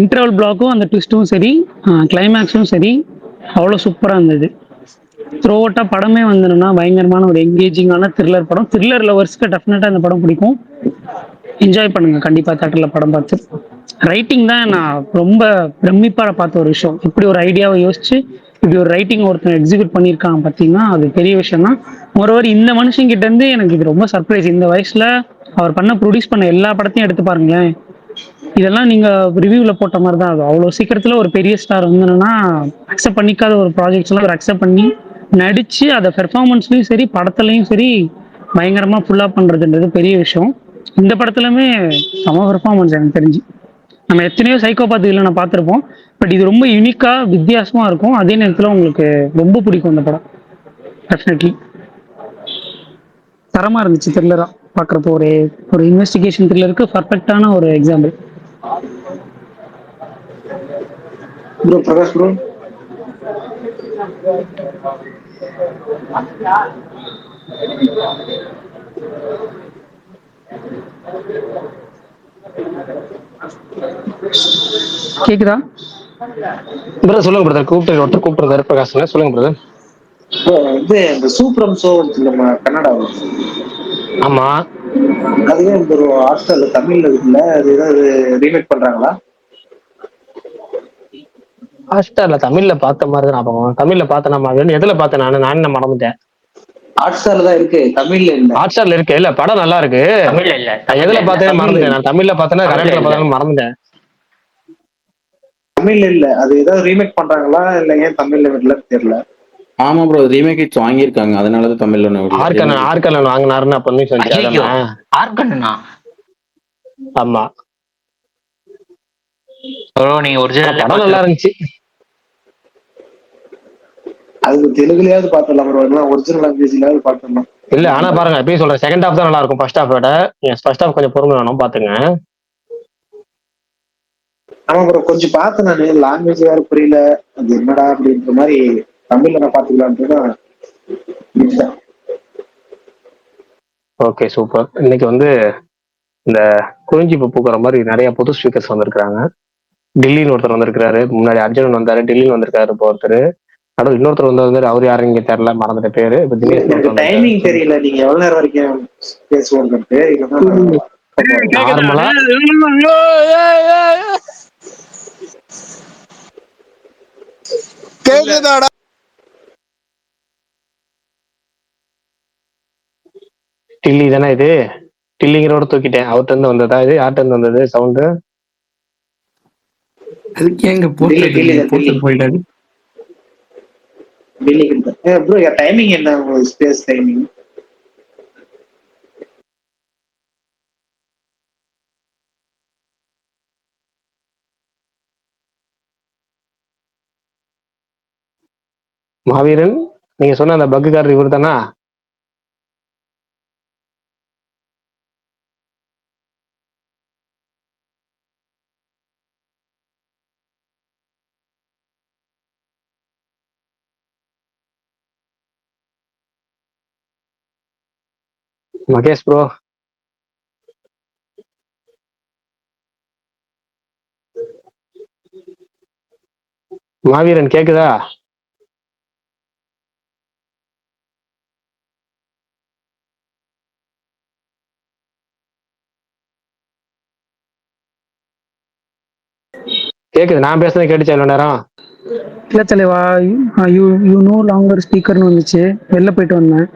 இன்டர்வல் பிளாக்கும் அந்த ட்விஸ்ட்டும் சரி, கிளைமேக்ஸும் சரி, அவ்வளோ சூப்பராக இருந்தது. த்ரோ அவுட்டாக படமே வந்ததுன்னா பயங்கரமான ஒரு என்கேஜிங்கான த்ரில்லர் படம். த்ரில்லர் லவர்ஸ்க்கு டெஃபினட்டாக இந்த படம் பிடிக்கும். என்ஜாய் பண்ணுங்க கண்டிப்பாக தேட்டரில் படம் பார்த்து. ரைட்டிங் தான் நான் ரொம்ப பிரமிப்பாக பார்த்த ஒரு விஷயம். இப்படி ஒரு ஐடியாவை யோசிச்சு இப்படி ஒரு ரைட்டிங் ஒருத்தர் எக்ஸிக்யூட் பண்ணியிருக்காங்க பார்த்தீங்கன்னா அது பெரிய விஷயம் தான். ஒருவர் இந்த மனுஷங்கிட்ட இருந்து எனக்கு இது ரொம்ப சர்ப்ரைஸ். இந்த வயசுல அவர் ப்ரொடியூஸ் பண்ண எல்லா படத்தையும் எடுத்து பாருங்களேன், இதெல்லாம் நீங்க ரிவ்யூவில் போட்ட மாதிரி தான். அது அவ்வளோ சீக்கிரத்தில் ஒரு பெரிய ஸ்டார் வந்து என்னன்னா அக்செப்ட் பண்ணிக்காத ஒரு ப்ராஜெக்ட்ஸ் எல்லாம் ஒரு அக்செப்ட் பண்ணி நடிச்சு அதை பெர்ஃபார்மன்ஸ்லையும் சரி படத்துலையும் சரி பயங்கரமா ஃபுல்லா பண்றதுன்றது பெரிய விஷயம். இந்த படத்துலயுமே சம பெர்ஃபார்மன்ஸ் எனக்கு தெரிஞ்சு. நம்ம எத்தனையோ சைக்கோபாத் வில்லனை பார்த்துருப்போம், பட் இது ரொம்ப யூனிக்கா வித்தியாசமா இருக்கும். அதே நேரத்தில் உங்களுக்கு ரொம்ப பிடிக்கும் இந்த படம். டெஃபினெட்லி தரமா இருந்துச்சு. த்ரில்லரா பார்க்குறப்போ ஒரு ஒரு இன்வெஸ்டிகேஷன் த்ரில்லருக்கு பர்ஃபெக்டான ஒரு எக்ஸாம்பிள். ப்ரோ பிரகாஷ் ப்ரோ, கேக்குதா? பிரதர் சொல்லுங்க பிரதர், ஒருத்தர் கூப்பிட்டுருக்காரு பிரகாஷ், சொல்லுங்க பிரதர். இது இந்த சூப்பரம் ஷோ நம்ம கன்னடாவில், ஆமா, அதுவே ஒரு ஹாட்ஸ்டார்ல தமிழ்ல இருக்குல்ல, அது ஏதாவது ரீமேக் பண்றாங்களா? ஹாட்ஸ்டார்ல தமிழ்ல பார்த்த மாதிரி தான் ஞாபகம். தமிழ்ல பார்த்தேன் நம்ம, எதுல பார்த்தேன் நானு மறந்துட்டேன். ஹாட் ஸ்டார்ல தான் இருக்கு, தமிழ்ல இல்ல. ஹாட் ஸ்டார்ல இருக்கு. இல்ல படம் நல்லா இருக்கு. தமிழ்ல இல்ல, நான் எதுல பார்த்தேன்னு மறந்துட்டேன். நான் தமிழ்ல பார்த்தேன்னா கன்னடத்துல பார்த்தாலும் மறந்துட்டேன். தமிழ்ல இல்ல, அது ஏதாவது ரீமேக் பண்றாங்களா இல்ல ஏன் தமிழ்ல வரலன்னு தெரியல. ஆமா ப்ரோ, ரீமேக் இட்ஸ் வாங்கியிருக்காங்க, அதனாலதான் தமிழ்ல ஒண்ணு வரல. ஆர்கன் வாங்கினாருன்னு அப்ப நியூஸ் வந்துச்சு. ஐயோ, அதானே? ஆர்கன்னா ஆமா, ப்ரோ நீங்க ஒரிஜினல் படம் நல்லா இருந்துச்சு. அது தெலுங்குலயாவது பாத்துடலாம் ப்ரோ, இல்ல ஒரிஜினல் லாங்குவேஜ்லயாவது பாத்துடலாம். இல்ல ஆனா பாருங்க, எப்பயும் சொல்றேன், செகண்ட் ஹாஃப் தான் நல்லா இருக்கும் ஃபர்ஸ்ட் ஹாஃப் விட. ஃபர்ஸ்ட் ஹாஃப் கொஞ்சம் பொறுமை வேணும், பாத்துங்க. ஆமா ப்ரோ, கொஞ்சம் பார்த்தேன் நானு, லாங்குவேஜ் வேற புரியல, அது என்னடா அப்படின்ற மாதிரி தமிழ்ல நான் பாத்துக்கலான்ட்டு தான் விட்டுட்டேன். Okay super. இன்னைக்கு வந்து இந்த குறிஞ்சி பூக்கிற மாதிரி நிறைய புது ஸ்பீக்கர்ஸ் வந்திருக்காங்க. டில்லின்னு ஒருத்தர் வந்திருக்காரு, முன்னாடி அர்ஜுனன் வந்தாரு, டில்லின்னு வந்திருக்காரு இப்போ ஒருத்தர். நடுவில் இன்னொருத்தர் வந்தாரு, அவர் யாரும் இங்க தெரியல, மறந்துட்ட பேரு. இப்ப தினேஷ் எனக்கு டைமிங் தெரியல, நீங்க எவ்வளவு நேரம் வரைக்கும் பேசுவோம்னு. நார்மலா கேக்குதாடா? டில்லி தானே இது? டில்லிங்கிறோட தூக்கிட்டேன். அவர்கிட்ட இருந்து வந்ததா இது? யார்கிட்ட இருந்து வந்தது சவுண்டு? அதுக்கு எங்க போட்டு போயிட்டாரு. ப்ரோ டைமிங் என்ன உங்களுக்கு? ஸ்பேஸ் டைமிங் மாவீரன், நீங்க சொன்ன அந்த பக்குக்காரர் இவர் தானா? மகேஷ் ப்ரோ, மாவீரன் கேக்குதா? கேக்குது, நான் பேசுறது கேட்டுச்சா இவ்வளவு நேரம்? இல்ல தலைவா, யூ யூ நோ லாங்கர் ஸ்பீக்கர்னு வந்துச்சு, வெளில போயிட்டு வந்தேன்.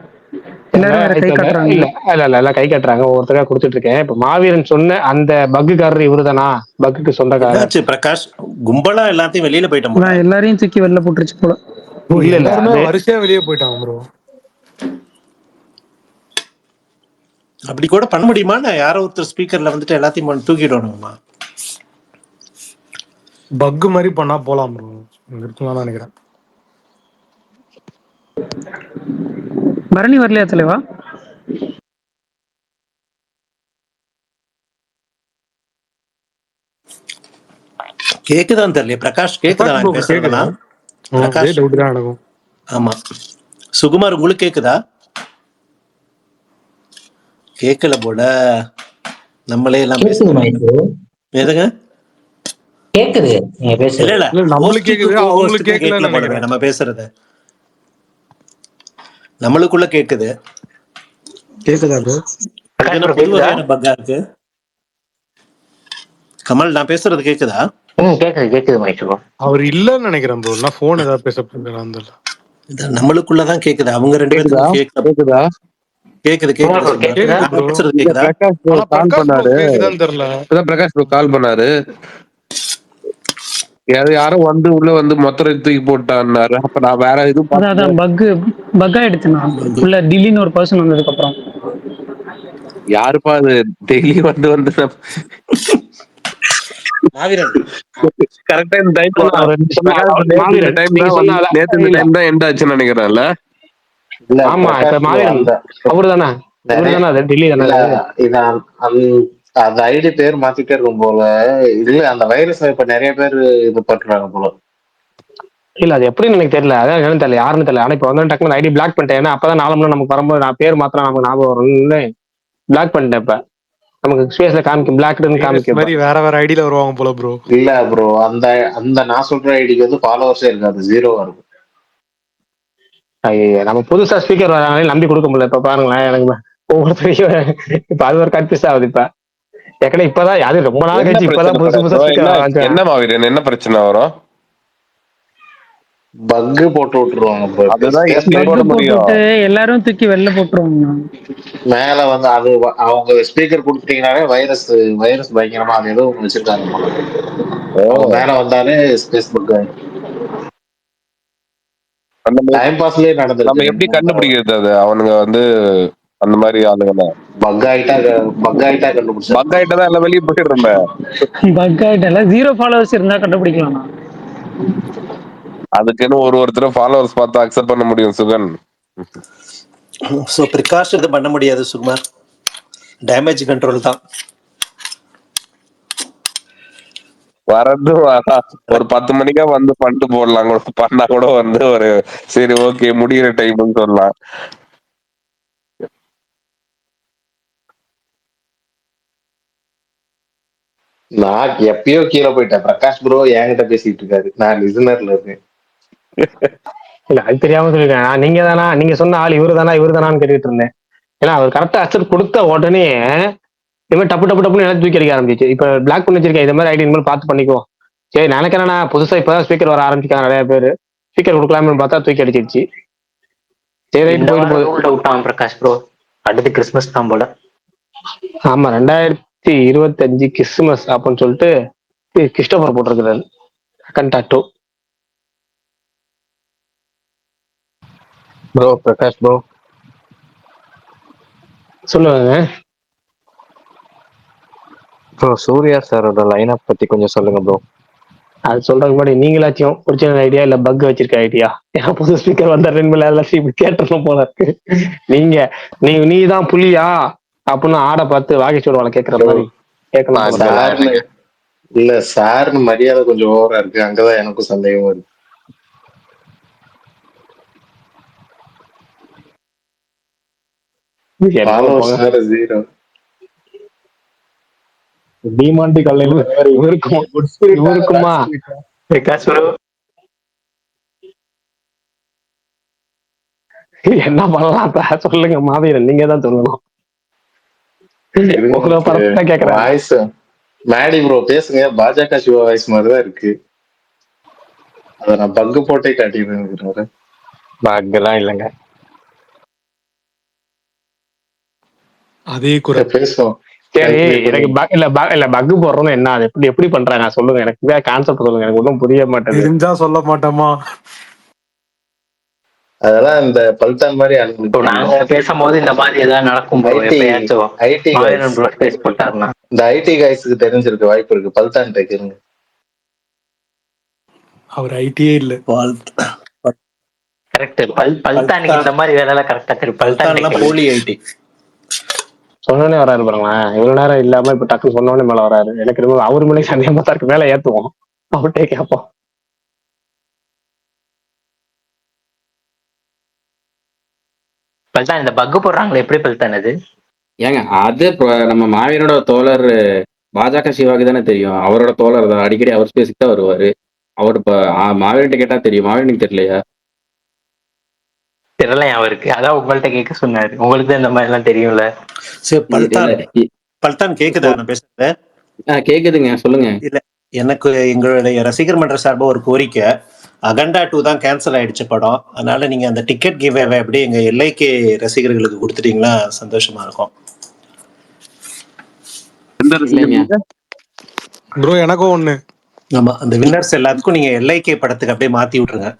எல்லாரும் வேற கை காட்டுறாங்க. இல்ல இல்ல இல்ல எல்லாம் கை காட்டுறாங்க, ஒவ்வொருத்தரா கொடுத்துட்டு இருக்கேன். இப்ப மாவீரன் சொன்ன அந்த பக்குக்காரர் இவரு தானா? பக்குக்கு சொந்தக்காரர் பிரகாஷ் கும்பலா எல்லாத்தையும் வெளியில போயிட்டோம். நான் எல்லாரையும் தூக்கி வெளில போட்டுருச்சு போல. இல்ல இல்ல வரிசையா வெளியே போயிட்டாங்க ப்ரோ. அப்படி கூட பண்ண முடியுமா? நான் யாரோ ஒருத்தர் ஸ்பீக்கர்ல வந்துட்டு எல்லாத்தையும் தூக்கிடணுமா? பக்கு மாதிரி பண்ணா போலாம் ப்ரோ, இருக்குன்னு நினைக்கிறேன். பரணி வரலையா தலைவா? கேக்குதான் தெரியல. பிரகாஷ் கேக்குதா நான் பேசுறதெல்லாம்? பிரகாஷ் ஆமா. சுகுமார் உங்களுக்கு கேக்குதா? கேட்கல போல, நம்மளே எல்லாம் எதுங்க கேக்குது நீங்க பேசுறது? இல்ல இல்ல, நம்மளுக்கு கேக்குது, அவங்களுக்கு கேட்கல போல. நம்ம பேசுறது நம்மளுக்குள்ள கேக்குது. கேக்குதா ப்ரோ? பொதுவான பக்கா இருக்கு. கமல், நான் பேசுறது கேக்குதா? கேக்குது கேக்குது மைசூர். அவர் இல்லன்னு நினைக்கிறேன் ப்ரோ, நான் போன் ஏதாவது பேச போறேன். நம்மளுக்குள்ளதான் கேக்குது, அவங்க ரெண்டு பேரும் கேக்குதா? கேக்குது கேக்குது. பிரகாஷ் ப்ரோ கால் பண்ணாரு, யாரும் வந்து உள்ள வந்து மொத்த தூக்கி போட்டான்னாரு. அப்ப நான் வேற எதுவும் அதான் பக் ஆயிடுச்சுண்ணா. உள்ள டில்லின்னு ஒரு பர்சன் வந்ததுக்கு அப்புறம். யாருப்பா அது டெய்லி வந்து வந்து கரெக்டா இந்த டைம் தான் எண்ட் ஆச்சுன்னு நினைக்கிறேன்ல. ஆமா, இப்ப மாவீரன் அவரு தானே? டெல்லி தானே? அந்த ஐடி பேர் மாத்திட்டே இருக்கும் போல. இல்ல அந்த வைரஸ் இப்ப நிறைய பேர் இது பண்றாங்க போல. இல்ல அது எப்படின்னு எனக்கு தெரியல, அதான் என்னன்னு தெரியல, யாருன்னு தெரியல. ஆனா இப்ப வந்து டக்குனு ஐடி பிளாக் பண்ணிட்டேன். ஏன்னா அப்பதான் 4 மணி நமக்கு வரும்போது நான் பேர் மாத்திரம் நமக்கு ஞாபகம் வரும்னு பிளாக் பண்ணிட்டேன். இப்ப நமக்கு ஸ்பேஸ்ல காமிக்கும், பிளாக்னு காமிக்கும். வேற வேற ஐடியில வருவாங்க போல ப்ரோ. இல்ல ப்ரோ, அந்த அந்த நான் சொல்ற ஐடிக்கு வந்து ஃபாலோவர்ஸே இருக்காது, 0 இருக்கும். ஐயா, நம்ம புதுசா ஸ்பீக்கர் வராங்களே, நம்பி கொடுக்க முடியல. இப்ப பாருங்களேன், எனக்கு ஒவ்வொருத்தரையும் இப்ப அது ஒரு கன்ஃபியூஸ் ஆகுது. இப்ப ஏற்கனவே இப்பதான் அது ரொம்ப நாள் கழிச்சு இப்பதான் புதுசு புதுசா ஸ்பீக்கர். என்ன மாவீரன், என்ன பிரச்சனை வரும்? பக்கு போட்டு விட்டுருவாங்க bro. இப்ப அதுதான் space எப்படி break போட பக்கு போட்டு முடியும்? விட்டு எல்லாரும் தூக்கி வெளில போட்டுருவாங்க. மேல வந்து அது அவங்க ஸ்பீக்கர் கொடுத்துட்டீங்கன்னாலே வைரஸ் பயங்கரமா அது ஏதோ ஒண்ணு வச்சிருக்காங்க போல. அவங்க மேல வந்தாலே ஸ்பேஸ் பக் அந்த மாதிரி டைம் பாஸ்லயே நம்ம நடந்திருக்கு எப்படி 2-3 தடவை. கண்டுபிடிக்கிறது அது? அவனுங்க வந்து அந்த மாதிரி ஆளுங்க பக் ஆயிட்டா கண்டுபிடிச்சா பக் ஆயிட்டா தான் எல்லாம் வெளியே போயிடுறோமே. பக் ஆயிட்டல 0 ஃபாலோவர்ஸ் இருந்தா கண்டுபிடிக்கலாம். அதுக்குன்னு ஒருத்தரும் ஃபாலோவர்ஸ் பார்த்து அக்செப்ட் பண்ண முடியும் சுகன். ஸோ ப்ரிகாஷன் இது பண்ண முடியாது சுகுமார், டேமேஜ் கண்ட்ரோல் தான். வரது ஒரு 10 மணிக்கா வந்து பண்ணிட்டு போடலாம் கூட, பண்ணா கூட வந்து ஒரு சரி ஓகே முடிகிற டைம்னு சொல்லலாம். நான் எப்பயோ கீழே போயிட்டேன். பிரகாஷ் ப்ரோ என்கிட்ட பேசிட்டு இருக்காரு, நான் லிசனர்ல இருக்கேன். இல்ல அது தெரியாம சொல்லிருக்கேன். நீங்க தானா, நீங்க சொன்ன ஆள் இவரு தானான்னு கேட்டுட்டு இருந்தேன். ஏன்னா அவர் கரெக்டா அக்செப்ட் கொடுத்த உடனே இது மாதிரி டப்பு டப்புன்னு எல்லாம் தூக்கி அடிக்க ஆரம்பிச்சு. இப்ப பிளாக் பண்ணி வச்சிருக்கேன், இது மாதிரி ஐடி இனிமேல் பார்த்து பண்ணிக்கோ. சரி எனக்கு என்னன்னா புதுசா இப்பதான் ஸ்பீக்கர் வர ஆரம்பிச்சிருக்காங்க நிறைய பேர், ஸ்பீக்கர் கொடுக்கலாம்னு பார்த்தா தூக்கி அடிச்சிருச்சு. சரி ரைட் இந்த போயிட்டு வாரம் போகுது. ரூல் அவுட் ஆகும் பிரகாஷ் ப்ரோ, அடுத்து கிறிஸ்மஸ் தான் போல. ஆமா 2025 கிறிஸ்துமஸ் அப்படின்னு சொல்லிட்டு கிறிஸ்டோபர் போட்டிருக்கிறாரு. கண்டாக்டோ ப்ரோ பிரகாஷ் ப்ரோ சொல்லுவாங்க. ப்ரோ சூர்யா சாரோட லைனப் பத்தி கொஞ்சம் சொல்லுங்க ப்ரோ. அது சொல்றதுக்கு முன்னாடி நீங்களாச்சும் ஒரிஜினல் ஐடியா இல்ல பக் வச்சிருக்க ஐடியா, ஏன்னா புது ஸ்பீக்கர் வந்த 2 மணி நேரம் இப்படி கேட்டணும் போல இருக்கு. நீ தான் புலியா அப்படின்னு ஆடை பார்த்து வாகிச்சோடுவாங்க கேட்கற மாதிரி கேட்கணும் போல இருக்கு. சார்னு இல்ல சார்னு மரியாதை கொஞ்சம் ஓவரா இருக்கு, அங்கதான் எனக்கும் சந்தேகமா இருக்கு. Followers வேற zero. டிமாண்டி கல்லையில இவருக்குமா பிரகாஷ் ப்ரோ என்ன பண்ணலாம் சொல்லுங்க மாவீரன், நீங்க தான் சொல்லணும். உங்களை படத்தை கேட்கறேன். வாய்ஸ் மேடி ப்ரோ பேசுங்க, பாஜக சிவா வாய்ஸ் மாதிரிதான் இருக்கு. அத நான் பக்கு போட்டே காட்டிடுறேன். பக்லாம் இல்லைங்க. அதே குறை பேசுவோம். சரி எனக்கு இல்ல பக் போடுறோம்னு என்ன, அது எப்படி பண்றாங்க சொல்லுங்க, எனக்கு கான்செப்ட் சொல்லுங்க, எனக்கு ஒன்றும் புரிய மாட்டேங்குது. தெரிஞ்சா சொல்ல மாட்டோமா? அதெல்லாம் இந்த பல்தான் மாதிரி நாங்க பேசும்போது இந்த மாதிரி ஏதாவது நடக்கும் bro, எப்பயாச்சும் ஐடி மாவீரன் bro ஸ்பேஸ் போட்டாருன்னா. இந்த ஐடி கைஸ்க்கு தெரிஞ்சிருக்க வாய்ப்பு இருக்கு. பல்தான் டேக்குங்க. அவர் ஐடியே இல்ல. கரெக்ட், பல்தானுக்கு இந்த மாதிரி வேலை எல்லாம் கரெக்டா தெரியும். பல்தான் போலி ஐடி சொன்னோடனே வராரு பாருங்களேன், இவ்வளவு நேரம் இல்லாம இப்ப டக்கு சொன்னோடனே மேல வராரு. எனக்கு ரொம்ப அவரு மேலே சந்தேகமா தான் இருக்கு. மேல ஏத்துவோம், அவர்கிட்டே கேட்போம். பல்தான் இந்த பக் போடுறாங்களே, எப்படி பல்தான் அது? ஏங்க அது நம்ம மாவீரனோட தோழர் பாஜக சிவாக்கு தானே தெரியும். அவரோட தோழர் தான், அடிக்கடி அவர் ஸ்பேஸுக்கு தான் வருவாரு. அவர் இப்ப மாவீரன்ட்ட கேட்டா தெரியும், மாவீரனுக்கு தெரியலையா? தெரியல அவருக்கு, அதான் உங்கள்ட்ட கேட்க சொன்னாரு. உங்களுக்கு தான் இந்த மாதிரி எல்லாம் தெரியும்ல. சரி பல்தான் கேக்குதா நான் பேசுறது? கேக்குதுங்க, சொல்லுங்க. இல்ல எனக்கு எங்களுடைய ரசிகர் மன்ற சார்பா ஒரு கோரிக்கை. அகண்டா 2 தான் கேன்சல் ஆயிடுச்சு படம், அதனால நீங்க அந்த டிக்கெட் கிவ் அவே எப்படி எங்க எல்ஐகே ரசிகர்களுக்கு கொடுத்துட்டீங்கன்னா சந்தோஷமா இருக்கும். ப்ரோ எனக்கும் ஒண்ணு. ஆமா, அந்த வின்னர்ஸ் எல்லாத்துக்கும் நீங்க எல்ஐகே படத்துக்கு அப்படியே மாத்தி விட்டுருங்க.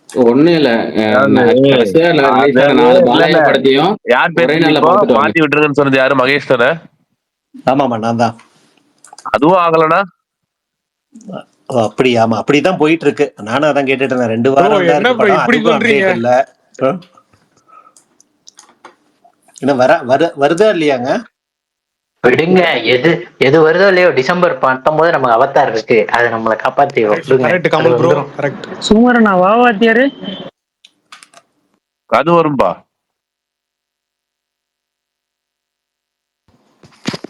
ஒண்ணு இல்ல, படத்தையும் யார் மாத்தி விட்டுருங்கன்னு சொன்னது யாரு? மகேஷ் தானே? ஆமாமா நான் தான். அதுவும் ஆகலனா அப்படி ஆமா அப்படிதான் போயிட்டு இருக்கு. நானும் அதான் கேட்டுட்டு இருந்தேன். 2 வாரம் இல்ல என்ன வருதா இல்லையாங்க? விடுங்க, எது வருதோ இல்லையோ, டிசம்பர் 19 நமக்கு அவதார் இருக்கு, அதை நம்மளை காப்பாத்தி சுமரனா வாத்தியாரு அது வரும்பா.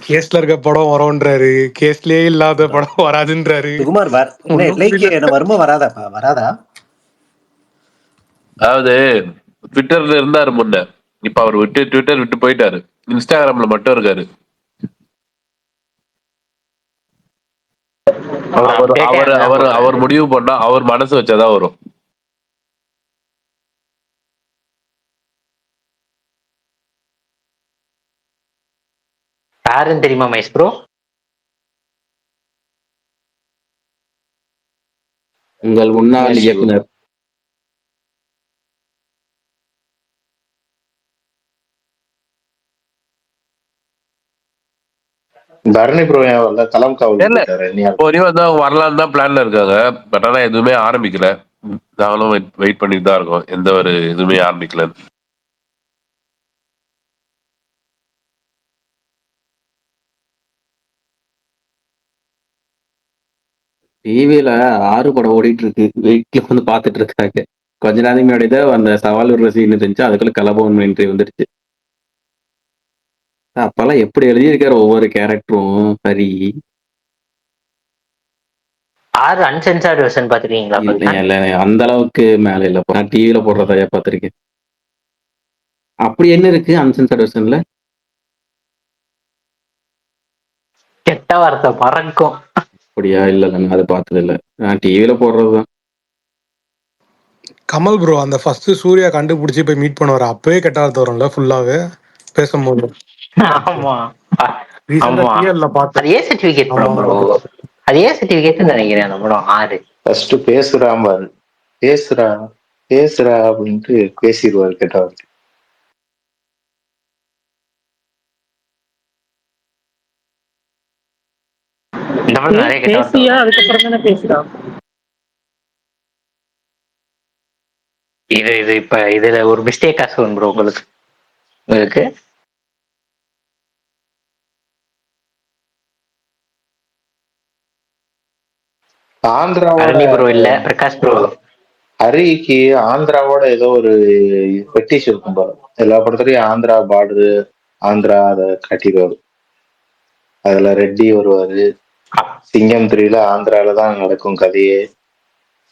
கேஸ்ல இருக்க படம் வரும்ன்றாரு, கேஸ்லயே இல்லாத படம் வராதுன்றாரு. குமார் வருமா வராதா? அதாவது ட்விட்டர்ல இருந்தாரு முன்ன, இப்ப அவர் ட்விட்டர் விட்டு போயிட்டாரு, இன்ஸ்டாகிராம்ல மட்டும் இருக்காரு. அவர் முடிவு பண்ணா அவர் மனசு வச்சாதான் வரும். யாருன்னு தெரியுமா மைஸ் ப்ரோ? உங்கள் முன்னாள் Yes, bro. இயக்குனர். தரணி ப்ரோ ஏன் வரல? களம் காவல் தெரியல. இருக்காரு நீ ஒரு தான் வரலான்னு தான் பிளான்ல இருக்காங்க. பட் ஆனா எதுவுமே ஆரம்பிக்கல. நாங்களும் வெயிட் பண்ணிட்டு தான் இருக்கோம். எந்த ஒரு இதுவுமே ஆரம்பிக்கல. டிவியில 6 படம் ஓடிட்டு இருக்கு. வீட்டுல வந்து பாத்துட்டு இருக்காங்க. கொஞ்ச நாளைக்கு முன்னாடி தான் அந்த சவால் விடுற சீன் இருந்துச்சு. அதுக்குள்ள கலபவன் என்ட்ரி வந்துருச்சு. அப்பெல்லாம் எப்படி எழுதியிருக்காரு ஒவ்வொரு கேரக்டரும். சரி, ஆறு அன்சென்சார்ட் வெர்ஷன் பாத்துருக்கீங்களா? இல்ல அந்த அளவுக்கு மேல இல்ல. நான் டிவியில போடுறதையா பார்த்திருக்கேன். அப்படி என்ன இருக்கு அன்சென்சார்ட் வெர்ஷன்ல? கெட்ட வார்த்தை பறக்கும். அப்படியா? இல்ல நான் அதை பார்த்தது இல்ல. நான் டிவியில போடுறதுதான். கமல் ப்ரோ அந்த ஃபர்ஸ்ட் சூர்யா கண்டுபிடிச்சி போய் மீட் பண்ணுவாரு, அப்பவே கெட்ட வார்த்தை வரும்ல ஃபுல்லாவே பேசும்போது. ஆமா ரீசெண்டா ஆமா. டிஎல்ல பார்த்தேன். அது ஏ சர்டிபிகேட் படம் ப்ரோ. அது ஏ சர்டிபிகேட் நினைக்கிறேன் அந்த படம் 6. ஃபர்ஸ்ட் பேசுறாம்பாரு, பேசுறா பேசுறா அப்படின்ட்டு பேசிடுவாரு கேட்டவர். இந்த படம் நிறைய கெட்ட வார்த்தை பேசியா வரும். அதுக்கப்புறம் தானே பேசுறா. இது இப்ப இதுல ஒரு மிஸ்டேக் ஆகும் ப்ரோ உங்களுக்கு. உங்களுக்கு ஆந்திராவோட அரணி ப்ரோ இல்ல பிரகாஷ் ப்ரோ. ஹரிக்கு ஆந்திராவோட ஏதோ ஒரு பெட்டிஷ் இருக்கும் பாரு. எல்லா படத்துலயும் ஆந்திரா பார்டரு, ஆந்திரா அதை காட்டிடுவாரு. அதுல ரெட்டி வருவாரு. சிங்கம் 3ல ஆந்திரால தான் நடக்கும் கதையே.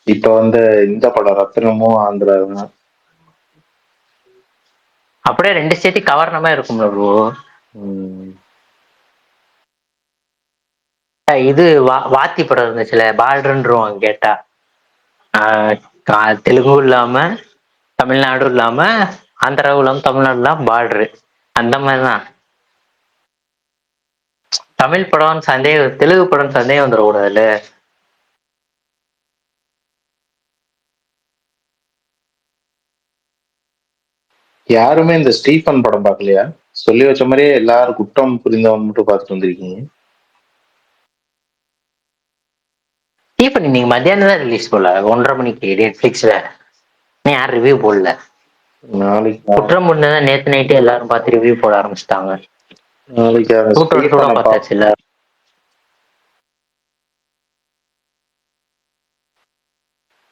இப்ப வந்து இந்த படம் ரத்னமும் ஆந்திரா தான். அப்படியே 2 ஸ்டேட் கவர்ன மாதிரி இருக்கும் ப்ரோ. இது வாத்தி படம் இருந்துச்சுல, பார்டர்ன்றோம் கேட்டா. தெலுங்கு இல்லாம தமிழ்நாடும் இல்லாம ஆந்திராவும் இல்லாம தமிழ்நாடு இல்லாம பார்டரு அந்த மாதிரிதான். தமிழ் படம் சந்தேகம், தெலுங்கு படம் சந்தேகம் வந்துடக்கூடாதுல்ல. யாருமே இந்த ஸ்டீஃபன் படம் பார்க்கலையா? சொல்லி வச்ச மாதிரியே எல்லாரும் குற்றம் புரிந்தவன் மட்டும் பார்த்துட்டு வந்திருக்கீங்க. ஸ்டீஃபன் இன்னைக்கு மத்தியானம் தான் ரிலீஸ் போல, 1:30 மணிக்கு நெட்ஃபிளிக்ஸ்ல. யார் ரிவ்யூ போடல. நாளைக்கு குற்றம் புரிந்ததான் நேத்து நைட்டு எல்லாரும் பார்த்து ரிவ்யூ போட ஆரம்பிச்சிட்டாங்க. நாளைக்கு அந்த ஸ்டீஃபனை பார்த்தாச்சு இல்ல.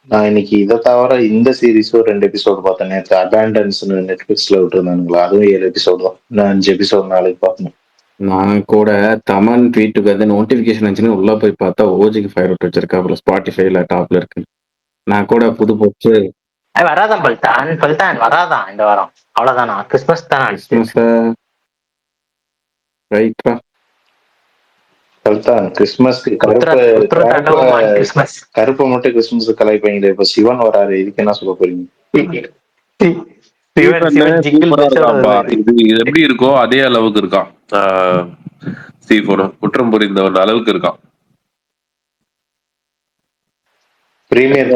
நான் இன்னைக்கு இதை தவிர இந்த சீரிஸும் 2 எபிசோடு பார்த்தேன். நேற்று அபேண்டன்ஸ் நெட்ஃபிளிக்ஸ்ல விட்டுருந்தானுங்களா, அதுவும் 7 எபிசோடு தான். நான் 5 எபிசோடு நாளைக்கு பார்க்கணும். நான் கூட தமன் ட்வீட்டுக்கு வந்து நோட்டிபிகேஷன் வந்துச்சுன்னு உள்ள போய் பார்த்தா ஓஜிக்கு ஃபயர் அவுட் வச்சிருக்கா. அப்புறம் ஸ்பாட்டிஃபைல டாப்ல இருக்கு. நான் கூட புது போச்சு வராதான் பல்தான் வராதான் இந்த வாரம். அவ்வளவுதானா? கிறிஸ்மஸ் தான். கிறிஸ்மஸ் ரைட்ரா. கிறிஸ்மஸ்க்கு கருப்பை மட்டும் கிறிஸ்மஸ் கலாய்ப்பாங்களே. இப்ப சிவன் வராரு, இதுக்கு என்ன சொல்ல போறீங்க? இது எப்படி இருக்கோ அதே அளவுக்கு இருக்கான் ஸ்டீஃபனும். குற்றம் புரிந்தவன் அளவுக்கு இருக்கான். எனக்கு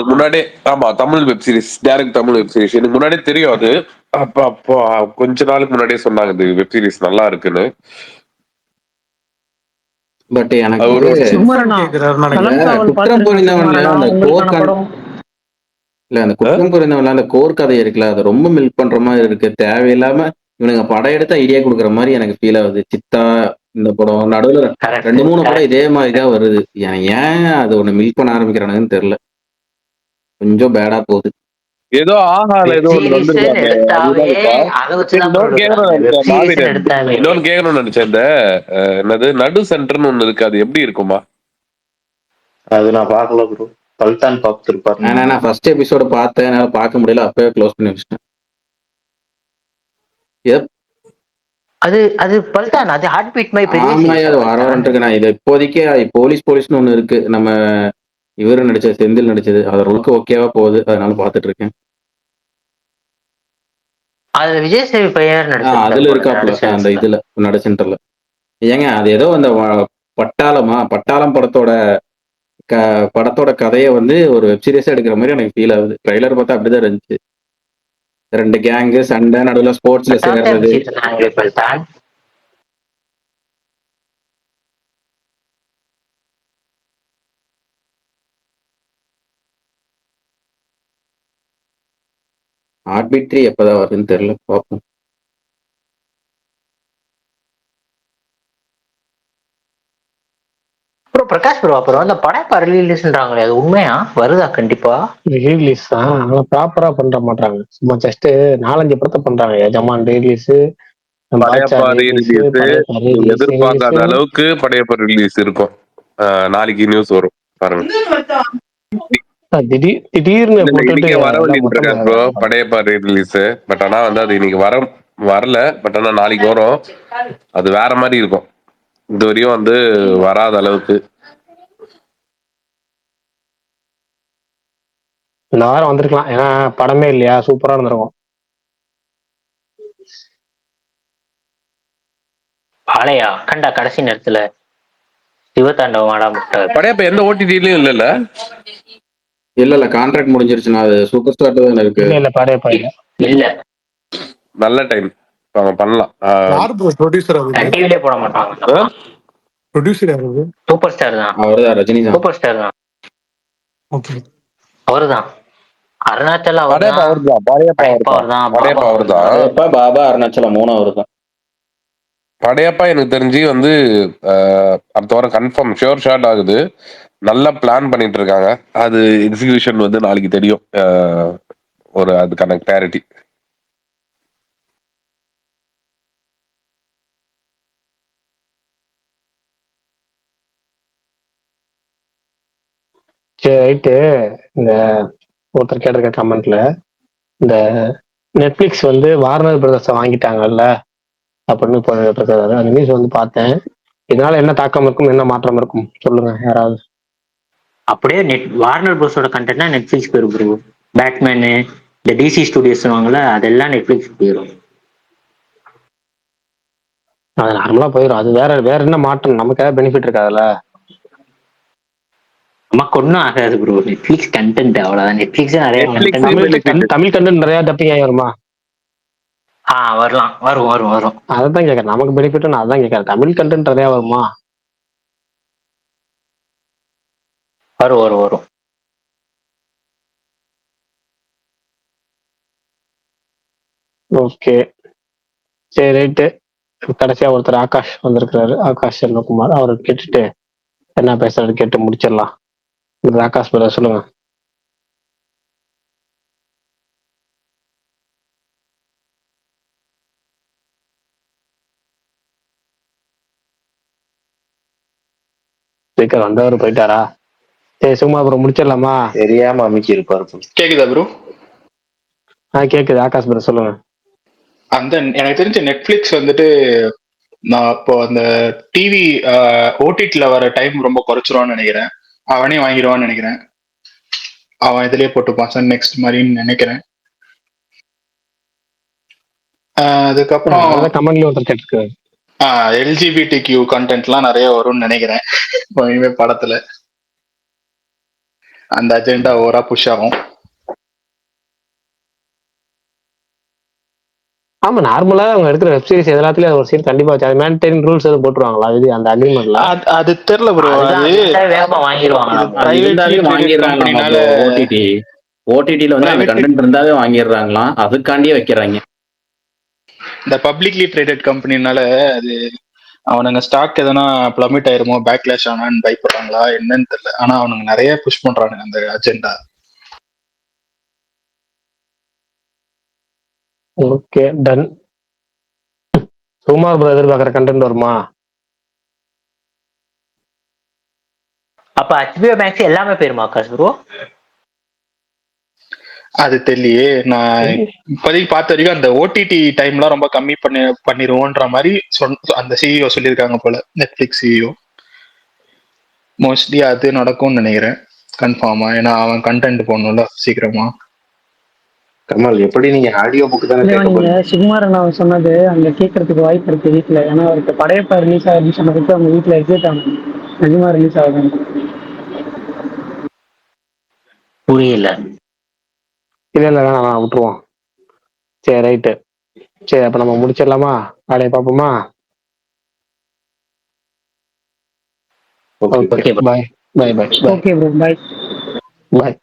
முன்னாடியே ஆமா Tamil web series, direct Tamil web series எனக்கு முன்னாடியே தெரியும். அது அப்போ கொஞ்ச நாளுக்கு முன்னாடியே சொன்னாங்க இது வெப் சீரிஸ் நல்லா இருக்குன்னு. பட் எனக்கு குற்றம் புரிந்தவன்ல அந்த கோர் கதை இருக்குல்ல, அது ரொம்ப மில்க் பண்ற மாதிரி இருக்கு. தேவையில்லாம இவனுங்க படம் எடுத்து ஐடியா கொடுக்குற மாதிரி எனக்கு ஃபீல் ஆகுது. சித்தா இந்த படம் நடுவில் 2-3 படம் இதே மாதிரிதான் வருது. ஏன் அது ஒண்ணு மில்க் பண்ண ஆரம்பிக்கிறானுன்னு தெரியல. கொஞ்சம் பேடா போகுது. ஏதோ ஆஹால ஏதோ இன்னொன்னு கேட்கணும்னு நினைச்சேன். இந்த என்னது நடு சென்டர்னு ஒண்ணு இருக்கு, அது எப்படி இருக்குமா? அது நான் பார்க்கல ப்ரோ. பல்தான் பார்த்துருப்பாரு. நான் ஃபர்ஸ்ட் எபிசோட பார்த்தேன், என்னால பார்க்க முடியல. அப்பவே க்ளோஸ் பண்ணி வச்சிட்டேன். அது பல்தான், அது ஹார்ட் பீட் மாதிரி பெரிய அது வரவன்ட்டு. நான் இது இப்போதைக்கு போலீஸ்னு ஒண்ணு இருக்கு, நம்ம இவரு நடிச்சது, செந்தில் நடிச்சது. அது ஓகேவா போகுது, அதனால பார்த்துட்டு இருக்கேன். அதுல விஜய் சேவி பையன் அதுல இருக்காப்ல அந்த இதுல நட சென்டர்ல. ஏங்க அது ஏதோ அந்த பட்டாளம் படத்தோட கதையை வந்து ஒரு வெப் சீரிஸா எடுக்கிற மாதிரி எனக்கு ஃபீல் ஆகுது. ட்ரைலர் பார்த்தா அப்படிதான் இருந்துச்சு. 2 கேங்கு சண்டை, நடுவுல ஸ்போர்ட்ஸ்ல சேர்றது. ஹார்ட்பீட் 3 எப்பதான் வருதுன்னு தெரியல, பார்ப்போம். ப்ரோ பிரகாஷ் ப்ரோ, அப்புறம் அந்த படம் ரிலீஸ்ன்றாங்களே, அது உண்மையா வருதா? கண்டிப்பா ரீரிலீஸ் தான், ஆனா ப்ராப்பரா பண்ற மாட்டாங்க. சும்மா ஜஸ்ட் 4-5 படத்தை பண்றாங்க. எஜமான் ரீரிலீஸ், படையப்பா ரீரிலீஸ் எதிர்பார்க்காத அளவுக்கு படையப்பா ரிலீஸ் இருக்கும். நாளைக்கு நியூஸ் வரும் பாருங்க. திடீர்னு போட்டுட்டு வர வேண்டிட்டு இருக்காரு ப்ரோ படையப்பா ரீரிலீஸ். பட் ஆனா வந்து அது இன்னைக்கு வரல. பட் ஆனா நாளைக்கு வரும். அது வேற மாதிரி இருக்கும். இது வரையும் வந்து வராத அளவுக்கு. இந்த வாரம் வந்திருக்கலாம், ஏன்னா படமே இல்லையா, சூப்பரா இருந்திருக்கும். ஆலையா கண்டா கடைசி நேரத்துல சிவதாண்டவம் ஆடாமட்டாரு. படையப்பா எந்த ஓடிடிலயும் இல்ல கான்ட்ராக்ட் முடிஞ்சிருச்சுன்னா அது சூப்பர் ஸ்டார் தான் இருக்கு. இல்ல படையப்பா இல்ல நல்ல டைம் அவங்க பண்ணலாம். யார் ப்ரோ ப்ரொடியூசர்? அது டிவிலே போட மாட்டாங்க. ப்ரொடியூசர் யாரு? சூப்பர் ஸ்டார் தான். அவர்தான், ரஜினி தான். சூப்பர் ஸ்டார் தான். ஓகே, அவர்தான். அருணாச்சல பாபா அருணாச்சலம் 3 அவர்தான். படையப்பா எனக்கு தெரிஞ்சு வந்து அடுத்த வாரம் கன்ஃபார்ம் ஷோர் ஷாட் ஆகுது. நல்லா பிளான் பண்ணிட்டு இருக்காங்க. அது எக்ஸிகியூஷன் வந்து நாளைக்கு தெரியும். ஒரு அதுக்கான கிளாரிட்டி. சரி ரைட்டு. இந்த ஒருத்தர் கேட்டிருக்க கமெண்ட்ல, இந்த நெட்ஃபிளிக்ஸ் வந்து வார்னர் பிரதர்ஸை வாங்கிட்டாங்கல்ல அப்படின்னு போட்டிருக்காரு. அந்த நியூஸ் வந்து பார்த்தேன். இதனால என்ன தாக்கம் இருக்கும், என்ன மாற்றம் இருக்கும் சொல்லுங்க யாராவது. அப்படியே வார்னர் ப்ரோஸோட கண்டென்ட்னா நெட்ஃபிளிக்ஸ் போயிரும் ப்ரோ. பேட்மேனு, இந்த டிசி ஸ்டுடியோஸ் வாங்கல, அதெல்லாம் நெட்ஃபிளிக்ஸ் போயிடும். அது நார்மலா போயிடும். அது வேற என்ன மாற்றம், நமக்கு ஏதாவது பெனிஃபிட் இருக்காதுல்ல. நமக்கு ஒன்றும் ஆகாது ப்ரோ. நெட்ஃபிளிக்ஸ் கண்டென்ட் அவ்வளவுதான். நெட்ஃபிளிக்ஸ் நிறைய தமிழ் கண்டென்ட் நிறைய டப்பிங் ஆயிருமா? வரலாம், வரும். அதான் கேட்கறேன், நமக்கு பெனிஃபிட். நான் அதான் கேட்கறேன், தமிழ் கண்டென்ட் நிறைய வருமா? வரும். ஓகே சரி ரைட்டு. கடைசியா ஒருத்தர் ஆகாஷ் வந்திருக்கிறாரு, ஆகாஷ் செல்வகுமார். அவரை கேட்டுட்டு என்ன பேசுறது கேட்டு முடிச்சிடலாம். ஆகாஷ் பிரதர் சொல்லுங்க. ஸ்பீக்கர் வந்தவர் போயிட்டாரா? சரி சும்மா அப்புறம் முடிச்சிடலாமா? தெரியாம அமைக்கி இருப்பாரு. கேக்குதா ப்ரோ? கேக்குது. ஆகாஷ் பிரதர் சொல்லுங்க. அந்த எனக்கு தெரிஞ்ச நெட்ஃபிளிக்ஸ் வந்துட்டு நான் இப்போ அந்த டிவி ஓடிடில வர டைம் ரொம்ப குறைச்சிருவான்னு நினைக்கிறேன். அவனே வாங்கிடுவான்னு நினைக்கிறேன். அவன் இதுலயே போட்டுப்பான் சார் நெக்ஸ்ட் மாதிரின்னு நினைக்கிறேன். அதுக்கப்புறம் கமெண்ட்ல ஒருத்தர் கேட்டிருக்காரு, எல்ஜிபிடிக்யூ கண்டென்ட்லாம் நிறைய வரும்னு நினைக்கிறேன் இனிமே படத்துல. அந்த அஜெண்டா ஓவரா புஷ் ஆகும். ஆமா நார்மலா அவங்க எடுக்கிற வெப் சீரிஸ் எல்லாத்துலயும் ஒரு சீன் கண்டிப்பா வச்சு மேண்டேன் ரூல்ஸ் எதுவும் போட்டுருவாங்களா? இது அந்த அக்ரிமெண்ட்ல அது தெரியல ப்ரோ. வேகமா வாங்கிடுவாங்க. ஓடிடில வந்து அந்த கண்டென்ட் இருந்தாவே வாங்கிடுறாங்களாம். அதுக்காண்டியே வைக்கிறாங்க. இந்த பப்ளிக்லி ட்ரேடட் கம்பெனினால அது அவனுங்க ஸ்டாக் எதனா பிளமிட் ஆயிருமோ, பேக்லாஷ் ஆனான்னு பயப்படுறாங்களா என்னன்னு தெரியல. ஆனா அவனுங்க நிறைய புஷ் பண்றானுங்க அந்த அஜெண்டா. Okay done. சுமார் ப்ரோ எதிர்பார்க்குற கண்டென்ட் வருமா? அப்ப HBO Max எல்லாமே போயிருமா ஆகாஷ் ப்ரோ? அது தெரியலையே. நான் இப்போதைக்கு பார்த்த வரைக்கும் அந்த ஓடிடி டைம்லாம் ரொம்ப கம்மி பண்ணிடுவோன்ற மாதிரி அந்த சிஇஓ சொல்லியிருக்காங்க போல, நெட்ஃபிளிக்ஸ் சிஇஓ. மோஸ்ட்லி அது நடக்கும்னு நினைக்கிறேன் கன்ஃபார்மா. ஏன்னா அவன் கண்டென்ட் போடணும்ல சீக்கிரமா. கமல் எப்படி நீங்க ஆடியோ புக் தானே இல்லையா கேட்க நீங்க போறீங்க? சுகுமார் அண்ணா சொன்னது அங்க கேட்கறதுக்கு வாய்ப்பு இருக்கு வீட்டுல. ஏன்னா அவருக்கு படையப்பா ரிலீஸ் ஆகுதுன்னு சொன்னதுக்கு அவங்க வீட்டுல எக்ஸைட் ஆனாங்க. நிஜமா ரிலீஸ் ஆகுதுன்னு. புரியல. இல்ல இல்ல வேணாம் விட்டுருவோம். சரி ரைட்டு. சரி அப்ப நம்ம முடிச்சிடலாமா? வேலையை பார்ப்போமா? ஓகே ஓகே ஓகே பாய் பாய் பாய் பாய் ஓகே ப்ரோ, பாய். பாய்.